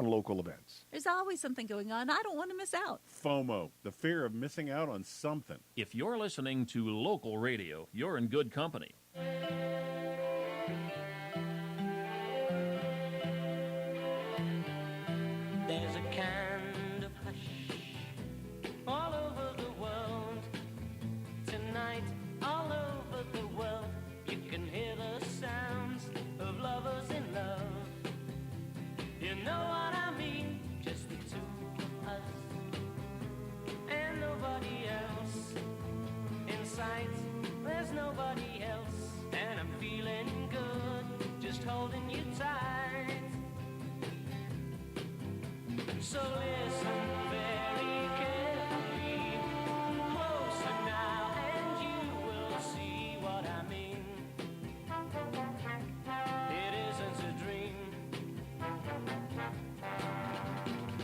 on local events. There's always something going on. I don't want to miss out. FOMO, the fear of missing out on something. If you're listening to local radio, you're in good company. There's a kind of hush all over the world. Tonight, all over the world, you can hear the sounds of lovers in love. You know what I mean? Just the two of us and nobody else. In sight, there's nobody else, and I'm feeling good, just holding you tight. So listen very carefully, closer now, and you will see what I mean. It isn't a dream.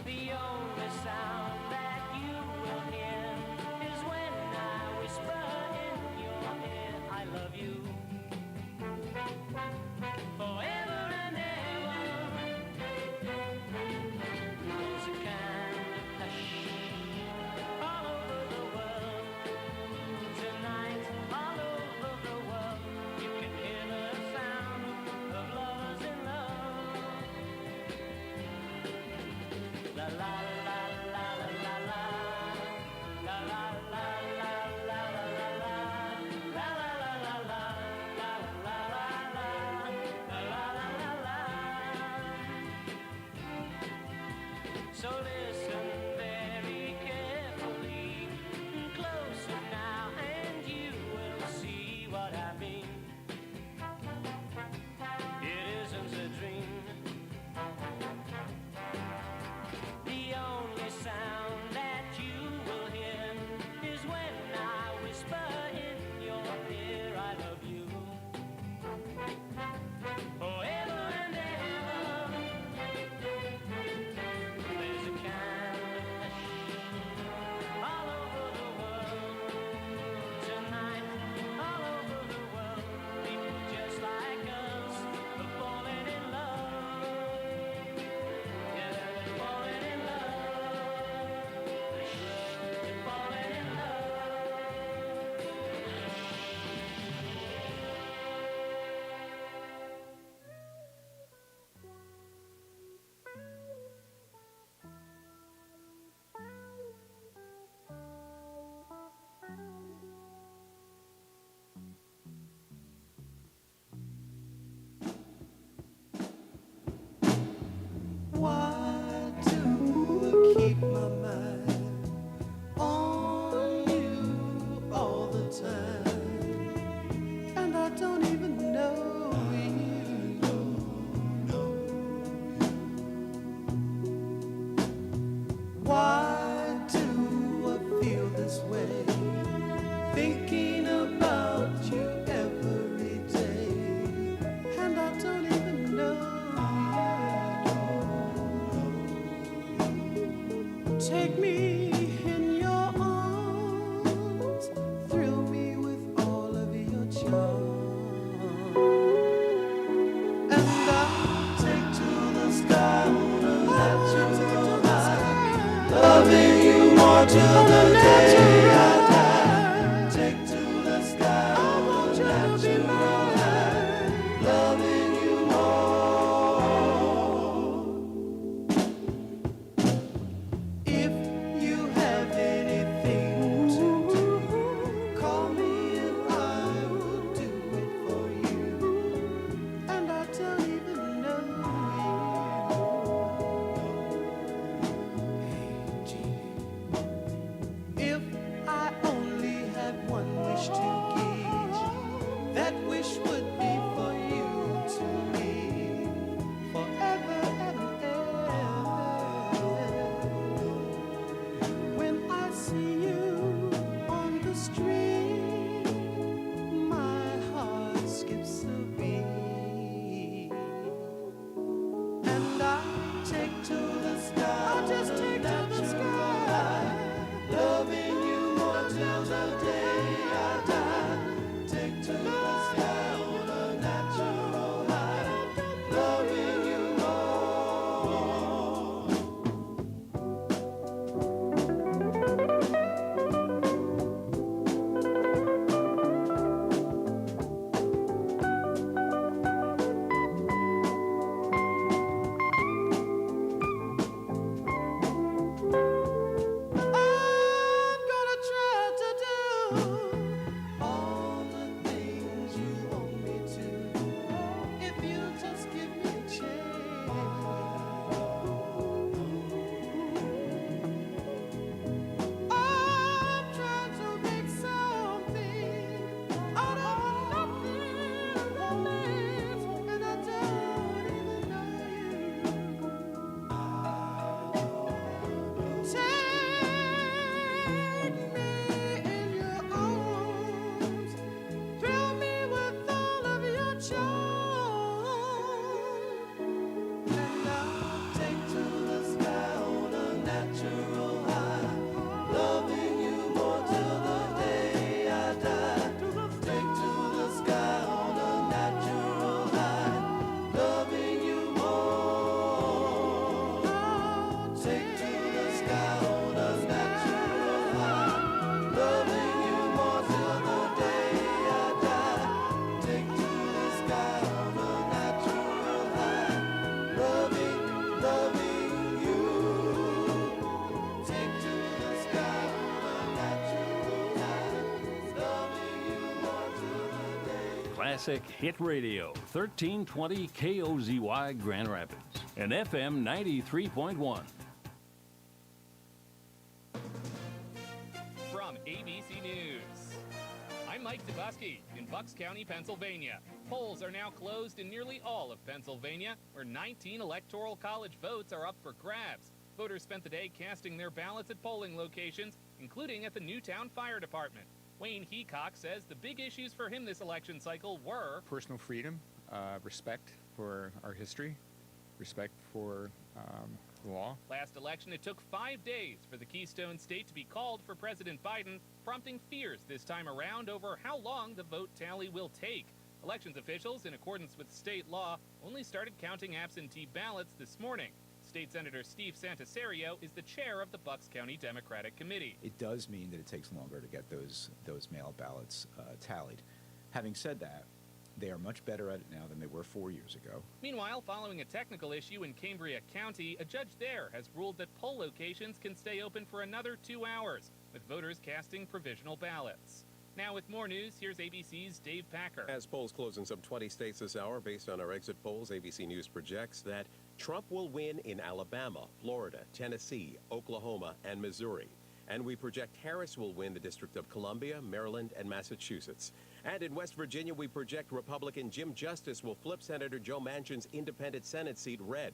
The only sound that you will hear is when I whisper in your ear, I love you. Forever and ever. There's a kind of hush all over the world. Tonight, all over the world, you can hear the sound of lovers in love. La la la la la la la. La la la la la la la la. La la la la la. La la la la. La la la la. So listen very carefully, closer now, and you will see what I mean. It isn't a dream. The only sound that you will hear is when I whisper in your ear, I love you. Forever and ever. There's a kind of hush all over the world. Tonight, all over the world, people just like us are falling in love. Yeah, they're falling in love. They're falling in love. Why do I keep my mind on you all the time? And I don't even know you. Why do I feel this way? Thinking about you every day. And I don't even know you. Take me in your arms, thrill me with all of your charm, and I'll take to the sky on a natural high, loving you more till the day I die. Take to the sky on a natural high, loving you more. If you have anything to do, call me and I will do it for you. And I don't even know you. Hey, gee. If Classic Hit Radio, 1320 KOZY Grand Rapids, and FM 93.1. From ABC News, I'm Mike Dubusky in Bucks County, Pennsylvania. Polls are now closed in nearly all of Pennsylvania, where 19 electoral college votes are up for grabs. Voters spent the day casting their ballots at polling locations, including at the Newtown Fire Department. Wayne Heacock says the big issues for him this election cycle were personal freedom, respect for our history, respect for the law. Last election, it took 5 days for the Keystone State to be called for President Biden, prompting fears this time around over how long the vote tally will take. Elections officials, in accordance with state law, only started counting absentee ballots this morning. State Senator Steve Santaserio is the chair of the Bucks County Democratic Committee. It does mean that it takes longer to get those mail ballots tallied. Having said that, they are much better at it now than they were 4 years ago. Meanwhile, following a technical issue in Cambria County, a judge there has ruled that poll locations can stay open for another 2 hours, with voters casting provisional ballots. Now with more news, here's ABC's Dave Packer. As polls close in some 20 states this hour, based on our exit polls, ABC News projects that Trump will win in Alabama, Florida, Tennessee, Oklahoma, and Missouri. And we project Harris will win the District of Columbia, Maryland, and Massachusetts. And in West Virginia, we project Republican Jim Justice will flip Senator Joe Manchin's independent Senate seat red.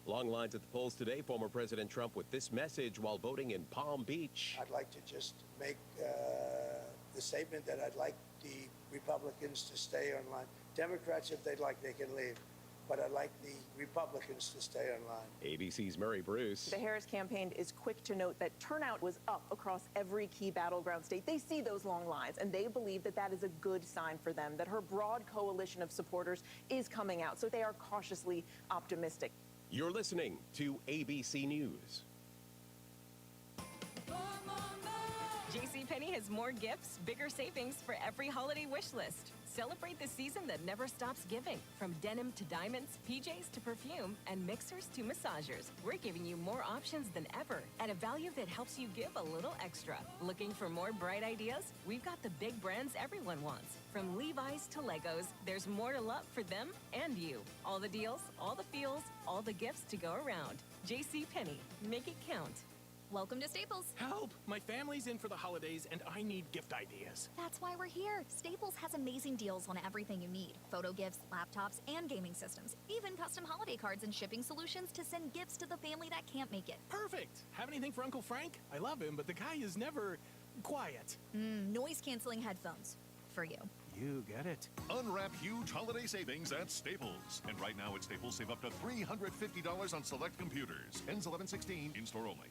Long lines at the polls today, former President Trump with this message while voting in Palm Beach. I'd like to just make the statement that I'd like the Republicans to stay online. Democrats, if they'd like, they can leave. But I'd like the Republicans to stay online. ABC's Murray Bruce. The Harris campaign is quick to note that turnout was up across every key battleground state. They see those long lines, and they believe that that is a good sign for them, that her broad coalition of supporters is coming out. So they are cautiously optimistic. You're listening to ABC News. JCPenney has more gifts, bigger savings for every holiday wish list. Celebrate the season that never stops giving. From denim to diamonds, PJs to perfume, and mixers to massagers. We're giving you more options than ever at a value that helps you give a little extra. Looking for more bright ideas? We've got the big brands everyone wants. From Levi's to Legos, there's more to love for them and you. All the deals, all the feels, all the gifts to go around. JCPenney. Make it count. Welcome to Staples. Help! My family's in for the holidays and I need gift ideas. That's why we're here. Staples has amazing deals on everything you need. Photo gifts, laptops, and gaming systems. Even custom holiday cards and shipping solutions to send gifts to the family that can't make it. Perfect! Have anything for Uncle Frank? I love him, but the guy is never quiet. Noise-canceling headphones. For you. You get it. Unwrap huge holiday savings at Staples. And right now at Staples, save up to $350 on select computers. Ends 11/16, in-store only.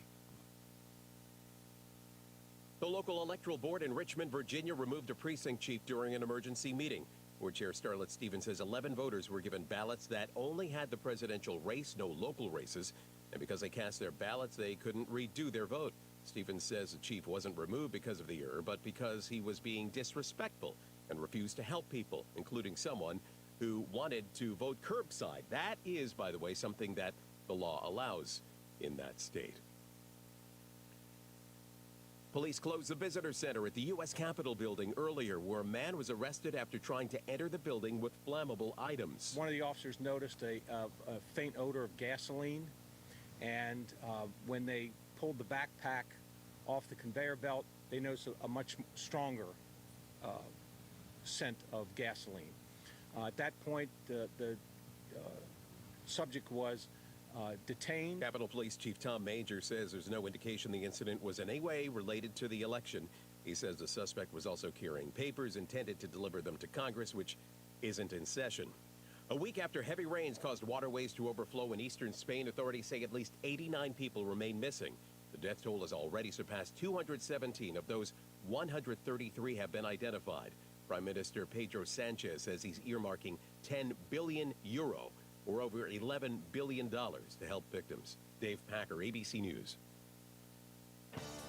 The local electoral board in Richmond, Virginia removed a precinct chief during an emergency meeting. Board Chair Starlet Stevens says 11 voters were given ballots that only had the presidential race, no local races. And because they cast their ballots, they couldn't redo their vote. Stevens says the chief wasn't removed because of the error, but because he was being disrespectful and refused to help people, including someone who wanted to vote curbside. That is, by the way, something that the law allows in that state. Police closed the visitor center at the U.S. Capitol building earlier, where a man was arrested after trying to enter the building with flammable items. One of the officers noticed a faint odor of gasoline, and when they pulled the backpack off the conveyor belt, they noticed a much stronger scent of gasoline. At that point, the subject was detained. Capitol Police Chief Tom Major says there's no indication the incident was in any way related to the election. He says the suspect was also carrying papers intended to deliver them to Congress, which isn't in session. A week after heavy rains caused waterways to overflow in eastern Spain, authorities say at least 89 people remain missing. The death toll has already surpassed 217. Of those, 133 have been identified. Prime Minister Pedro Sanchez says he's earmarking 10 billion euro, or over $11 billion, to help victims. Dave Packer, ABC News.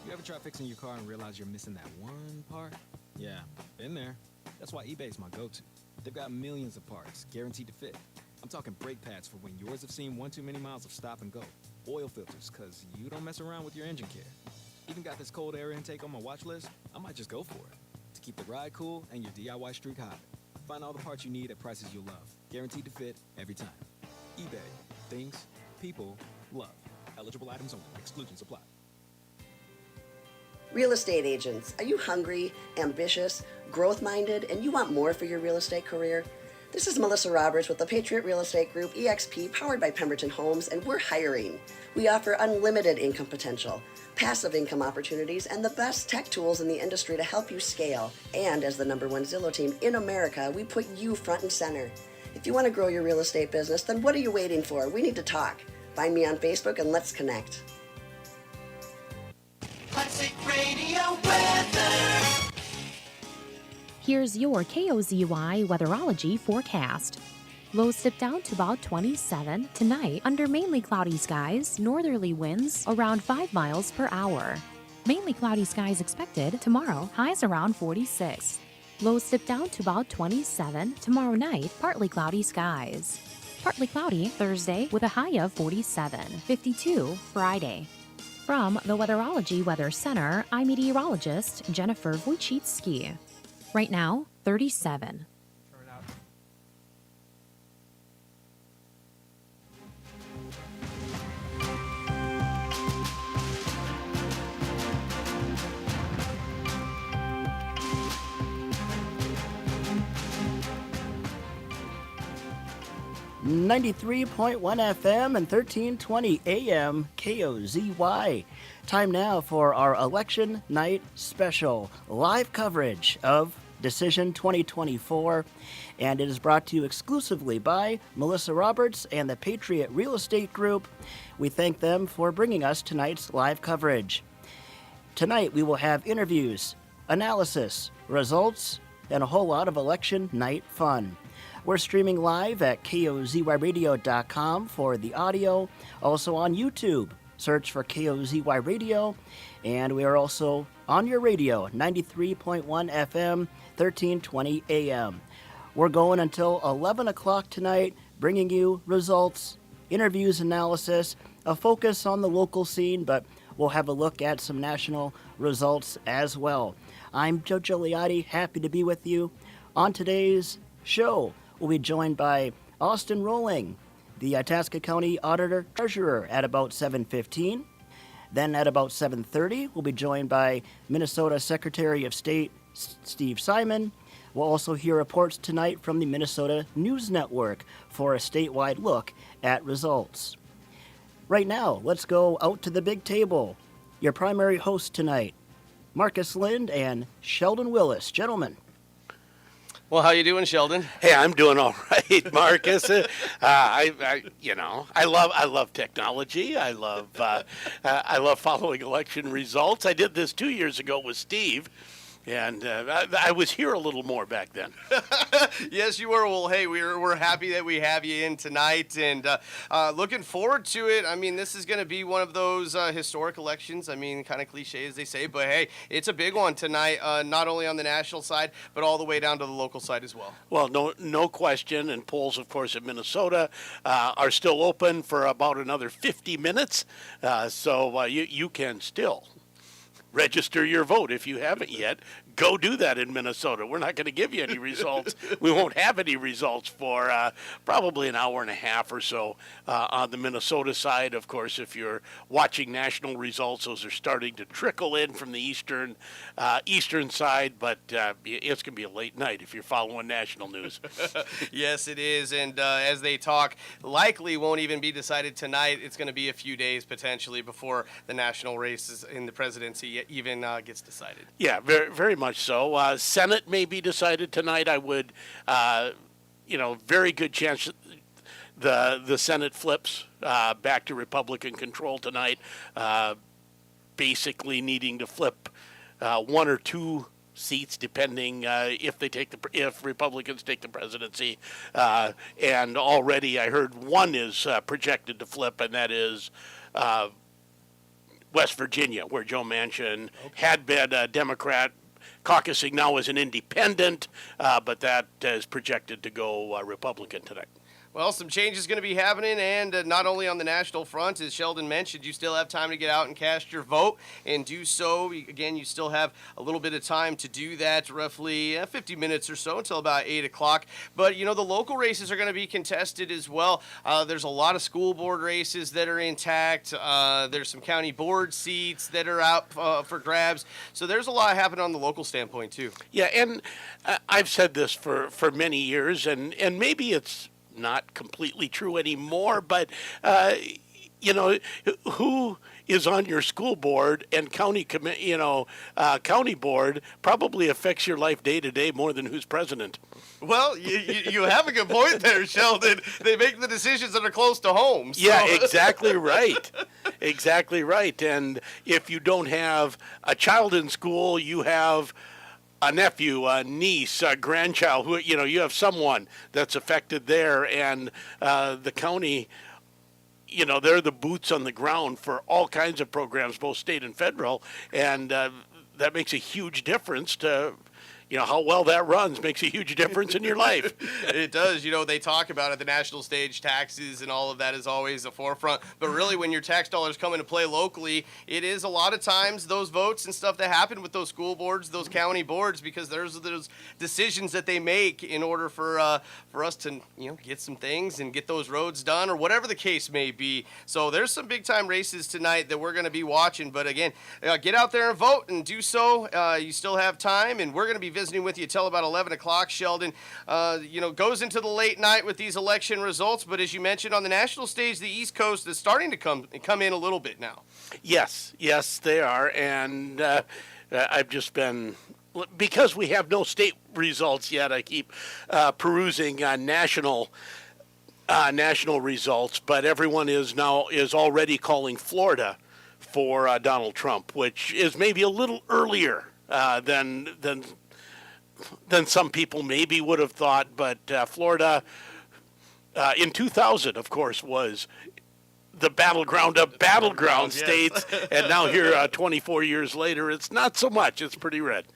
You ever try fixing your car and realize you're missing that one part? Yeah, been there. That's why eBay's my go-to. They've got millions of parts, guaranteed to fit. I'm talking brake pads for when yours have seen one too many miles of stop and go. Oil filters, because you don't mess around with your engine care. Even got this cold air intake on my watch list. I might just go for it. To keep the ride cool and your DIY streak high. Find all the parts you need at prices you'll love. Guaranteed to fit every time. eBay. Things people love. Eligible items only. Exclusions apply. Real estate agents, are you hungry, ambitious, growth-minded, and you want more for your real estate career? This is Melissa Roberts with the Patriot Real Estate Group, EXP, powered by Pemberton Homes, and we're hiring. We offer unlimited income potential, passive income opportunities, and the best tech tools in the industry to help you scale. And as the #1 Zillow team in America, we put you front and center. If you want to grow your real estate business, then what are you waiting for? We need to talk. Find me on Facebook and let's connect. Classic Radio weather. Here's your KOZY weatherology forecast. Lows dip down to about 27 tonight under mainly cloudy skies, northerly winds around 5 miles per hour. Mainly cloudy skies expected tomorrow, highs around 46. Lows dip down to about 27 tomorrow night, partly cloudy skies. Partly cloudy Thursday with a high of 47, 52 Friday. From the Weatherology Weather Center, I'm meteorologist Jennifer Wojcicki. Right now, 37. 93.1 FM and 1320 AM KOZY. Time now for our election night special live coverage of Decision 2024, and it is brought to you exclusively by Melissa Roberts and the Patriot Real Estate Group. We thank them for bringing us tonight's live coverage. Tonight we will have interviews, analysis, results, and a whole lot of election night fun. We're streaming live at KOZYradio.com for the audio, also on YouTube. Search for KOZY Radio, and we are also on your radio, 93.1 FM, 1320 AM. We're going until 11 o'clock tonight, bringing you results, interviews, analysis, a focus on the local scene, but we'll have a look at some national results as well. I'm Joe Gigliotti, happy to be with you. On today's show, we'll be joined by Austin Rolling, the Itasca County Auditor Treasurer, at about 7:15. Then at about 7:30, we'll be joined by Minnesota Secretary of State Steve Simon. We'll also hear reports tonight from the Minnesota News Network for a statewide look at results. Right now, let's go out to the big table. Your primary hosts tonight, Marcus Lind and Sheldon Willis. Gentlemen. Well, how you doing, Sheldon? Hey, I'm doing all right, Marcus. I love technology. I love following election results. I did this 2 years ago with Steve, and I was here a little more back then. Yes, you were. Well, hey, we're happy that we have you in tonight, and looking forward to it. I mean, this is going to be one of those historic elections. I mean, kind of cliche as they say, but hey, it's a big one tonight, not only on the national side, but all the way down to the local side as well. Well, no question, and polls, of course, in Minnesota are still open for about another 50 minutes, so you can still register your vote if you haven't yet. Go do that in Minnesota. We're not going to give you any results. We won't have any results for probably an hour and a half or so on the Minnesota side. Of course, if you're watching national results, those are starting to trickle in from the eastern side, but it's going to be a late night if you're following national news. Yes, it is, and as they talk, likely won't even be decided tonight. It's going to be a few days potentially before the national races in the presidency even gets decided. Yeah, very, very much so. Senate may be decided tonight. I would, very good chance the Senate flips back to Republican control tonight, basically needing to flip one or two seats depending if Republicans take the presidency. And already I heard one is projected to flip, and that is West Virginia, where Joe Manchin had been a Democrat, caucusing now as an independent, but that is projected to go Republican tonight. Well, some change is going to be happening, and not only on the national front, as Sheldon mentioned, you still have time to get out and cast your vote and do so. Again, you still have a little bit of time to do that, roughly 50 minutes or so until about 8 o'clock. But, the local races are going to be contested as well. There's a lot of school board races that are intact. There's some county board seats that are out for grabs. So there's a lot happening on the local standpoint, too. Yeah, and I've said this for many years, and maybe it's not completely true anymore, but who is on your school board and county county board probably affects your life day to day more than who's president. Well, you have a good point there, Sheldon. They make the decisions that are close to home. So. Yeah, exactly right. Exactly right. And if you don't have a child in school, you have a nephew, a niece, a grandchild, who, you have someone that's affected there, and the county, they're the boots on the ground for all kinds of programs, both state and federal, and that makes a huge difference to how well that runs makes a huge difference in your life. It does. They talk about at the national stage taxes and all of that is always the forefront. But really, when your tax dollars come into play locally, it is a lot of times those votes and stuff that happen with those school boards, those county boards, because there's those decisions that they make in order for us to get some things and get those roads done or whatever the case may be. So there's some big time races tonight that we're going to be watching. But again, get out there and vote and do so. You still have time, and we're going to be visiting with you till about 11 o'clock. Sheldon, goes into the late night with these election results, but as you mentioned, on the national stage, the East Coast is starting to come in a little bit now. Yes, they are, and I've just been, because we have no state results yet, I keep perusing national results, but everyone is already calling Florida for Donald Trump, which is maybe a little earlier than some people maybe would have thought, but Florida in 2000, of course, was the battleground of battleground states, and now here 24 years later, it's not so much. It's pretty red.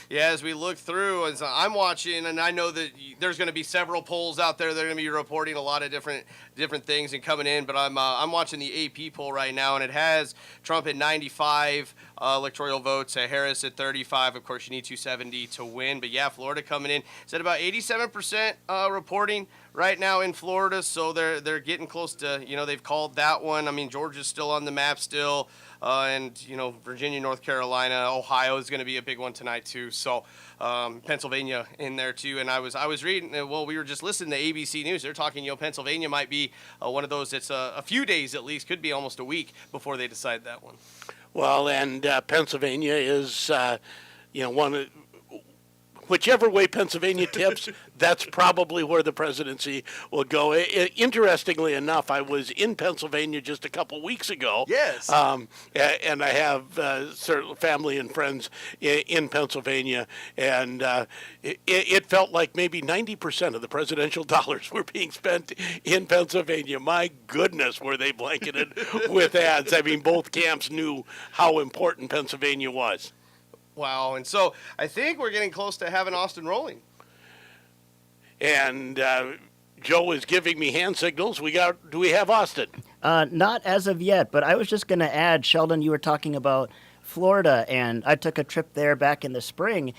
Yeah, as we look through, as I'm watching, and I know that there's going to be several polls out there that are going to be reporting a lot of different things and coming in, but I'm watching the AP poll right now, and it has Trump at 95 electoral votes, Harris at 35. Of course, you need 270 to win, but yeah, Florida coming in. It's at about 87% reporting right now in Florida, so they're getting close to, they've called that one. I mean, Georgia's still on the map still. And, Virginia, North Carolina, Ohio is going to be a big one tonight, too. So Pennsylvania in there, too. And I was reading, we were just listening to ABC News. They're talking, Pennsylvania might be one of those that's a few days at least, could be almost a week before they decide that one. Well, and Pennsylvania is, whichever way Pennsylvania tips, that's probably where the presidency will go. Interestingly enough, I was in Pennsylvania just a couple weeks ago. Yes. And I have certain family and friends in Pennsylvania, and it felt like maybe 90% of the presidential dollars were being spent in Pennsylvania. My goodness, were they blanketed with ads. I mean, both camps knew how important Pennsylvania was. Wow, and so I think we're getting close to having Austin rolling. And Joe is giving me hand signals. Do we have Austin? Not as of yet, but I was just going to add, Sheldon, you were talking about Florida, and I took a trip there back in the spring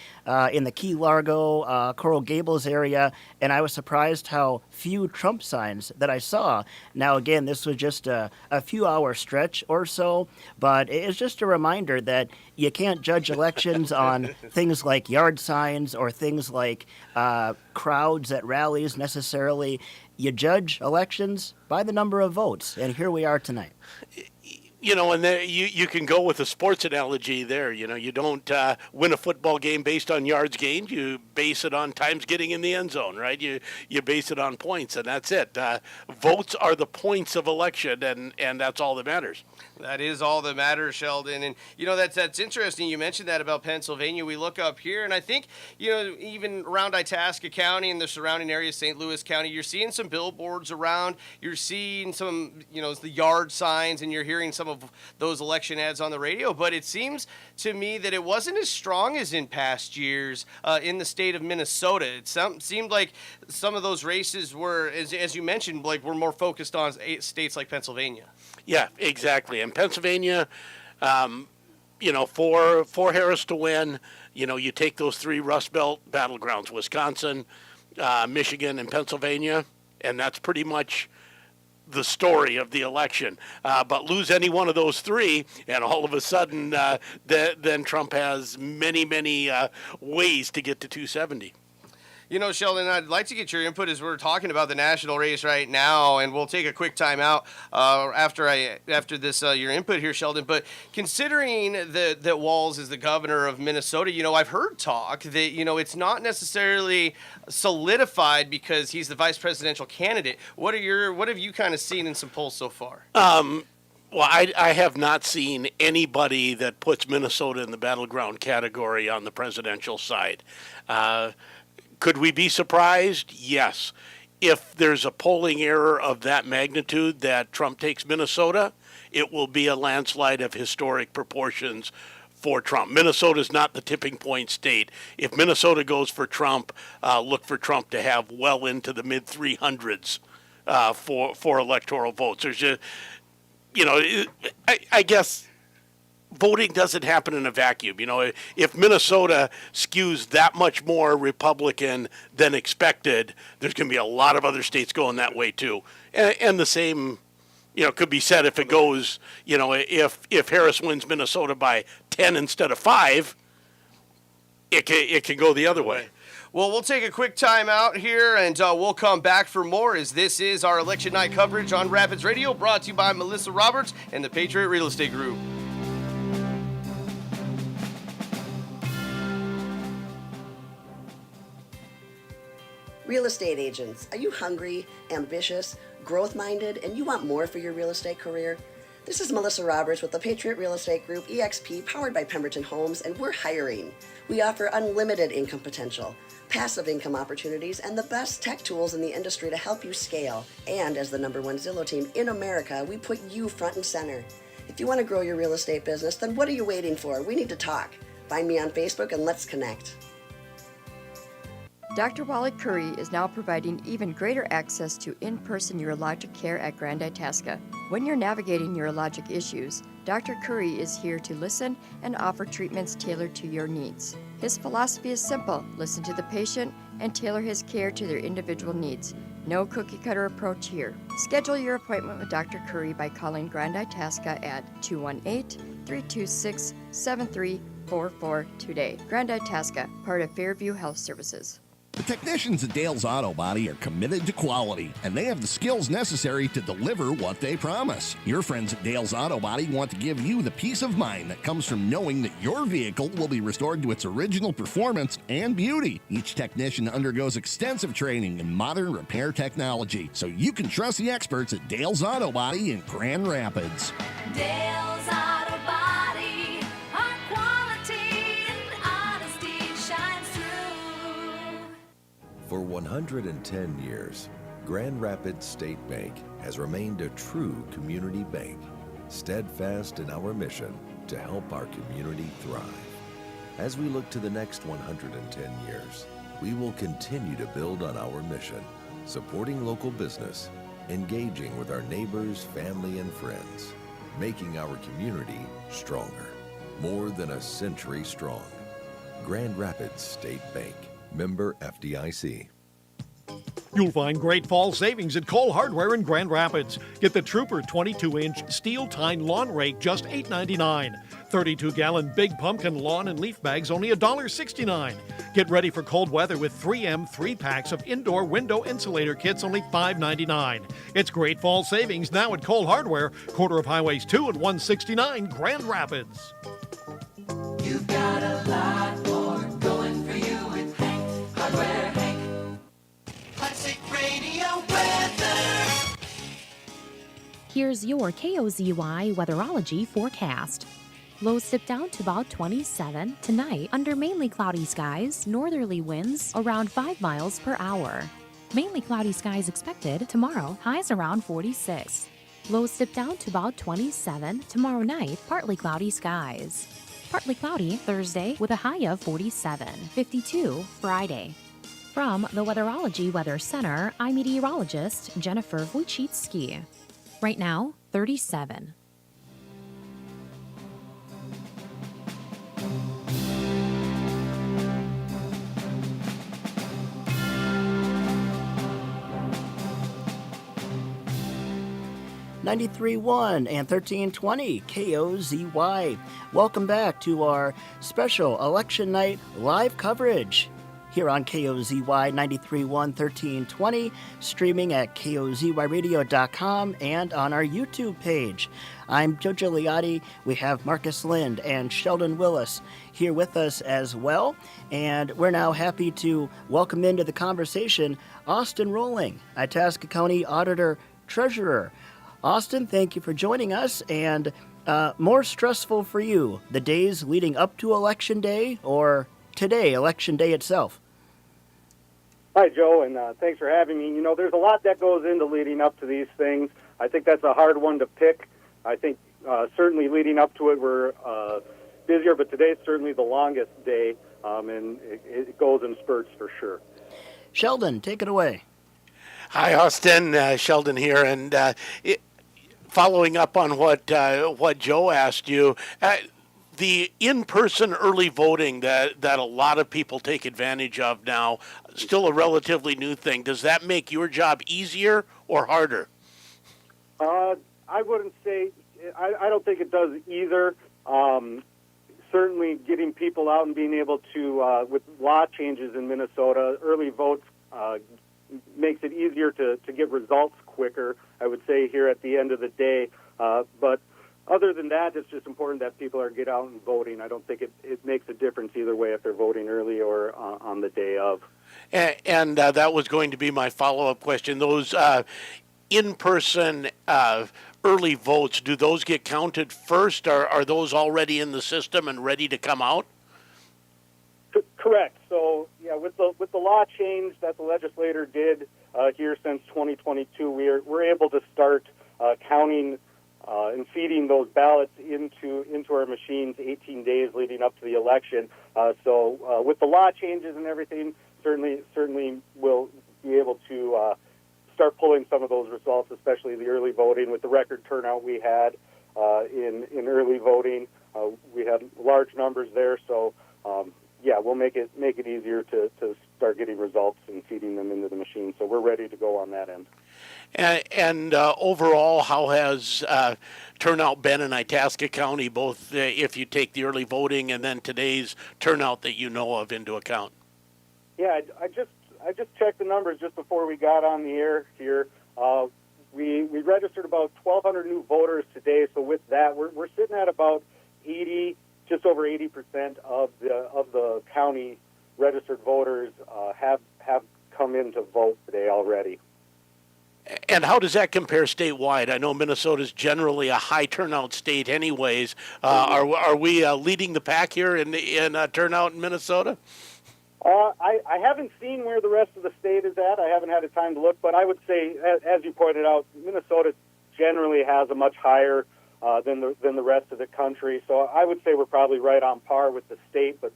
in the Key Largo, Coral Gables area, and I was surprised how few Trump signs that I saw. Now, again, this was just a few-hour stretch or so, but it's just a reminder that you can't judge elections on things like yard signs or things like crowds at rallies necessarily. You judge elections by the number of votes, and here we are tonight. And there, you can go with a sports analogy there. You don't win a football game based on yards gained. You base it on times getting in the end zone, right? You base it on points, and that's it. Votes are the points of election, and that's all that matters. That is all that matters, Sheldon. And, that's interesting. You mentioned that about Pennsylvania. We look up here, and I think, even around Itasca County and the surrounding area, St. Louis County, you're seeing some billboards around. You're seeing some, the yard signs, and you're hearing some of those election ads on the radio, but it seems to me that it wasn't as strong as in past years in the state of Minnesota. It seemed like some of those races were, as you mentioned, Blake, were more focused on states like Pennsylvania. Yeah, exactly. And Pennsylvania, for Harris to win, you take those three Rust Belt battlegrounds, Wisconsin, Michigan, and Pennsylvania, and that's pretty much the story of the election. But lose any one of those three, and all of a sudden, then Trump has many, many ways to get to 270. Sheldon, I'd like to get your input as we're talking about the national race right now, and we'll take a quick time out after this your input here, Sheldon. But considering that Walz is the governor of Minnesota, I've heard talk that it's not necessarily solidified because he's the vice presidential candidate. What have you kind of seen in some polls so far? Well, I have not seen anybody that puts Minnesota in the battleground category on the presidential side. Could we be surprised? Yes. If there's a polling error of that magnitude that Trump takes Minnesota, it will be a landslide of historic proportions for Trump. Minnesota's not the tipping point state. If Minnesota goes for Trump, look for Trump to have well into the mid 300s for electoral votes. There's just, I guess voting doesn't happen in a vacuum. If Minnesota skews that much more Republican than expected, there's going to be a lot of other states going that way too. And the same, could be said if it goes, if Harris wins Minnesota by 10 instead of 5, it can go the other way. Well, we'll take a quick time out here, and we'll come back for more, as this is our election night coverage on Rapids Radio, brought to you by Melissa Roberts and the Patriot Real Estate Group. Real estate agents, are you hungry, ambitious, growth-minded, and you want more for your real estate career? This is Melissa Roberts with the Patriot Real Estate Group, EXP, powered by Pemberton Homes, and we're hiring. We offer unlimited income potential, passive income opportunities, and the best tech tools in the industry to help you scale. And as the #1 Zillow team in America, we put you front and center. If you want to grow your real estate business, then what are you waiting for? We need to talk. Find me on Facebook and let's connect. Dr. Wally Curry is now providing even greater access to in-person urologic care at Grand Itasca. When you're navigating urologic issues, Dr. Curry is here to listen and offer treatments tailored to your needs. His philosophy is simple: listen to the patient and tailor his care to their individual needs. No cookie-cutter approach here. Schedule your appointment with Dr. Curry by calling Grand Itasca at 218-326-7344 today. Grand Itasca, part of Fairview Health Services. The technicians at Dale's Auto Body are committed to quality, and they have the skills necessary to deliver what they promise. Your friends at Dale's Auto Body want to give you the peace of mind that comes from knowing that your vehicle will be restored to its original performance and beauty. Each technician undergoes extensive training in modern repair technology, so you can trust the experts at Dale's Auto Body in Grand Rapids. Dale's Auto Body, our quality and honesty shines through. For 110 years, Grand Rapids State Bank has remained a true community bank, steadfast in our mission to help our community thrive. As we look to the next 110 years, we will continue to build on our mission, supporting local business, engaging with our neighbors, family, and friends, making our community stronger, more than a century strong. Grand Rapids State Bank, member FDIC. You'll find great fall savings at Cole Hardware in Grand Rapids. Get the Trooper 22-inch steel tine lawn rake, just $8.99. 32-gallon Big Pumpkin lawn and leaf bags, only $1.69. Get ready for cold weather with 3M 3-packs of indoor window insulator kits, only $5.99. It's great fall savings now at Cole Hardware, corner of Highways 2 and 169, Grand Rapids. You've got a lot more going for you with Hank Hardware Hank. Classic radio weather. Here's your KOZY weatherology forecast. Lows dip down to about 27 tonight under mainly cloudy skies, northerly winds around 5 miles per hour. Mainly cloudy skies expected tomorrow, highs around 46. Lows dip down to about 27. Tomorrow night, partly cloudy skies. Partly cloudy Thursday with a high of 47. 52 Friday. From the Weatherology Weather Center, I'm meteorologist Jennifer Wojcicki. Right now, 37. .93.1 and 1320 KOZY. Welcome back to our special election night live coverage here on KOZY 93.1 1320, streaming at KOZYradio.com and on our YouTube page. I'm Jojo Liotti. We have Marcus Lind and Sheldon Willis here with us as well. And we're now happy to welcome into the conversation Austin Rolling, Itasca County Auditor Treasurer. Austin, thank you for joining us. And more stressful for you, the days leading up to Election Day or today, Election Day itself? Hi, Joe, and thanks for having me. You know, there's a lot that goes into leading up to these things. I think that's a hard one to pick. I think certainly leading up to it, we're busier, but today's certainly the longest day, and it goes in spurts for sure. Sheldon, take it away. Hi, Austin. Sheldon here, and following up on what Joe asked you, the in-person early voting that a lot of people take advantage of now, still a relatively new thing. Does that make your job easier or harder? I wouldn't say. I don't think it does either. Certainly, getting people out and being able to, with law changes in Minnesota, early votes makes it easier to get results quicker, I would say, here at the end of the day. But other than that, it's just important that people are get out and voting. I don't think it makes a difference either way if they're voting early or on the day of. And that was going to be my follow-up question. Those in-person early votes, do those get counted first? Are those already in the system and ready to come out? Correct. So, yeah, with the law change that the legislator did here since 2022, we're able to start counting and feeding those ballots into our machines 18 days leading up to the election. So, with the law changes and everything, certainly we'll be able to start pulling some of those results, especially the early voting. With the record turnout we had in early voting, we had large numbers there. So. Yeah, we'll make it easier to start getting results and feeding them into the machine. So we're ready to go on that end. And overall, how has turnout been in Itasca County, both if you take the early voting and then today's turnout that you know of into account? Yeah, I just checked the numbers just before we got on the air here. We registered about 1,200 new voters today. So with that, we're sitting at about 80. Just over 80% of the county registered voters have come in to vote today already. And how does that compare statewide? I know Minnesota is generally a high turnout state, anyways. Are we leading the pack here in turnout in Minnesota? I haven't seen where the rest of the state is at. I haven't had a time to look, but I would say, as you pointed out, Minnesota generally has a much higher than the rest of the country. So I would say we're probably right on par with the state, but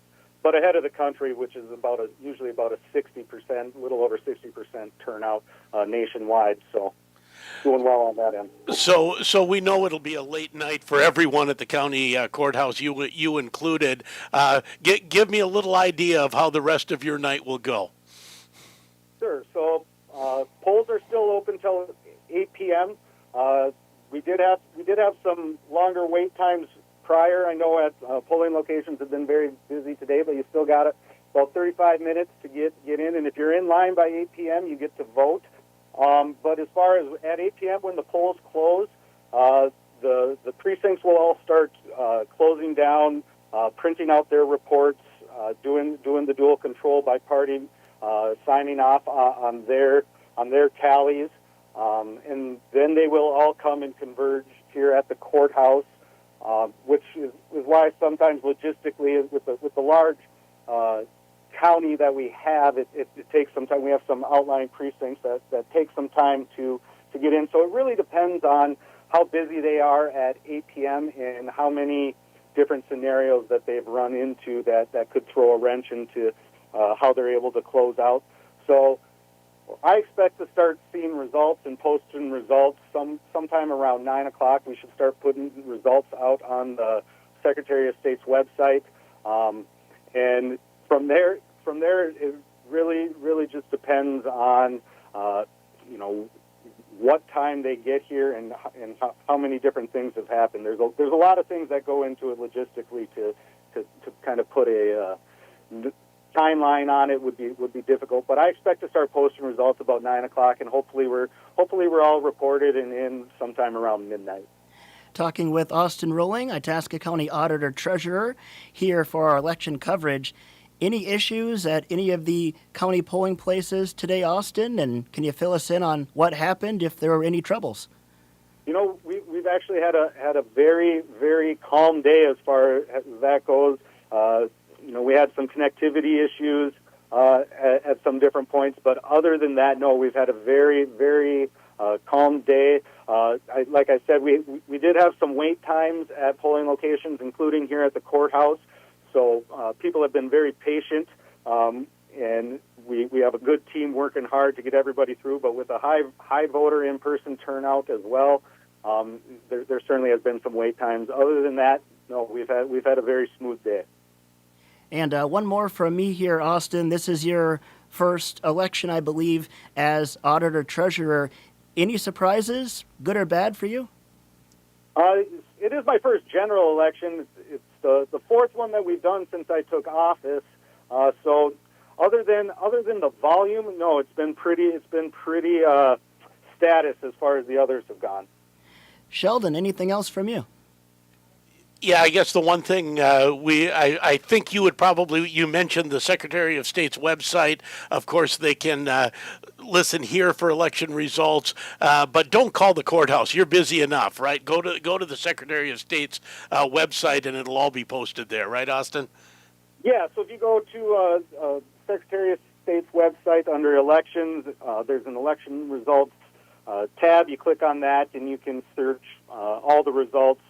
ahead of the country, which is usually about a 60%, a little over 60% turnout nationwide. So doing well on that end. So we know it'll be a late night for everyone at the county courthouse, you included. Give me a little idea of how the rest of your night will go. Sure. So polls are still open till 8 p.m. We did have some longer wait times prior. I know at polling locations have been very busy today, but you still got about 35 minutes to get in. And if you're in line by 8 p.m., you get to vote. But as far as at 8 p.m. when the polls close, the precincts will all start closing down, printing out their reports, doing the dual control by party, signing off on their tallies. And then they will all come and converge here at the courthouse, which is why sometimes logistically, with the large county that we have, it takes some time. We have some outlying precincts that take some time to get in. So it really depends on how busy they are at 8 p.m. and how many different scenarios that they've run into that could throw a wrench into how they're able to close out. So I expect to start seeing results and posting results sometime around 9 o'clock. We should start putting results out on the Secretary of State's website. And from there, it really just depends on, what time they get here and how many different things have happened. There's a lot of things that go into it logistically to kind of put a timeline on it would be difficult. But I expect to start posting results about 9 o'clock, and hopefully we're all reported and in sometime around midnight. Talking with Austin Rolling, Itasca County Auditor Treasurer, here for our election coverage. Any issues at any of the county polling places today, Austin? And can you fill us in on what happened, if there were any troubles? We've actually had a very, very calm day as far as that goes. We had some connectivity issues at some different points, but other than that, no, we've had a very, very calm day. Like I said, we did have some wait times at polling locations, including here at the courthouse. So people have been very patient, and we have a good team working hard to get everybody through. But with a high voter in-person turnout as well, there certainly has been some wait times. Other than that, no, we've had a very smooth day. And one more from me here, Austin. This is your first election, I believe, as Auditor Treasurer. Any surprises, good or bad, for you? It is my first general election. It's the fourth one that we've done since I took office. So other than the volume, no, it's been pretty status as far as the others have gone. Sheldon, anything else from you? Yeah, I guess the one thing I think you mentioned the Secretary of State's website. Of course, they can listen here for election results, but don't call the courthouse. You're busy enough, right? Go to the Secretary of State's website, and it'll all be posted there, right, Austin? Yeah. So if you go to Secretary of State's website under elections, there's an election results tab. You click on that, and you can search all the results.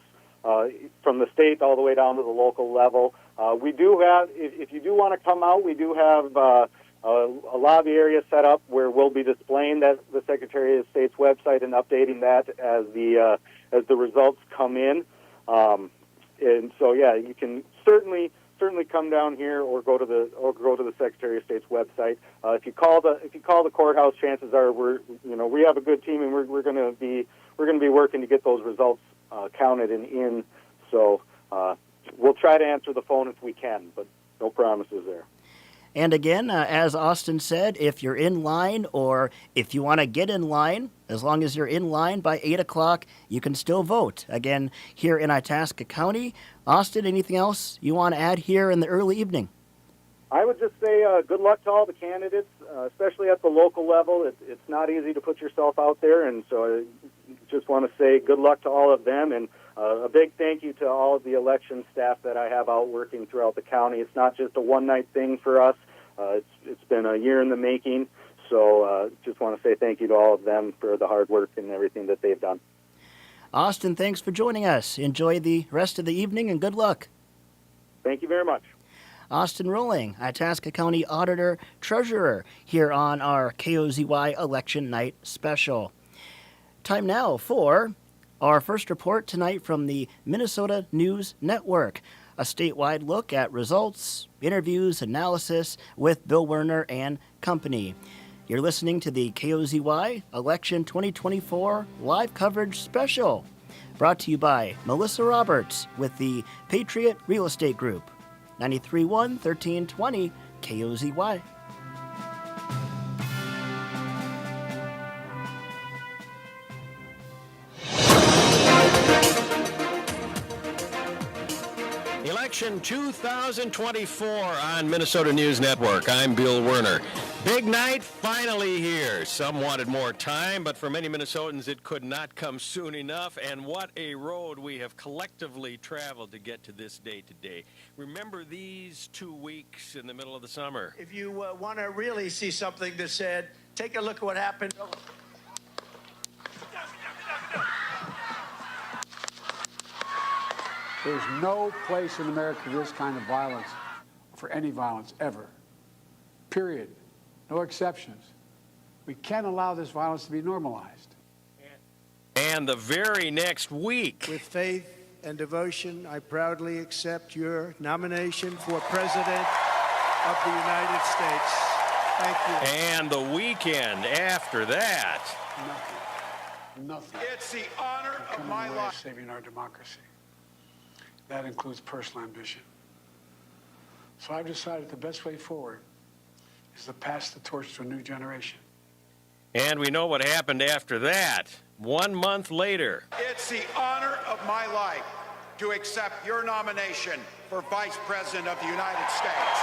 From the state all the way down to the local level. We do have, if you do want to come out, we do have a lobby area set up where we'll be displaying the Secretary of State's website and updating that as the results come in. And so, yeah, you can certainly come down here or go to the Secretary of State's website. If you call the courthouse, chances are we have a good team, and we're going to be working to get those results counted and in. So we'll try to answer the phone if we can, but no promises there. And again, as Austin said, if you're in line or if you want to get in line, as long as you're in line by 8 o'clock, you can still vote. Again, here in Itasca County. Austin, anything else you want to add here in the early evening? I would just say good luck to all the candidates, especially at the local level. It's not easy to put yourself out there, and so I just want to say good luck to all of them, and a big thank you to all of the election staff that I have out working throughout the county. It's not just a one-night thing for us. It's been a year in the making, so just want to say thank you to all of them for the hard work and everything that they've done. Austin, thanks for joining us. Enjoy the rest of the evening, and good luck. Thank you very much. Austin Rolling, Itasca County Auditor Treasurer, here on our KOZY Election Night Special. Time now for our first report tonight from the Minnesota News Network, a statewide look at results, interviews, analysis with Bill Werner and company. You're listening to the KOZY Election 2024 Live Coverage Special, brought to you by Melissa Roberts with the Patriot Real Estate Group. 93.1 1320 KOZY. Election 2024 on Minnesota News Network. I'm Bill Werner. Big night finally here. Some wanted more time, but for many Minnesotans it could not come soon enough. And what a road we have collectively traveled to get to this day today. Remember these 2 weeks in the middle of the summer. If you want to really see something that said, take a look at what happened. There's no place in America for this kind of violence, for any violence, ever. Period. No exceptions. We can't allow this violence to be normalized. And the very next week, with faith and devotion, I proudly accept your nomination for President of the United States. Thank you. And the weekend after that. Nothing. It's the honor of my life. Saving our democracy. That includes personal ambition. So I've decided the best way forward is to pass the torch to a new generation. And we know what happened after that. 1 month later. It's the honor of my life to accept your nomination for Vice President of the United States.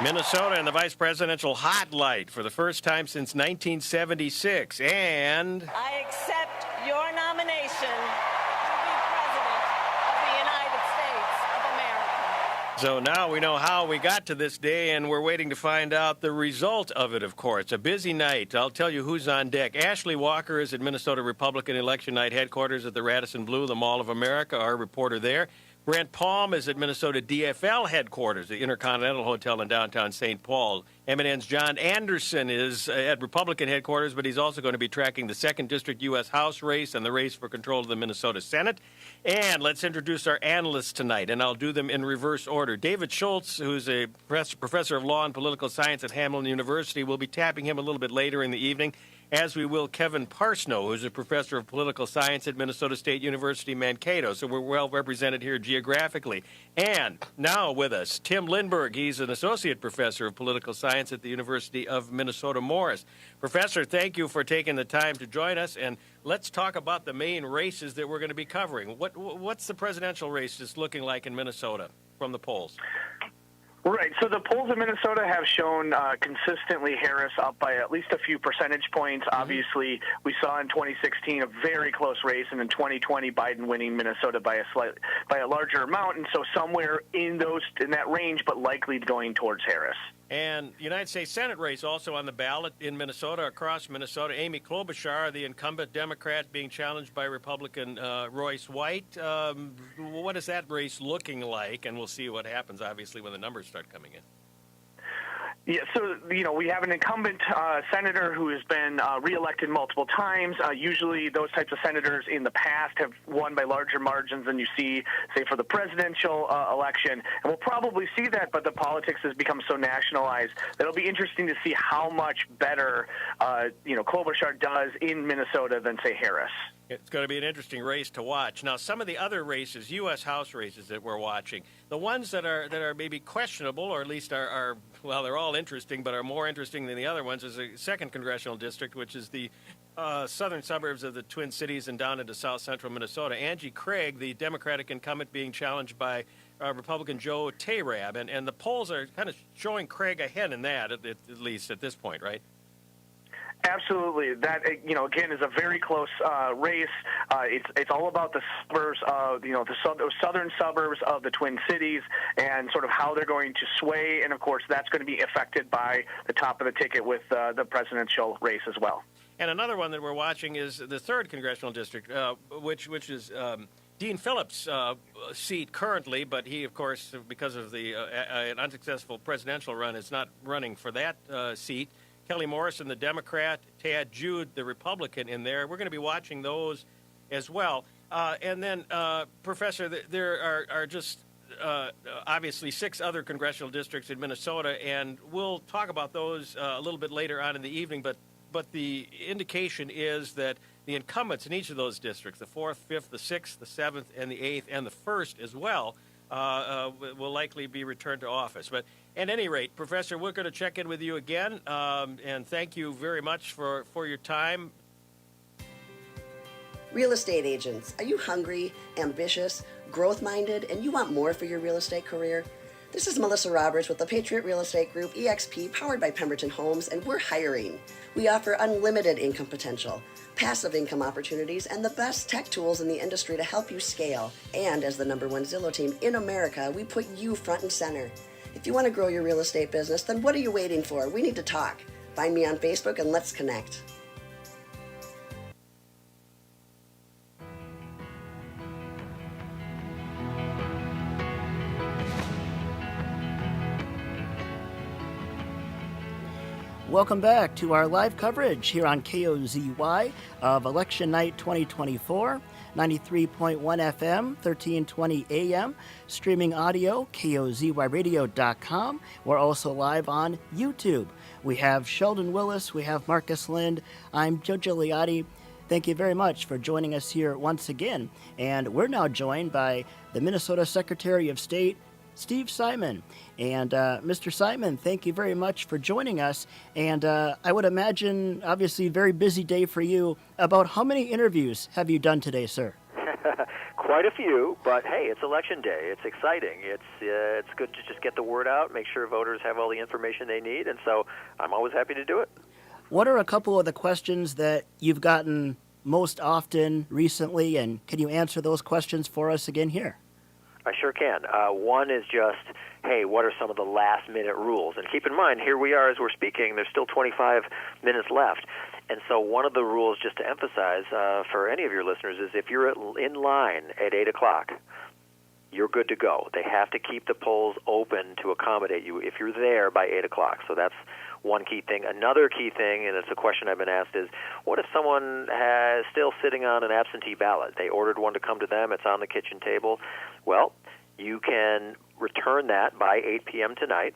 Minnesota and the vice presidential hot light for the first time since 1976. And I accept your nomination to be President of the United States of America. so now we know how we got to this day, and we're waiting to find out the result of it, of course. A busy night. I'll tell you who's on deck. Ashley Walker is at Minnesota Republican Election Night headquarters at the Radisson Blu, the Mall of America, our reporter there. Brent Palm is at Minnesota DFL headquarters, the Intercontinental Hotel in downtown St. Paul. MNN's John Anderson is at Republican headquarters, but he's also going to be tracking the 2nd District U.S. House race and the race for control of the Minnesota Senate. And let's introduce our analysts tonight, and I'll do them in reverse order. David Schultz, who's a professor of law and political science at Hamline University, we'll be tapping him a little bit later in the evening, as we will Kevin Parsnow, who's a professor of political science at Minnesota State University, Mankato. So we're well represented here geographically. And now with us, Tim Lindberg. He's an associate professor of political science at the University of Minnesota Morris. Professor, thank you for taking the time to join us. And let's talk about the main races that we're going to be covering. What's the presidential race just looking like in Minnesota from the polls? Right. So the polls in Minnesota have shown consistently Harris up by at least a few percentage points. Obviously, we saw in 2016 a very close race, and in 2020, Biden winning Minnesota by a larger amount. And so somewhere in that range, but likely going towards Harris. And the United States Senate race also on the ballot in Minnesota, across Minnesota. Amy Klobuchar, the incumbent Democrat, being challenged by Republican Royce White. What is that race looking like? And we'll see what happens, obviously, when the numbers start coming in. Yeah, so, we have an incumbent senator who has been reelected multiple times. Usually those types of senators in the past have won by larger margins than you see, say, for the presidential election. And we'll probably see that, but the politics has become so nationalized that it'll be interesting to see how much better, Klobuchar does in Minnesota than, say, Harris. It's going to be an interesting race to watch. Now, some of the other races, U.S. House races that we're watching, the ones that are maybe questionable, or at least are they're all interesting, but are more interesting than the other ones, is the 2nd Congressional District, which is the southern suburbs of the Twin Cities and down into south central Minnesota. Angie Craig, the Democratic incumbent, being challenged by Republican Joe Tayrab. And the polls are kind of showing Craig ahead in that, at least at this point, right? Absolutely. That, again, is a very close race. It's all about the suburbs of, the southern suburbs of the Twin Cities and sort of how they're going to sway. And, of course, that's going to be affected by the top of the ticket with the presidential race as well. And another one that we're watching is the 3rd Congressional District, which is Dean Phillips' seat currently, but he, of course, because of an unsuccessful presidential run, is not running for that seat. Kelly Morrison, the Democrat, Tad Jude, the Republican, in there. We're going to be watching those as well. And then, Professor, there are just obviously 6 other congressional districts in Minnesota, and we'll talk about those a little bit later on in the evening. But the indication is that the incumbents in each of those districts, the 4th, 5th, the 6th, the 7th, and the 8th, and the 1st as well, will likely be returned to office. But at any rate, Professor, we're going to check in with you again, and thank you very much for your time. Real estate agents, are you hungry, ambitious, growth-minded, and you want more for your real estate career? This is Melissa Roberts with the Patriot Real Estate Group, EXP, powered by Pemberton Homes, and we're hiring. We offer unlimited income potential, passive income opportunities, and the best tech tools in the industry to help you scale. And as the #1 Zillow team in America, we put you front and center. If you want to grow your real estate business, then what are you waiting for? We need to talk. Find me on Facebook and let's connect. Welcome back to our live coverage here on KOZY of Election Night 2024, 93.1 FM, 1320 AM, streaming audio, KOZYradio.com. We're also live on YouTube. We have Sheldon Willis, we have Marcus Lind. I'm Joe Gigliotti. Thank you very much for joining us here once again. And we're now joined by the Minnesota Secretary of State, Steve Simon. And Mr. Simon, thank you very much for joining us. And I would imagine, obviously, a very busy day for you. About how many interviews have you done today, sir? Quite a few, but hey, it's election day. It's exciting. It's good to just get the word out, make sure voters have all the information they need, and so I'm always happy to do it. What are a couple of the questions that you've gotten most often recently, and can you answer those questions for us again here? I sure can. One is just, hey, what are some of the last-minute rules? And keep in mind, here we are as we're speaking, there's still 25 minutes left. And so one of the rules, just to emphasize for any of your listeners, is if you're in line at 8 o'clock, you're good to go. They have to keep the polls open to accommodate you if you're there by 8 o'clock. So that's one key thing. Another key thing, and it's a question I've been asked, is what if someone is still sitting on an absentee ballot? They ordered one to come to them. It's on the kitchen table. Well, you can return that by 8 p.m. tonight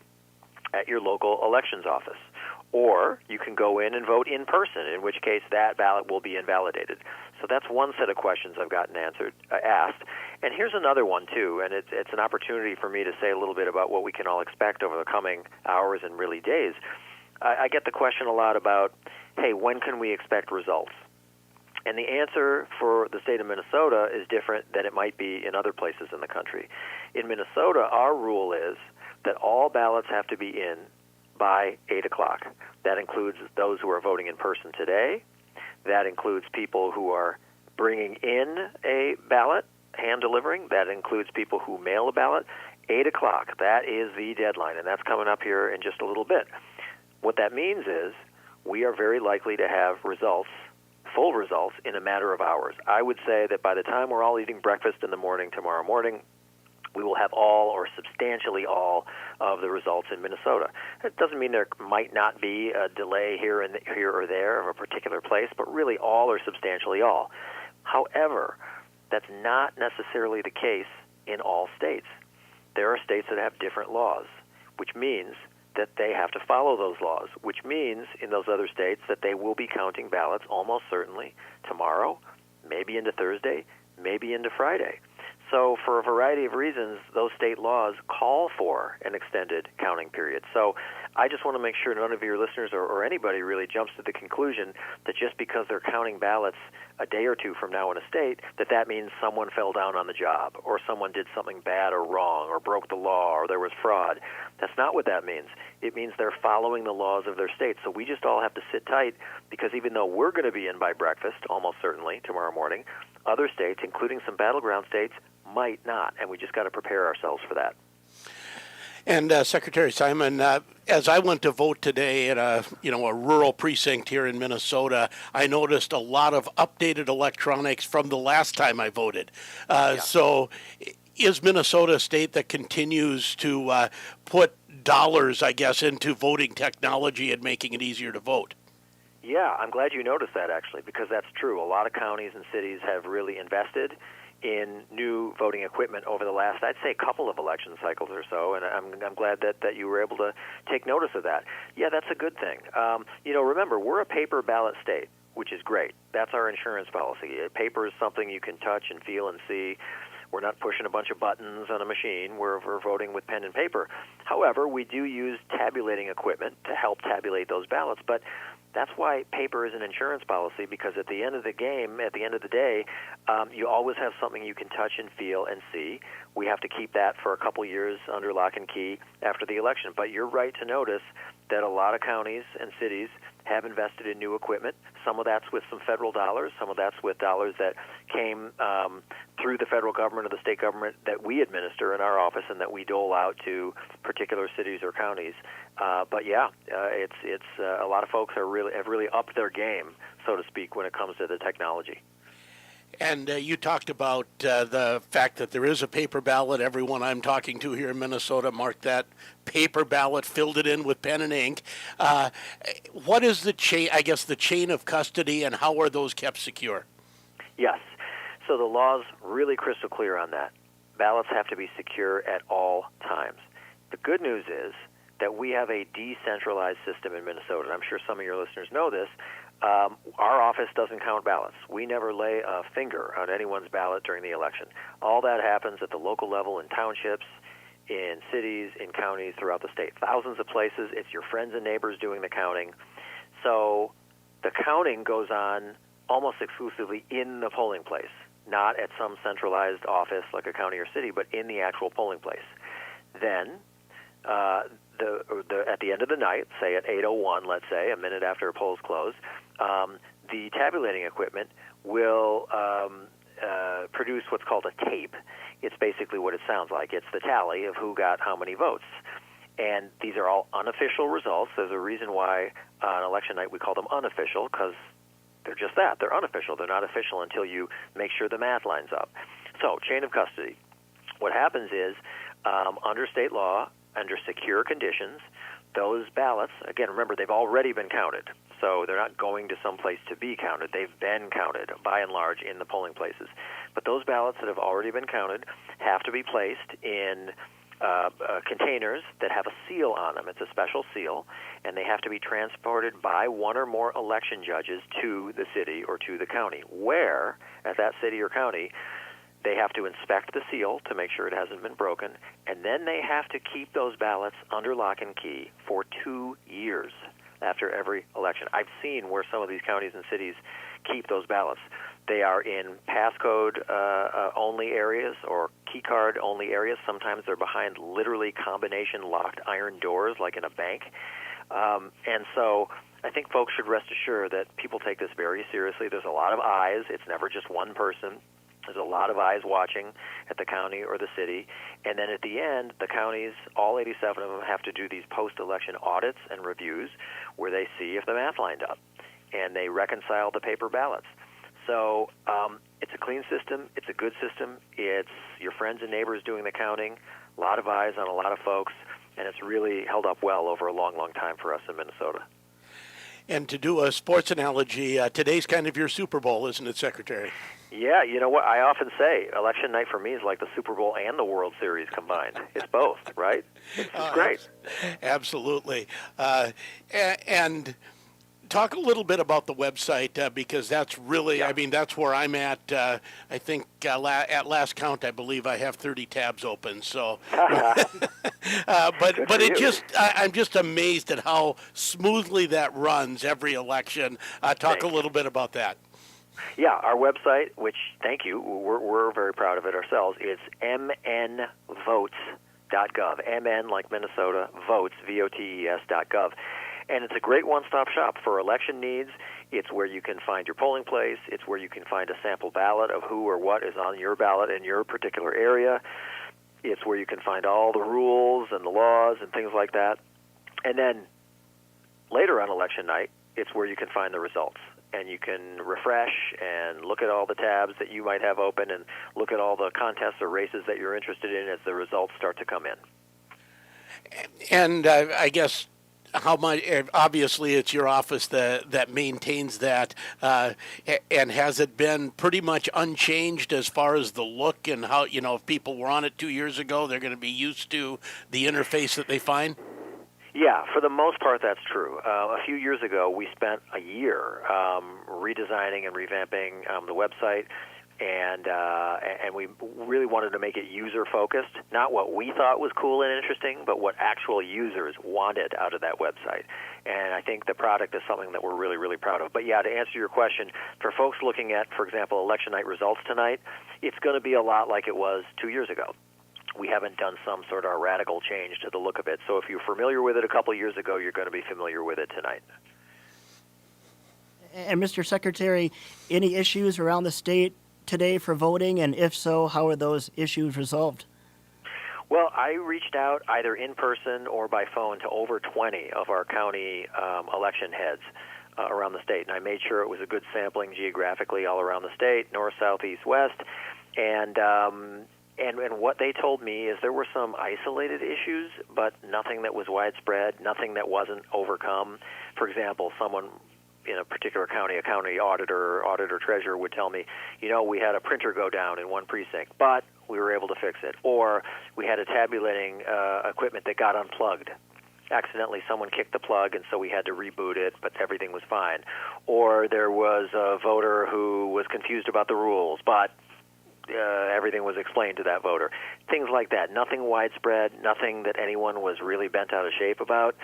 at your local elections office. Or you can go in and vote in person, in which case that ballot will be invalidated. So that's one set of questions I've gotten asked. And here's another one, too, and it's an opportunity for me to say a little bit about what we can all expect over the coming hours and really days. I get the question a lot about, hey, when can we expect results? And the answer for the state of Minnesota is different than it might be in other places in the country. In Minnesota, our rule is that all ballots have to be in by 8 o'clock. That includes those who are voting in person today. That includes people who are bringing in a ballot, hand-delivering. That includes people who mail a ballot. 8 o'clock, that is the deadline, and that's coming up here in just a little bit. What that means is we are very likely to have results, full results, in a matter of hours. I would say that by the time we're all eating breakfast in the morning tomorrow morning, we will have all or substantially all of the results in Minnesota. It doesn't mean there might not be a delay here or there of a particular place, but really all or substantially all. However, that's not necessarily the case in all states. There are states that have different laws, which means that they have to follow those laws, which means in those other states that they will be counting ballots almost certainly tomorrow, maybe into Thursday, maybe into Friday. So for a variety of reasons, those state laws call for an extended counting period. So I just want to make sure none of your listeners or anybody really jumps to the conclusion that just because they're counting ballots a day or two from now in a state, that means someone fell down on the job or someone did something bad or wrong or broke the law or there was fraud. That's not what that means. It means they're following the laws of their state. So we just all have to sit tight because even though we're going to be in by breakfast, almost certainly, tomorrow morning, other states, including some battleground states, might not, and we just got to prepare ourselves for that. And Secretary Simon, as I went to vote today at a rural precinct here in Minnesota, I noticed a lot of updated electronics from the last time I voted. So is Minnesota a state that continues to put dollars, I guess, into voting technology and making it easier to vote? Yeah, I'm glad you noticed that, actually, because that's true. A lot of counties and cities have really invested in new voting equipment over the last, I'd say, couple of election cycles or so, and I'm glad that you were able to take notice of that. Yeah, that's a good thing. Remember, we're a paper ballot state, which is great. That's our insurance policy. Paper is something you can touch and feel and see. We're not pushing a bunch of buttons on a machine. We're voting with pen and paper. However, we do use tabulating equipment to help tabulate those ballots, but that's why paper is an insurance policy, because at the end of the game, at the end of the day, you always have something you can touch and feel and see. We have to keep that for a couple years under lock and key after the election. But you're right to notice that a lot of counties and cities have invested in new equipment. Some of that's with some federal dollars. Some of that's with dollars that came through the federal government or the state government that we administer in our office and that we dole out to particular cities or counties. But yeah, it's a lot of folks have really upped their game, so to speak, when it comes to the technology. And you talked about the fact that there is a paper ballot. Everyone I'm talking to here in Minnesota marked that paper ballot, filled it in with pen and ink. What is the chain, I guess, the chain of custody, and how are those kept secure? Yes. So the law's really crystal clear on that. Ballots have to be secure at all times. The good news is that we have a decentralized system in Minnesota. I'm sure some of your listeners know this. Our office doesn't count ballots. We never lay a finger on anyone's ballot during the election. All that happens at the local level in townships, in cities, in counties throughout the state. Thousands of places. It's your friends and neighbors doing the counting. So the counting goes on almost exclusively in the polling place, not at some centralized office like a county or city, but in the actual polling place. Then at the end of the night, say at 8:01, let's say, a minute after a poll's closed, the tabulating equipment will produce what's called a tape. It's basically what it sounds like. It's the tally of who got how many votes. And these are all unofficial results. There's a reason why on election night we call them unofficial, because they're just that. They're unofficial. They're not official until you make sure the math lines up. So, chain of custody. What happens is, under state law, under secure conditions, those ballots, again, remember, they've already been counted. So they're not going to some place to be counted. They've been counted, by and large, in the polling places. But those ballots that have already been counted have to be placed in containers that have a seal on them. It's a special seal, and they have to be transported by one or more election judges to the city or to the county, where, at that city or county, they have to inspect the seal to make sure it hasn't been broken, and then they have to keep those ballots under lock and key for 2 years after every election. I've seen where some of these counties and cities keep those ballots. They are in passcode only areas or key card only areas. Sometimes they're behind literally combination locked iron doors like in a bank. And so I think folks should rest assured that people take this very seriously. There's a lot of eyes. It's never just one person. There's a lot of eyes watching at the county or the city. And then at the end, the counties, all 87 of them, have to do these post-election audits and reviews where they see if the math lined up. And they reconcile the paper ballots. So it's a clean system. It's a good system. It's your friends and neighbors doing the counting, a lot of eyes on a lot of folks, and it's really held up well over a long, long time for us in Minnesota. And to do a sports analogy, today's kind of your Super Bowl, isn't it, Secretary? Yeah, you know what? I often say election night for me is like the Super Bowl and the World Series combined. It's both, right? It's great. Absolutely. And talk a little bit about the website, because that's really, I mean, that's where I'm at. I think at last count, I believe I have 30 tabs open. So, but it just, I'm just amazed at how smoothly that runs every election. Talk a little bit about that. Yeah, our website, which, thank you, we're very proud of it ourselves, is mnvotes.gov. MN like Minnesota, votes, VOTES.gov. And it's a great one-stop shop for election needs. It's where you can find your polling place. It's where you can find a sample ballot of who or what is on your ballot in your particular area. It's where you can find all the rules and the laws and things like that. And then later on election night, it's where you can find the results. And you can refresh and look at all the tabs that you might have open and look at all the contests or races that you're interested in as the results start to come in. And I guess how much, obviously it's your office that maintains that, and has it been pretty much unchanged as far as the look and how, you know, if people were on it 2 years ago, they're going to be used to the interface that they find? Yeah, for the most part, that's true. A few years ago, we spent a year redesigning and revamping the website, and we really wanted to make it user-focused, not what we thought was cool and interesting, but what actual users wanted out of that website. And I think the product is something that we're really, really proud of. But yeah, to answer your question, for folks looking at, for example, election night results tonight, it's going to be a lot like it was 2 years ago. We haven't done some sort of radical change to the look of it. So if you're familiar with it a couple of years ago, you're going to be familiar with it tonight. And Mr. Secretary, any issues around the state today for voting? And if so, how are those issues resolved? Well, I reached out either in person or by phone to over 20 of our county election heads around the state. And I made sure it was a good sampling geographically all around the state, north, south, east, west. And what they told me is there were some isolated issues, but nothing that was widespread, nothing that wasn't overcome. For example, someone in a particular county, a county auditor treasurer would tell me, we had a printer go down in one precinct, but we were able to fix it. Or we had a tabulating equipment that got unplugged. Accidentally, someone kicked the plug, and so we had to reboot it, but everything was fine. Or there was a voter who was confused about the rules, but everything was explained to that voter. Things like that. Nothing widespread, nothing that anyone was really bent out of shape about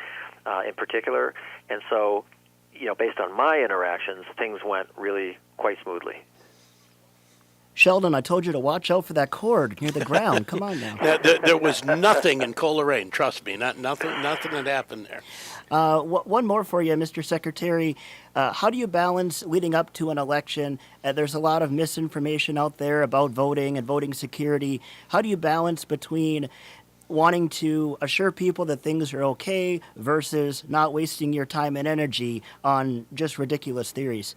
in particular. And so, based on my interactions, things went really quite smoothly. Sheldon, I told you to watch out for that cord near the ground. Come on now. There was nothing in Coleraine, trust me. Nothing had happened there. One more for you, Mr. Secretary. How do you balance leading up to an election? There's a lot of misinformation out there about voting and voting security. How do you balance between wanting to assure people that things are okay versus not wasting your time and energy on just ridiculous theories?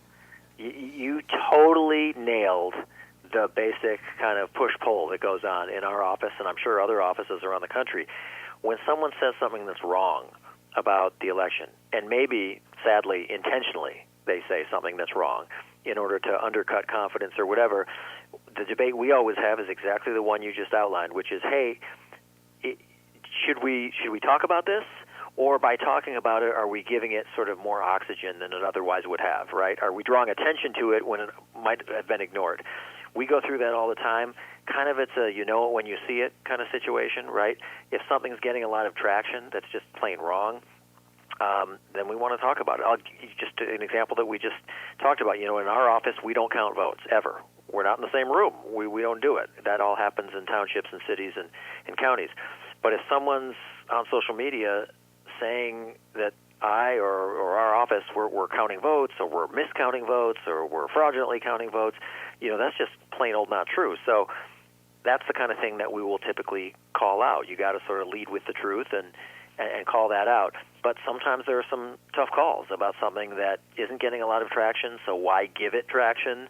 You totally nailed the basic kind of push-pull that goes on in our office, and I'm sure other offices around the country. When someone says something that's wrong about the election, and maybe, sadly, intentionally, they say something that's wrong in order to undercut confidence or whatever, the debate we always have is exactly the one you just outlined, which is, hey, should we talk about this? Or by talking about it, are we giving it sort of more oxygen than it otherwise would have, right? Are we drawing attention to it when it might have been ignored? We go through that all the time. Kind of it's a you know it when you see it kind of situation, right? If something's getting a lot of traction that's just plain wrong, then we want to talk about it. I'll give you just an example that we just talked about. In our office, we don't count votes, ever. We're not in the same room. We don't do it. That all happens in townships and cities and counties. But if someone's on social media saying that I or our office we're counting votes, or we're miscounting votes, or we're fraudulently counting votes, that's just plain old not true. So that's the kind of thing that we will typically call out. You got to sort of lead with the truth and call that out. But sometimes there are some tough calls about something that isn't getting a lot of traction, so why give it traction?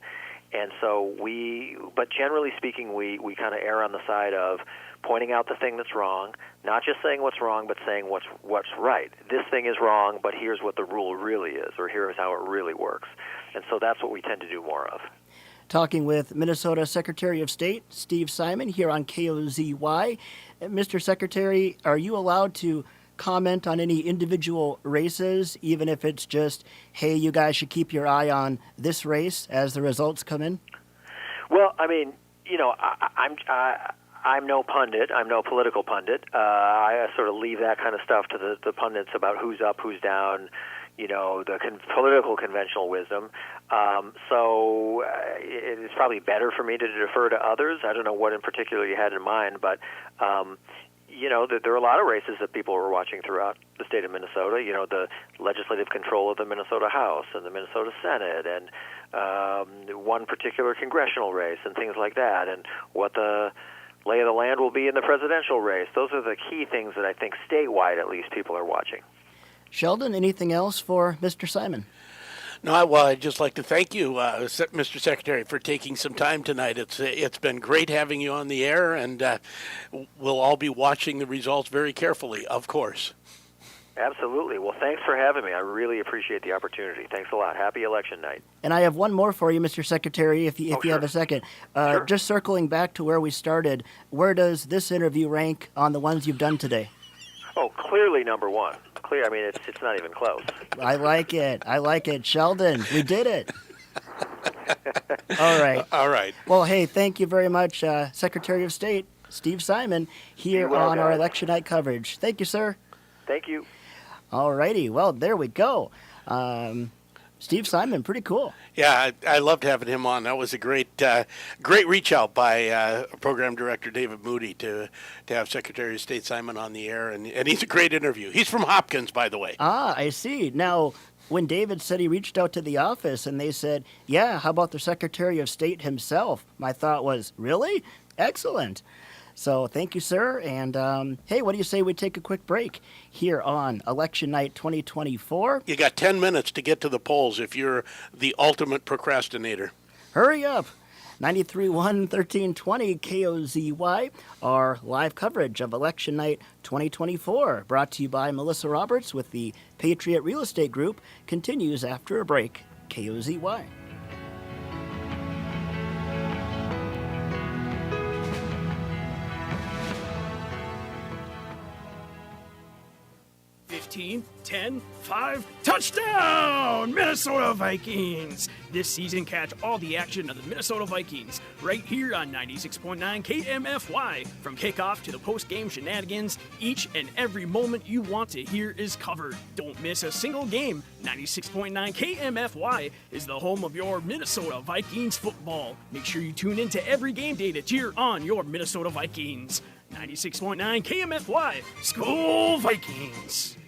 And so but generally speaking, we kind of err on the side of pointing out the thing that's wrong, not just saying what's wrong, but saying what's right. This thing is wrong, but here's what the rule really is, or here's how it really works. And so that's what we tend to do more of. Talking with Minnesota Secretary of State Steve Simon here on KOZY. Mr. Secretary, are you allowed to comment on any individual races, even if it's just, hey, you guys should keep your eye on this race as the results come in? Well, I mean, I'm no pundit. I'm no political pundit. I sort of leave that kind of stuff to the pundits about who's up, who's down, the political conventional wisdom. So it's probably better for me to defer to others. I don't know what in particular you had in mind, but there are a lot of races that people were watching throughout the state of Minnesota. The legislative control of the Minnesota House and the Minnesota Senate, and one particular congressional race, and things like that, and what the lay of the land will be in the presidential race. Those are the key things that I think statewide, at least, people are watching. Sheldon, anything else for Mr. Simon? No, I'd just like to thank you, Mr. Secretary, for taking some time tonight. It's been great having you on the air, and we'll all be watching the results very carefully, of course. Absolutely. Well, thanks for having me. I really appreciate the opportunity. Thanks a lot. Happy election night. And I have one more for you, Mr. Secretary, if you have a second. Sure. Just circling back to where we started, where does this interview rank on the ones you've done today? Oh, clearly number one. I mean, it's not even close. I like it. Sheldon, we did it. All right. Well, hey, thank you very much, Secretary of State Steve Simon, here on our election night coverage. Thank you, sir. Thank you. All righty. Well, there we go. Steve Simon, pretty cool. Yeah, I loved having him on. That was a great reach out by Program Director David Moody to have Secretary of State Simon on the air, and he's a great interview. He's from Hopkins, by the way. Ah, I see. Now, when David said he reached out to the office and they said, yeah, how about the Secretary of State himself? My thought was, really? Excellent. So thank you, sir. And hey, what do you say we take a quick break here on Election Night 2024? You got 10 minutes to get to the polls if you're the ultimate procrastinator. Hurry up. 93.1 1320 KOZY, our live coverage of Election Night 2024, brought to you by Melissa Roberts with the Patriot Real Estate Group, continues after a break. KOZY. $15, $10, $5, touchdown! Minnesota Vikings! This season, catch all the action of the Minnesota Vikings right here on 96.9 KMFY. From kickoff to the post-game shenanigans, each and every moment you want to hear is covered. Don't miss a single game. 96.9 KMFY is the home of your Minnesota Vikings football. Make sure you tune in to every game day to cheer on your Minnesota Vikings. 96.9 KMFY, Skol Vikings!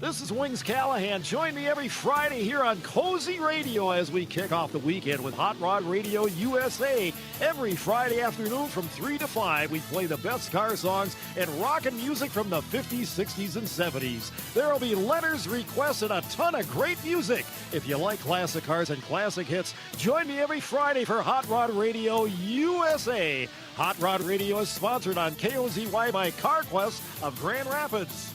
This is Wings Callahan. Join me every Friday here on Cozy Radio as we kick off the weekend with Hot Rod Radio USA. Every Friday afternoon from 3 to 5, we play the best car songs and rockin' music from the 50s, 60s, and 70s. There will be letters, requests, and a ton of great music. If you like classic cars and classic hits, join me every Friday for Hot Rod Radio USA. Hot Rod Radio is sponsored on KOZY by CarQuest of Grand Rapids.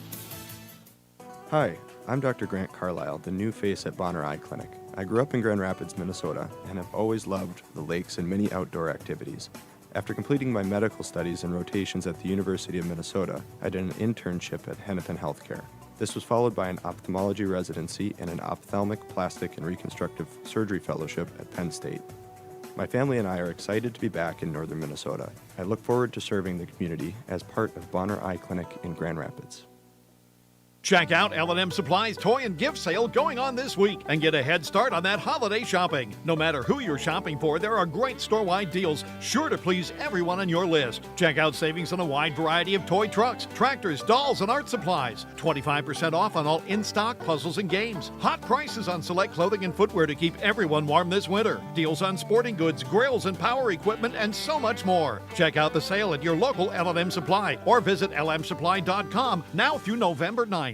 Hi, I'm Dr. Grant Carlisle, the new face at Bonner Eye Clinic. I grew up in Grand Rapids, Minnesota, and have always loved the lakes and many outdoor activities. After completing my medical studies and rotations at the University of Minnesota, I did an internship at Hennepin Healthcare. This was followed by an ophthalmology residency and an ophthalmic, plastic, and reconstructive surgery fellowship at Penn State. My family and I are excited to be back in northern Minnesota. I look forward to serving the community as part of Bonner Eye Clinic in Grand Rapids. Check out L&M Supply's toy and gift sale going on this week and get a head start on that holiday shopping. No matter who you're shopping for, there are great store-wide deals sure to please everyone on your list. Check out savings on a wide variety of toy trucks, tractors, dolls, and art supplies. 25% off on all in-stock puzzles and games. Hot prices on select clothing and footwear to keep everyone warm this winter. Deals on sporting goods, grills, and power equipment, and so much more. Check out the sale at your local L&M Supply or visit lmsupply.com now through November 9th.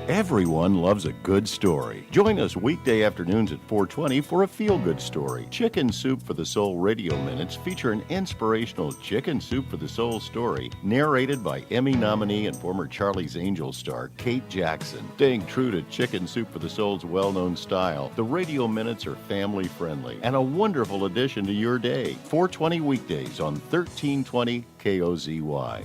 Everyone loves a good story. Join us weekday afternoons at 4:20 for a feel-good story. Chicken Soup for the Soul Radio Minutes feature an inspirational Chicken Soup for the Soul story narrated by Emmy nominee and former Charlie's Angels star Kate Jackson. Staying true to Chicken Soup for the Soul's well-known style, the Radio Minutes are family-friendly and a wonderful addition to your day. 4:20 weekdays on 1320 KOZY.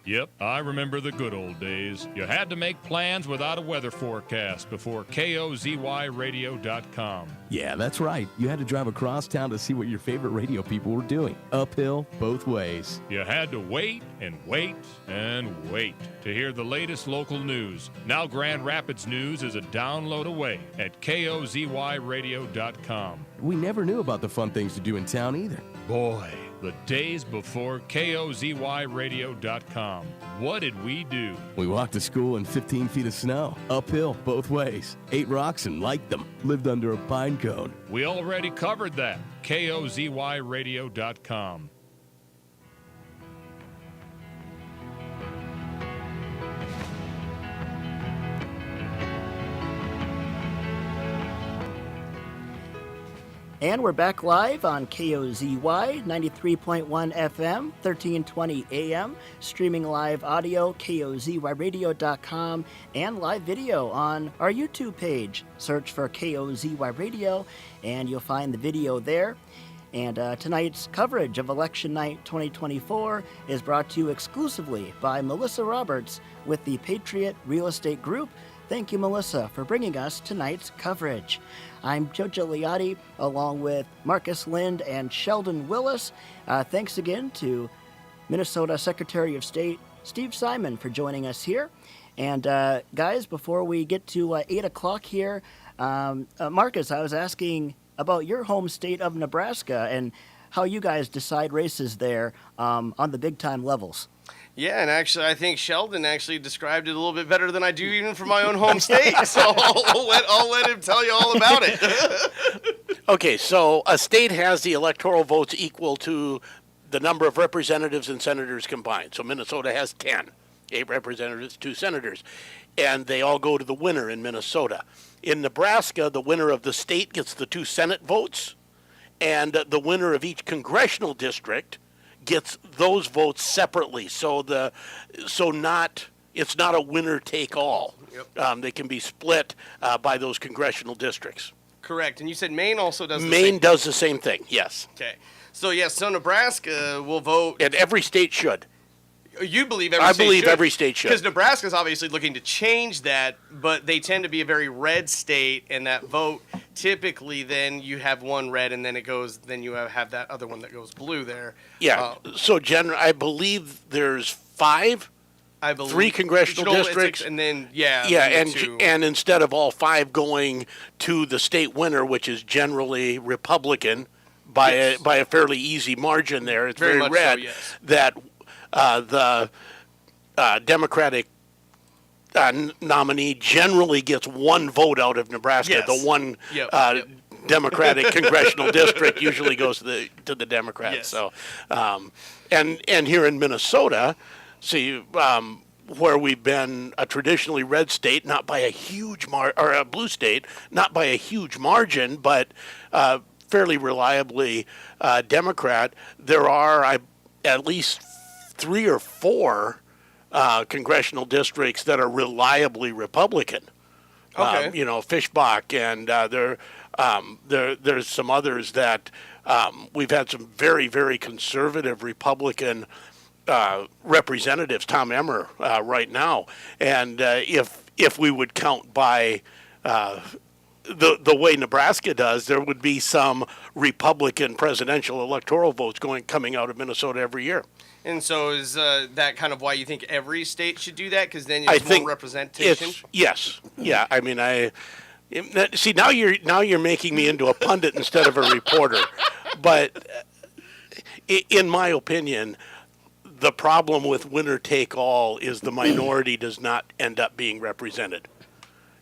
Yep, I remember the good old days. You had to make plans without a weather forecast before KOZYradio.com. Yeah, that's right. You had to drive across town to see what your favorite radio people were doing. Uphill, both ways. You had to wait and wait and wait to hear the latest local news. Now Grand Rapids news is a download away at KOZYradio.com. We never knew about the fun things to do in town either. Boy, the days before KOZYradio.com. What did we do? We walked to school in 15 feet of snow, uphill both ways, ate rocks and liked them, lived under a pine cone. We already covered that. KOZYradio.com. And we're back live on KOZY 93.1 FM, 1320 AM, streaming live audio, KOZYradio.com, and live video on our YouTube page. Search for KOZY Radio, and you'll find the video there. And tonight's coverage of Election Night 2024 is brought to you exclusively by Melissa Roberts with the Patriot Real Estate Group. Thank you, Melissa, for bringing us tonight's coverage. I'm Jojo Liotti, along with Marcus Lind and Sheldon Willis. Thanks again to Minnesota Secretary of State Steve Simon for joining us here. And guys, before we get to 8 o'clock here, Marcus, I was asking about your home state of Nebraska and how you guys decide races there on the big-time levels. Yeah, and actually, I think Sheldon actually described it a little bit better than I do even for my own home state. So I'll let him tell you all about it. Okay, so a state has the electoral votes equal to the number of representatives and senators combined. So Minnesota has 10, 8 representatives, 2 senators, and they all go to the winner in Minnesota. In Nebraska, the winner of the state gets the 2 Senate votes, and the winner of each congressional district gets those votes separately. It's not a winner take all. Yep. They can be split by those congressional districts. Correct. And you said Maine also does the Maine same. does the same thing, yes. Okay. So, yes, so Nebraska will vote. And every state should. You believe every I state believe should? every state should. Because Nebraska's obviously looking to change that, but they tend to be a very red state, and that vote, typically then you have one red, and then then you have that other one that goes blue there. Yeah. So, I believe there's 5. I believe 3 congressional districts, and then and instead of all 5 going to the state winner, which is generally Republican, by a fairly easy margin, there it's very much red. so, yes. That the Democratic nominee generally gets 1 vote out of Nebraska. Yes. The one Yep. Democratic congressional district usually goes to the Democrats. Yes. So, and here in Minnesota. See, where we've been a traditionally red state, not by a huge or a blue state, not by a huge margin, but fairly reliably Democrat. There are at least 3 or 4 congressional districts that are reliably Republican. Okay. Fishbach, and there's some others that we've had some very, very conservative Republican representatives, Tom Emmer, right now, and if we would count by the way Nebraska does, there would be some Republican presidential electoral votes coming out of Minnesota every year. And so is that kind of why you think every state should do that? Because then it's more representation. Yes, yeah. I mean, see now you're making me into a pundit instead of a reporter, but in my opinion, the problem with winner take all is the minority does not end up being represented.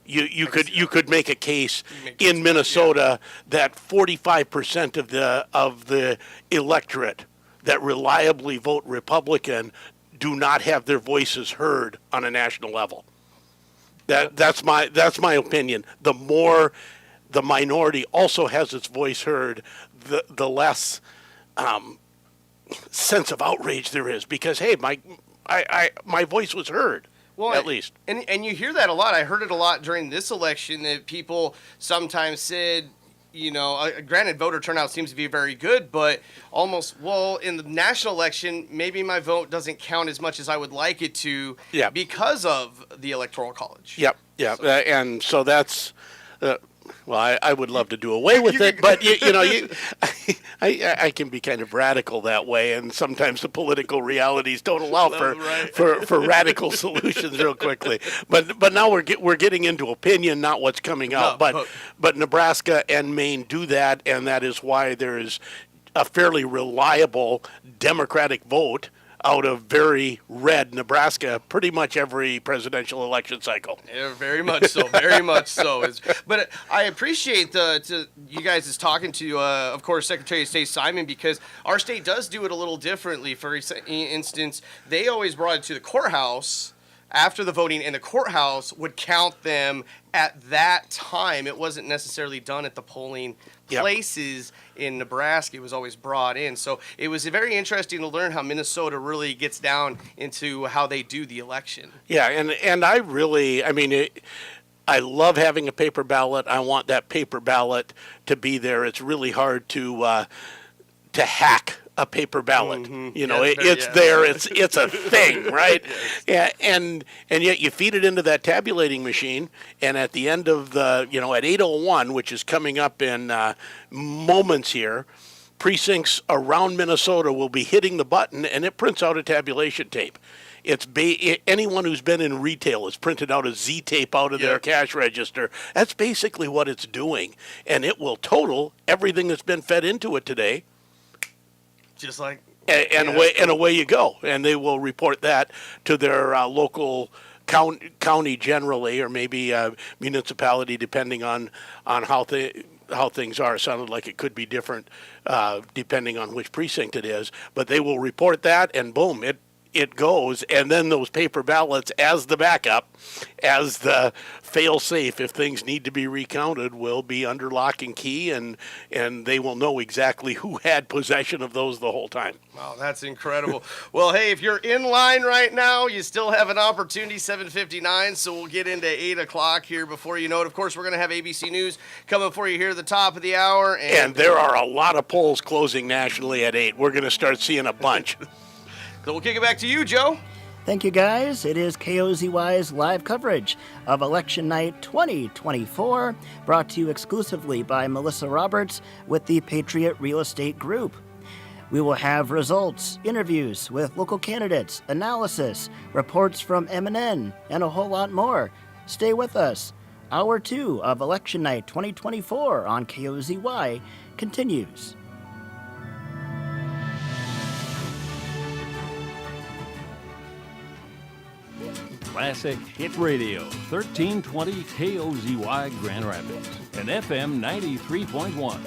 You could make a case in Minnesota that 45% of the electorate that reliably vote Republican do not have their voices heard on a national level. That's my opinion. The more the minority also has its voice heard, the less sense of outrage there is, because hey, my voice was heard. Well, at least. And you hear that a lot. I heard it a lot during this election that people sometimes said, granted, voter turnout seems to be very good, but in the national election, maybe my vote doesn't count as much as I would like it to because of the Electoral College. Yep. And so that's... I would love to do away with it, but I can be kind of radical that way, and sometimes the political realities don't allow for radical solutions real quickly. But now we're getting into opinion, not what's coming out. But Nebraska and Maine do that, and that is why there is a fairly reliable Democratic vote out of very red Nebraska pretty much every presidential election cycle. Yeah, very much so, very much so. But I appreciate you guys talking to, of course, Secretary of State Simon, because our state does do it a little differently. For instance, they always brought it to the courthouse after the voting, and the courthouse would count them at that time. It wasn't necessarily done at the polling places in Nebraska. It was always brought in. So it was very interesting to learn how Minnesota really gets down into how they do the election. Yeah, and I really, I love having a paper ballot. I want that paper ballot to be there. It's really hard to hack a paper ballot. It's there. It's a thing, right? Yes. And yet you feed it into that tabulating machine, and at the end of the, at 8:01, which is coming up in moments here, precincts around Minnesota will be hitting the button, and it prints out a tabulation tape. Anyone who's been in retail has printed out a Z tape out of their cash register. That's basically what it's doing, and it will total everything that's been fed into it today. Just like and away you go, and they will report that to their local county generally, or maybe municipality, depending on how how things are. It sounded like it could be different depending on which precinct it is. But they will report that, and boom, it goes, and then those paper ballots as the backup, as the fail-safe if things need to be recounted, will be under lock and key, and they will know exactly who had possession of those the whole time. Wow, that's incredible. Well, hey, if you're in line right now, you still have an opportunity, 7:59, so we'll get into 8 o'clock here before you know it. Of course, we're going to have ABC News coming for you here at the top of the hour. And there are a lot of polls closing nationally at 8. We're going to start seeing a bunch. So we'll kick it back to you, Joe. Thank you, guys. It is KOZY's live coverage of Election Night 2024, brought to you exclusively by Melissa Roberts with the Patriot Real Estate Group. We will have results, interviews with local candidates, analysis, reports from MNN, and a whole lot more. Stay with us. Hour 2 of Election Night 2024 on KOZY continues. Classic Hit Radio, 1320 KOZY Grand Rapids, and FM 93.1.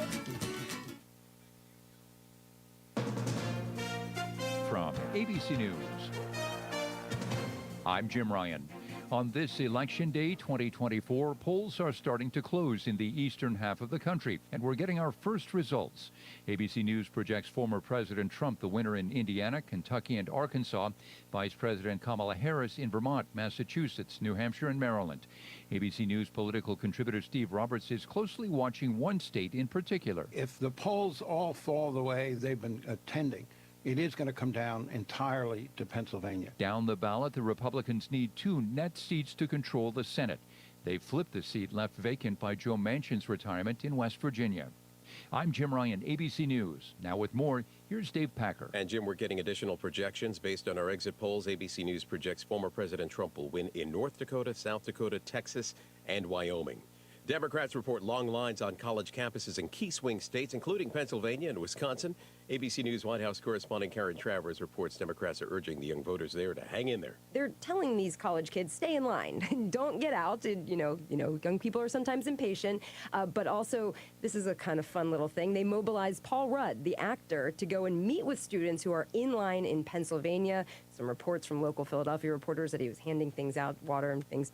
From ABC News, I'm Jim Ryan. On this Election Day 2024, polls are starting to close in the eastern half of the country, and we're getting our first results. ABC News projects former President Trump the winner in Indiana, Kentucky, and Arkansas, Vice President Kamala Harris in Vermont, Massachusetts, New Hampshire, and Maryland. ABC News political contributor Steve Roberts is closely watching one state in particular. If the polls all fall the way they've been attending, it is going to come down entirely to Pennsylvania. Down the ballot, the Republicans need 2 net seats to control the Senate. They flipped the seat left vacant by Joe Manchin's retirement in West Virginia. I'm Jim Ryan, ABC News. Now with more, here's Dave Packer. And Jim, we're getting additional projections based on our exit polls. ABC News projects former President Trump will win in North Dakota, South Dakota, Texas, and Wyoming. Democrats report long lines on college campuses in key swing states, including Pennsylvania and Wisconsin. ABC News White House correspondent Karen Travers reports Democrats are urging the young voters there to hang in there. They're telling these college kids, stay in line, don't get out. You know, young people are sometimes impatient, but also this is a kind of fun little thing. They mobilized Paul Rudd, the actor, to go and meet with students who are in line in Pennsylvania. Some reports from local Philadelphia reporters that he was handing things out, water and things.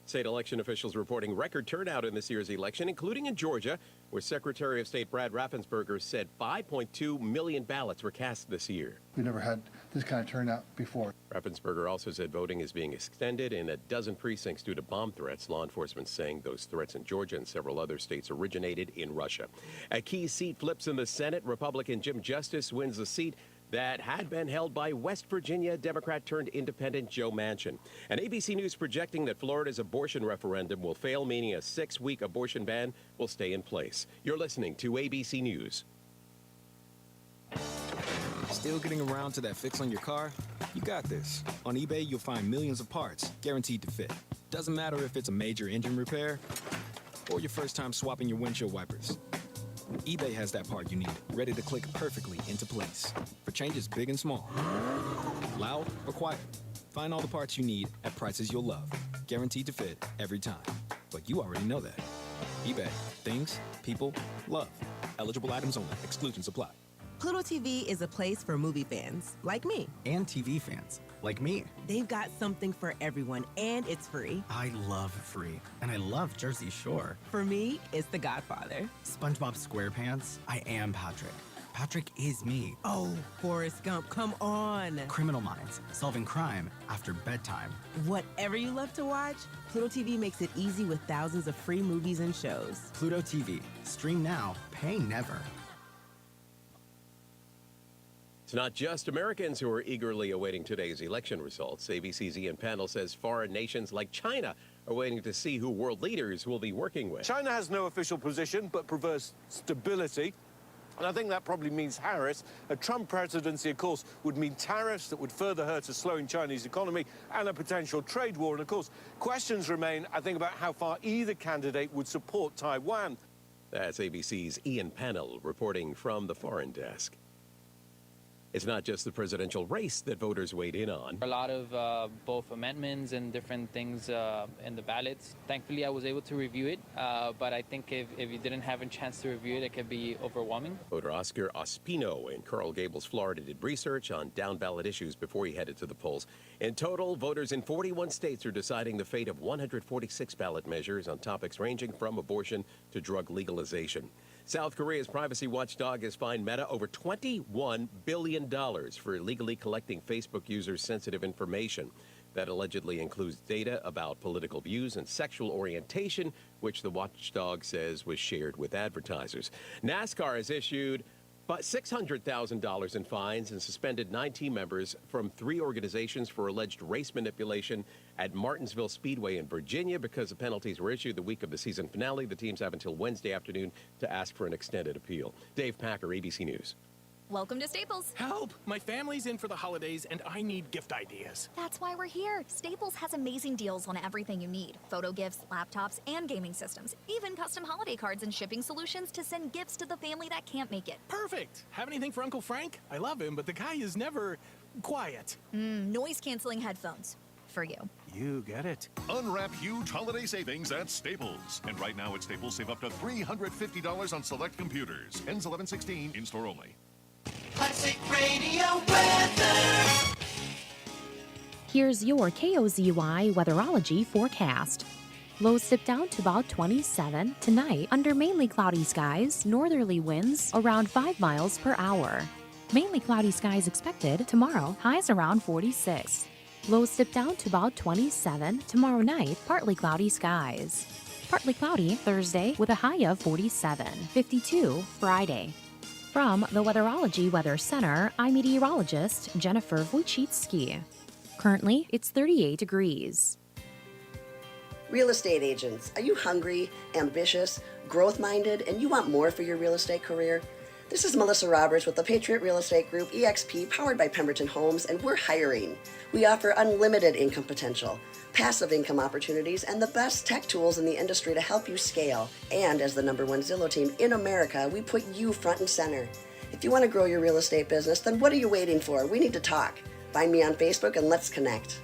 State election officials reporting record turnout in this year's election, including in Georgia, where Secretary of State Brad Raffensperger said 5.2 million ballots were cast this year. We never had this kind of turnout before. Raffensperger also said voting is being extended in a dozen precincts due to bomb threats. Law enforcement saying those threats in Georgia and several other states originated in Russia. A key seat flips in the Senate. Republican Jim Justice wins the seat that had been held by West Virginia Democrat turned independent Joe Manchin. And ABC News projecting that Florida's abortion referendum will fail, meaning a 6-week abortion ban will stay in place. You're listening to ABC News. Still getting around to that fix on your car? You got this. On eBay, you'll find millions of parts guaranteed to fit. Doesn't matter if it's a major engine repair or your first time swapping your windshield wipers. eBay has that part you need, ready to click perfectly into place for changes big and small, loud or quiet. Find all the parts you need at prices you'll love, guaranteed to fit every time. But you already know that. eBay, things, people, love. Eligible items only. Exclusions apply. Pluto TV is a place for movie fans like me. And TV fans like me. They've got something for everyone, and it's free. I love free, and I love Jersey Shore. For me, it's The Godfather. SpongeBob SquarePants. I am Patrick. Patrick is me. Oh, Forrest Gump, come on. Criminal Minds, solving crime after bedtime. Whatever you love to watch, Pluto TV makes it easy with thousands of free movies and shows. Pluto TV. Stream now, pay never. It's not just Americans who are eagerly awaiting today's election results. ABC's Ian Pannell says foreign nations like China are waiting to see who world leaders will be working with. China has no official position but prefers stability. And I think that probably means Harris. A Trump presidency, of course, would mean tariffs that would further hurt a slowing Chinese economy and a potential trade war. And, of course, questions remain, I think, about how far either candidate would support Taiwan. That's ABC's Ian Pannell reporting from the Foreign Desk. It's not just the presidential race that voters weighed in on. A lot of both amendments and different things in the ballots. Thankfully, I was able to review it, but I think if you didn't have a chance to review it, it could be overwhelming. Voter Oscar Ospino in Coral Gables, Florida, did research on down-ballot issues before he headed to the polls. In total, voters in 41 states are deciding the fate of 146 ballot measures on topics ranging from abortion to drug legalization. South Korea's privacy watchdog has fined Meta over $21 billion for illegally collecting Facebook users' sensitive information. That allegedly includes data about political views and sexual orientation, which the watchdog says was shared with advertisers. NASCAR has issued $600,000 in fines and suspended 9 team members from 3 organizations for alleged race manipulation at Martinsville Speedway in Virginia. Because the penalties were issued the week of the season finale, the teams have until Wednesday afternoon to ask for an extended appeal. Dave Packer, ABC News. Welcome to Staples. Help! My family's in for the holidays and I need gift ideas. That's why we're here. Staples has amazing deals on everything you need. Photo gifts, laptops, and gaming systems. Even custom holiday cards and shipping solutions to send gifts to the family that can't make it. Perfect! Have anything for Uncle Frank? I love him, but the guy is never quiet. Noise-canceling headphones. For you. You get it. Unwrap huge holiday savings at Staples. And right now at Staples, save up to $350 on select computers. Ends 11/16, in-store only. Classic Radio weather. Here's your KOZY weatherology forecast. Lows dip down to about 27 tonight under mainly cloudy skies, northerly winds around 5 miles per hour. Mainly cloudy skies expected tomorrow, highs around 46. Lows dip down to about 27 tomorrow night, partly cloudy skies. Partly cloudy Thursday with a high of 47, 52 Friday. From the Weatherology Weather Center, I'm meteorologist Jennifer Wojcicki. Currently, it's 38 degrees. Real estate agents, are you hungry, ambitious, growth-minded, and you want more for your real estate career? This is Melissa Roberts with the Patriot Real Estate Group, EXP, powered by Pemberton Homes, and we're hiring. We offer unlimited income potential, passive income opportunities, and the best tech tools in the industry to help you scale. And as the #1 Zillow team in America, we put you front and center. If you want to grow your real estate business, then what are you waiting for? We need to talk. Find me on Facebook and let's connect.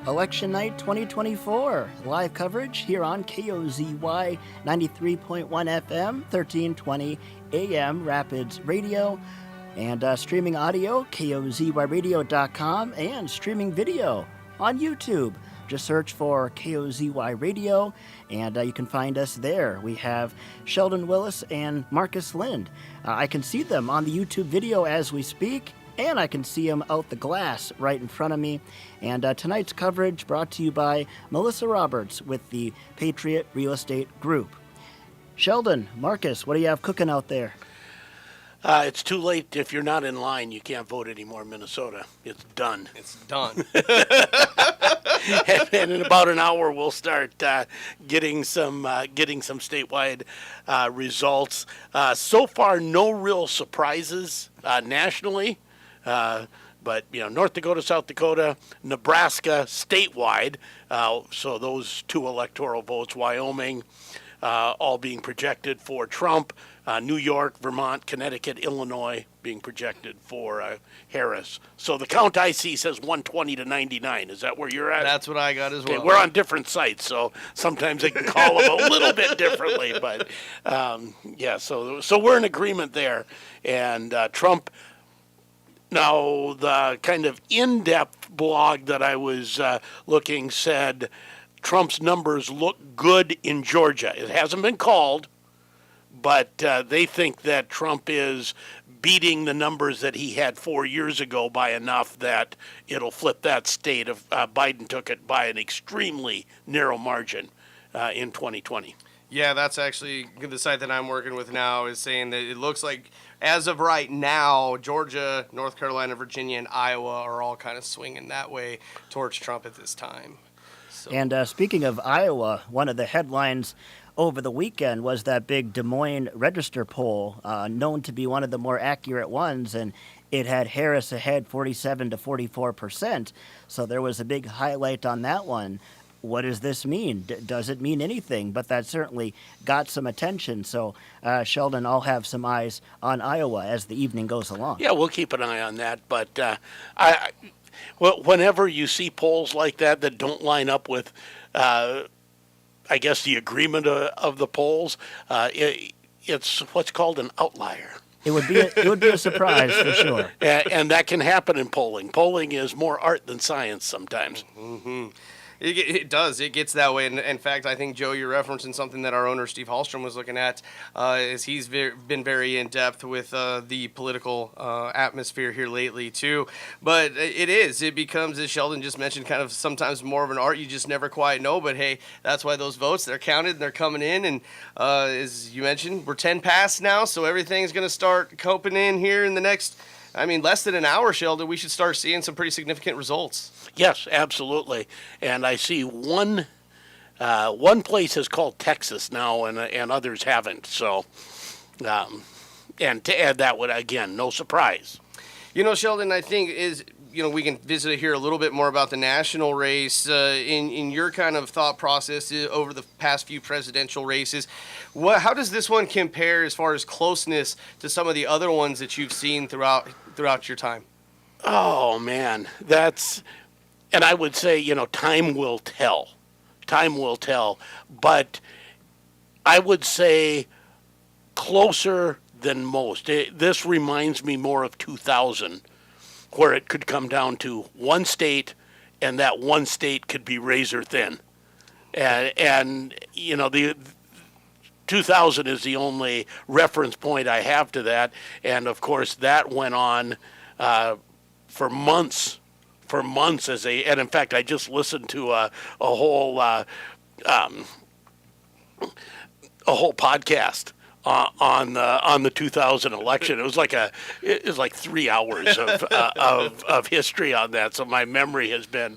Election Night 2024, live coverage here on KOZY 93.1 FM, 1320 AM Rapids Radio, and streaming audio, KOZYradio.com, and streaming video on YouTube. Just search for KOZY Radio, and you can find us there. We have Sheldon Willis and Marcus Lind. I can see them on the YouTube video as we speak, and I can see them out the glass right in front of me. And tonight's coverage brought to you by Melissa Roberts with the Patriot Real Estate Group. Sheldon, Marcus, what do you have cooking out there? It's too late. If you're not in line, you can't vote anymore in Minnesota. It's done. It's done. And in about an hour, we'll start getting some statewide results. So far, no real surprises nationally. But, North Dakota, South Dakota, Nebraska statewide, so those 2 electoral votes, Wyoming, all being projected for Trump, New York, Vermont, Connecticut, Illinois being projected for Harris. So the count I see says 120 to 99. Is that where you're at? That's what I got as well. Okay, we're on different sites, so sometimes they can call them a little bit differently. But, so we're in agreement there. And Trump... Now, the kind of in-depth blog that I was looking said Trump's numbers look good in Georgia. It hasn't been called, but they think that Trump is beating the numbers that he had 4 years ago by enough that it'll flip that state. Biden took it by an extremely narrow margin in 2020. Yeah, that's actually the site that I'm working with now is saying that it looks like as of right now, Georgia, North Carolina, Virginia, and Iowa are all kind of swinging that way towards Trump at this time. So. And speaking of Iowa, one of the headlines over the weekend was that big Des Moines Register poll, known to be one of the more accurate ones. And it had Harris ahead 47 to 44%. So there was a big highlight on that one. What does this mean? Does it mean anything? But that certainly got some attention. So, Sheldon, I'll have some eyes on Iowa as the evening goes along. Yeah, we'll keep an eye on that. But whenever you see polls like that don't line up with, I guess, the agreement of the polls, it's what's called an outlier. It would be a surprise for sure. And that can happen in polling. Polling is more art than science sometimes. Mm-hmm. It does. It gets that way. And in fact, I think, Joe, you're referencing something that our owner, Steve Hallstrom, was looking at, as he's been very in-depth with the political atmosphere here lately, too. But it becomes, as Sheldon just mentioned, kind of sometimes more of an art. You just never quite know. But, hey, that's why those votes, they're counted and they're coming in. And as you mentioned, we're 10 past now, so everything's going to start coping in here in the next, less than an hour, Sheldon. We should start seeing some pretty significant results. Yes, absolutely. And I see one place has called Texas now, and others haven't. So, and to add that would, again, no surprise. Sheldon, I think we can visit here a little bit more about the national race in your kind of thought process over the past few presidential races. How does this one compare as far as closeness to some of the other ones that you've seen throughout your time? Oh, man, and I would say, time will tell. Time will tell. But I would say closer than most. This reminds me more of 2000, where it could come down to one state, and that one state could be razor thin. And the 2000 is the only reference point I have to that. And, of course, that went on for months. And in fact, I just listened to a whole podcast on the 2000 election. It was like 3 hours of history on that. So my memory has been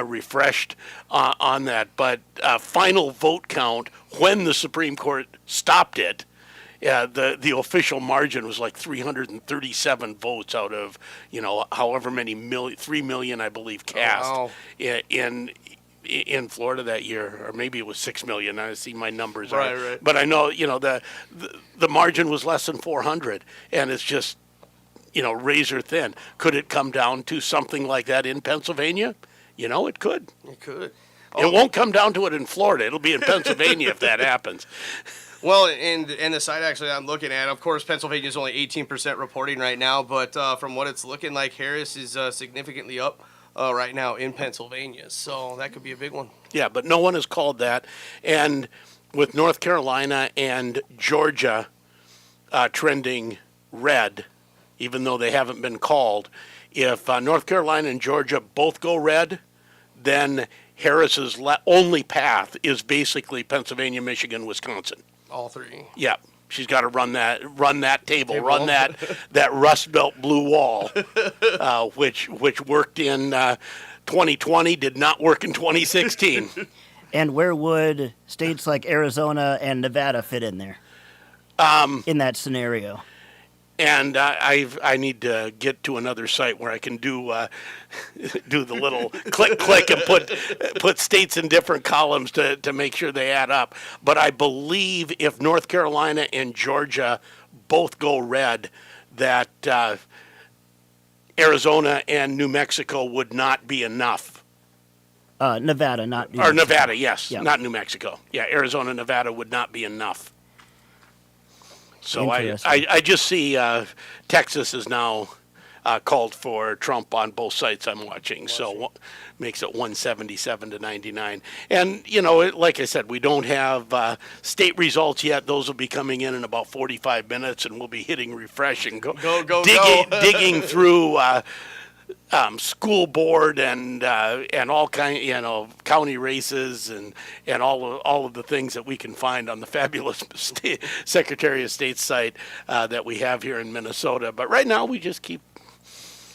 refreshed on that. But final vote count, when the Supreme Court stopped it, the official margin was like 337 votes out of, however many 3 million, I believe, cast in Florida that year, or maybe it was 6 million. I see my numbers right. But I know, the margin was less than 400, and it's just, razor thin. Could it come down to something like that in Pennsylvania? It could. It could. It won't come down to it in Florida. It'll be in Pennsylvania if that happens. Well, and the site actually I'm looking at, of course, Pennsylvania is only 18% reporting right now, but from what it's looking like, Harris is significantly up right now in Pennsylvania. So that could be a big one. Yeah, but no one has called that. And with North Carolina and Georgia trending red, even though they haven't been called, if North Carolina and Georgia both go red, then Harris's only path is basically Pennsylvania, Michigan, Wisconsin. All three. Yeah, she's got to run that table, run that Rust Belt blue wall, which worked in 2020, did not work in 2016. And where would states like Arizona and Nevada fit in there? In that scenario. And I need to get to another site where I can do the little click and put states in different columns to make sure they add up. But I believe if North Carolina and Georgia both go red, that Arizona and New Mexico would not be enough. Nevada, not New Mexico. Mexico. Nevada, yes, Yep. not New Mexico. Yeah, Arizona, Nevada would not be enough. So I just see Texas is now called for Trump on both sites I'm watching. So makes it 177 to 99. And, like I said, we don't have state results yet. Those will be coming in about 45 minutes, and we'll be hitting refresh and digging through school board and all kind, county races and all of the things that we can find on the fabulous Secretary of State site that we have here in Minnesota. But right now we just keep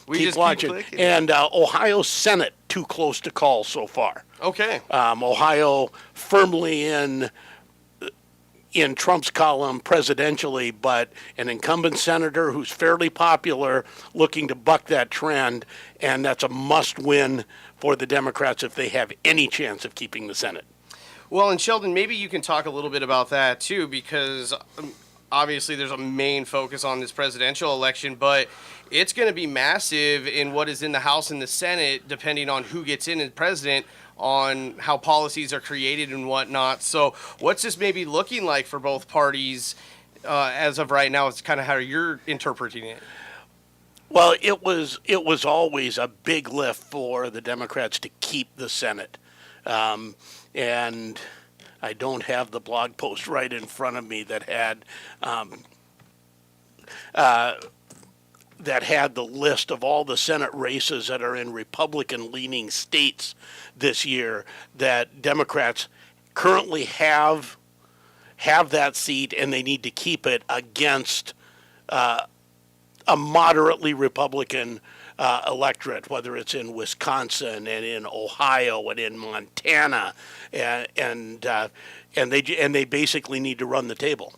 watching. And Ohio Senate too close to call so far. Okay. Ohio firmly in in Trump's column presidentially, but an incumbent senator who's fairly popular looking to buck that trend, and that's a must-win for the Democrats if they have any chance of keeping the Senate. Well, and Sheldon, maybe you can talk a little bit about that too, because obviously there's a main focus on this presidential election, but it's going to be massive in what is in the House and the Senate, depending on who gets in as president, on how policies are created and whatnot. So what's this maybe looking like for both parties as of right now? It's kind of how you're interpreting it. Well, it was always a big lift for the Democrats to keep the Senate. And I don't have the blog post right in front of me that had the list of all the Senate races that are in Republican-leaning states this year that Democrats currently have that seat, and they need to keep it against a moderately Republican electorate, whether it's in Wisconsin and in Ohio and in Montana, and they basically need to run the table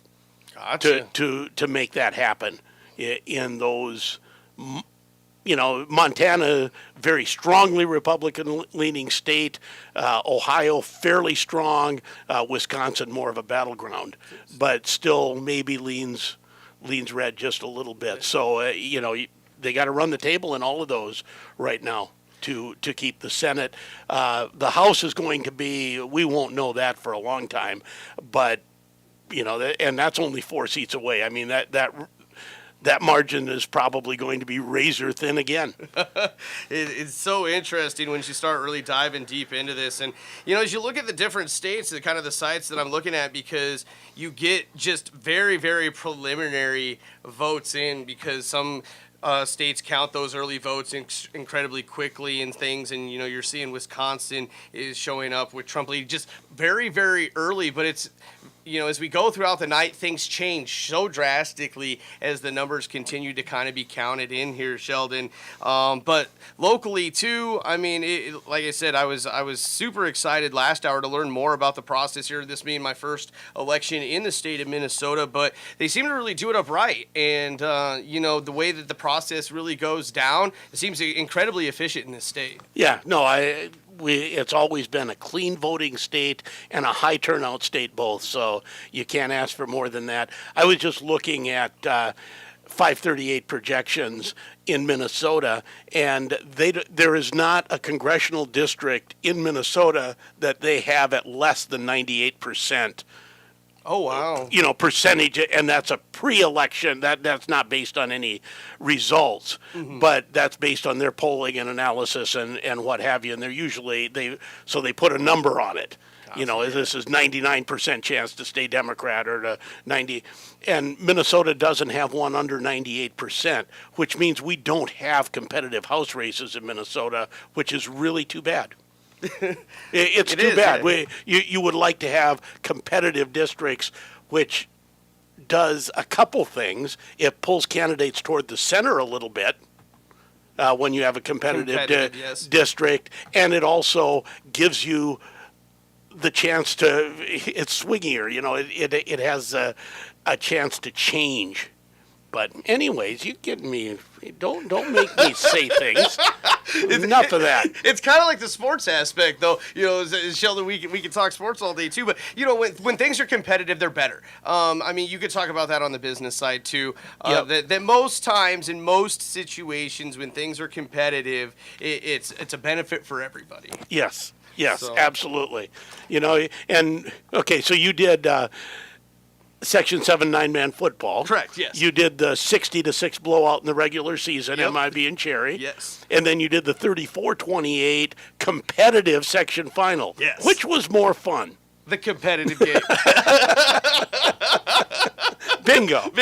to make that happen in those. Montana, very strongly Republican-leaning state. Ohio, fairly strong. Wisconsin, more of a battleground, but still maybe leans red just a little bit. So they got to run the table in all of those right now to keep the Senate. The House is going to be, we won't know that for a long time, but and that's only 4 seats away. I mean that margin is probably going to be razor thin again. It's so interesting when you start really diving deep into this. And, as you look at the different states, the kind of the sites that I'm looking at, because you get just very, very preliminary votes in, because some states count those early votes incredibly quickly and things. And, you're seeing Wisconsin is showing up with Trump lead just very, very early. But it's, as we go throughout the night, things change so drastically as the numbers continue to kind of be counted in here, Sheldon. But locally, too, I mean, like I said, I was super excited last hour to learn more about the process here, this being my first election in the state of Minnesota. But they seem to really do it up right. And, the way that the process really goes down, it seems incredibly efficient in this state. Yeah, no, it's always been a clean voting state and a high turnout state both, so you can't ask for more than that. I was just looking at 538 projections in Minnesota, and there is not a congressional district in Minnesota that they have at less than 98%. Oh, wow. Percentage, and that's a pre-election. That's not based on any results, but that's based on their polling and analysis and what have you. And they're usually, they put a number on it. This is 99% chance to stay Democrat or to 90. And Minnesota doesn't have one under 98%, which means we don't have competitive House races in Minnesota, which is really too bad. It's too bad. You would like to have competitive districts, which does a couple things. It pulls candidates toward the center a little bit when you have a competitive district, and it also gives you the chance to. It's swingier, It has a chance to change. But anyways, you get me. Don't make me say things. Enough of that. It's kind of like the sports aspect, though. Sheldon, we can talk sports all day too. But when things are competitive, they're better. You could talk about that on the business side too. That most times in most situations when things are competitive, it's a benefit for everybody. Yes, absolutely. And okay, so you did. Section 7 9-man football. Correct, yes. You did the 60-6 blowout in the regular season, MIB and Cherry. Yes. And then you did the 34-28 competitive section final. Yes. Which was more fun? The competitive game. Bingo.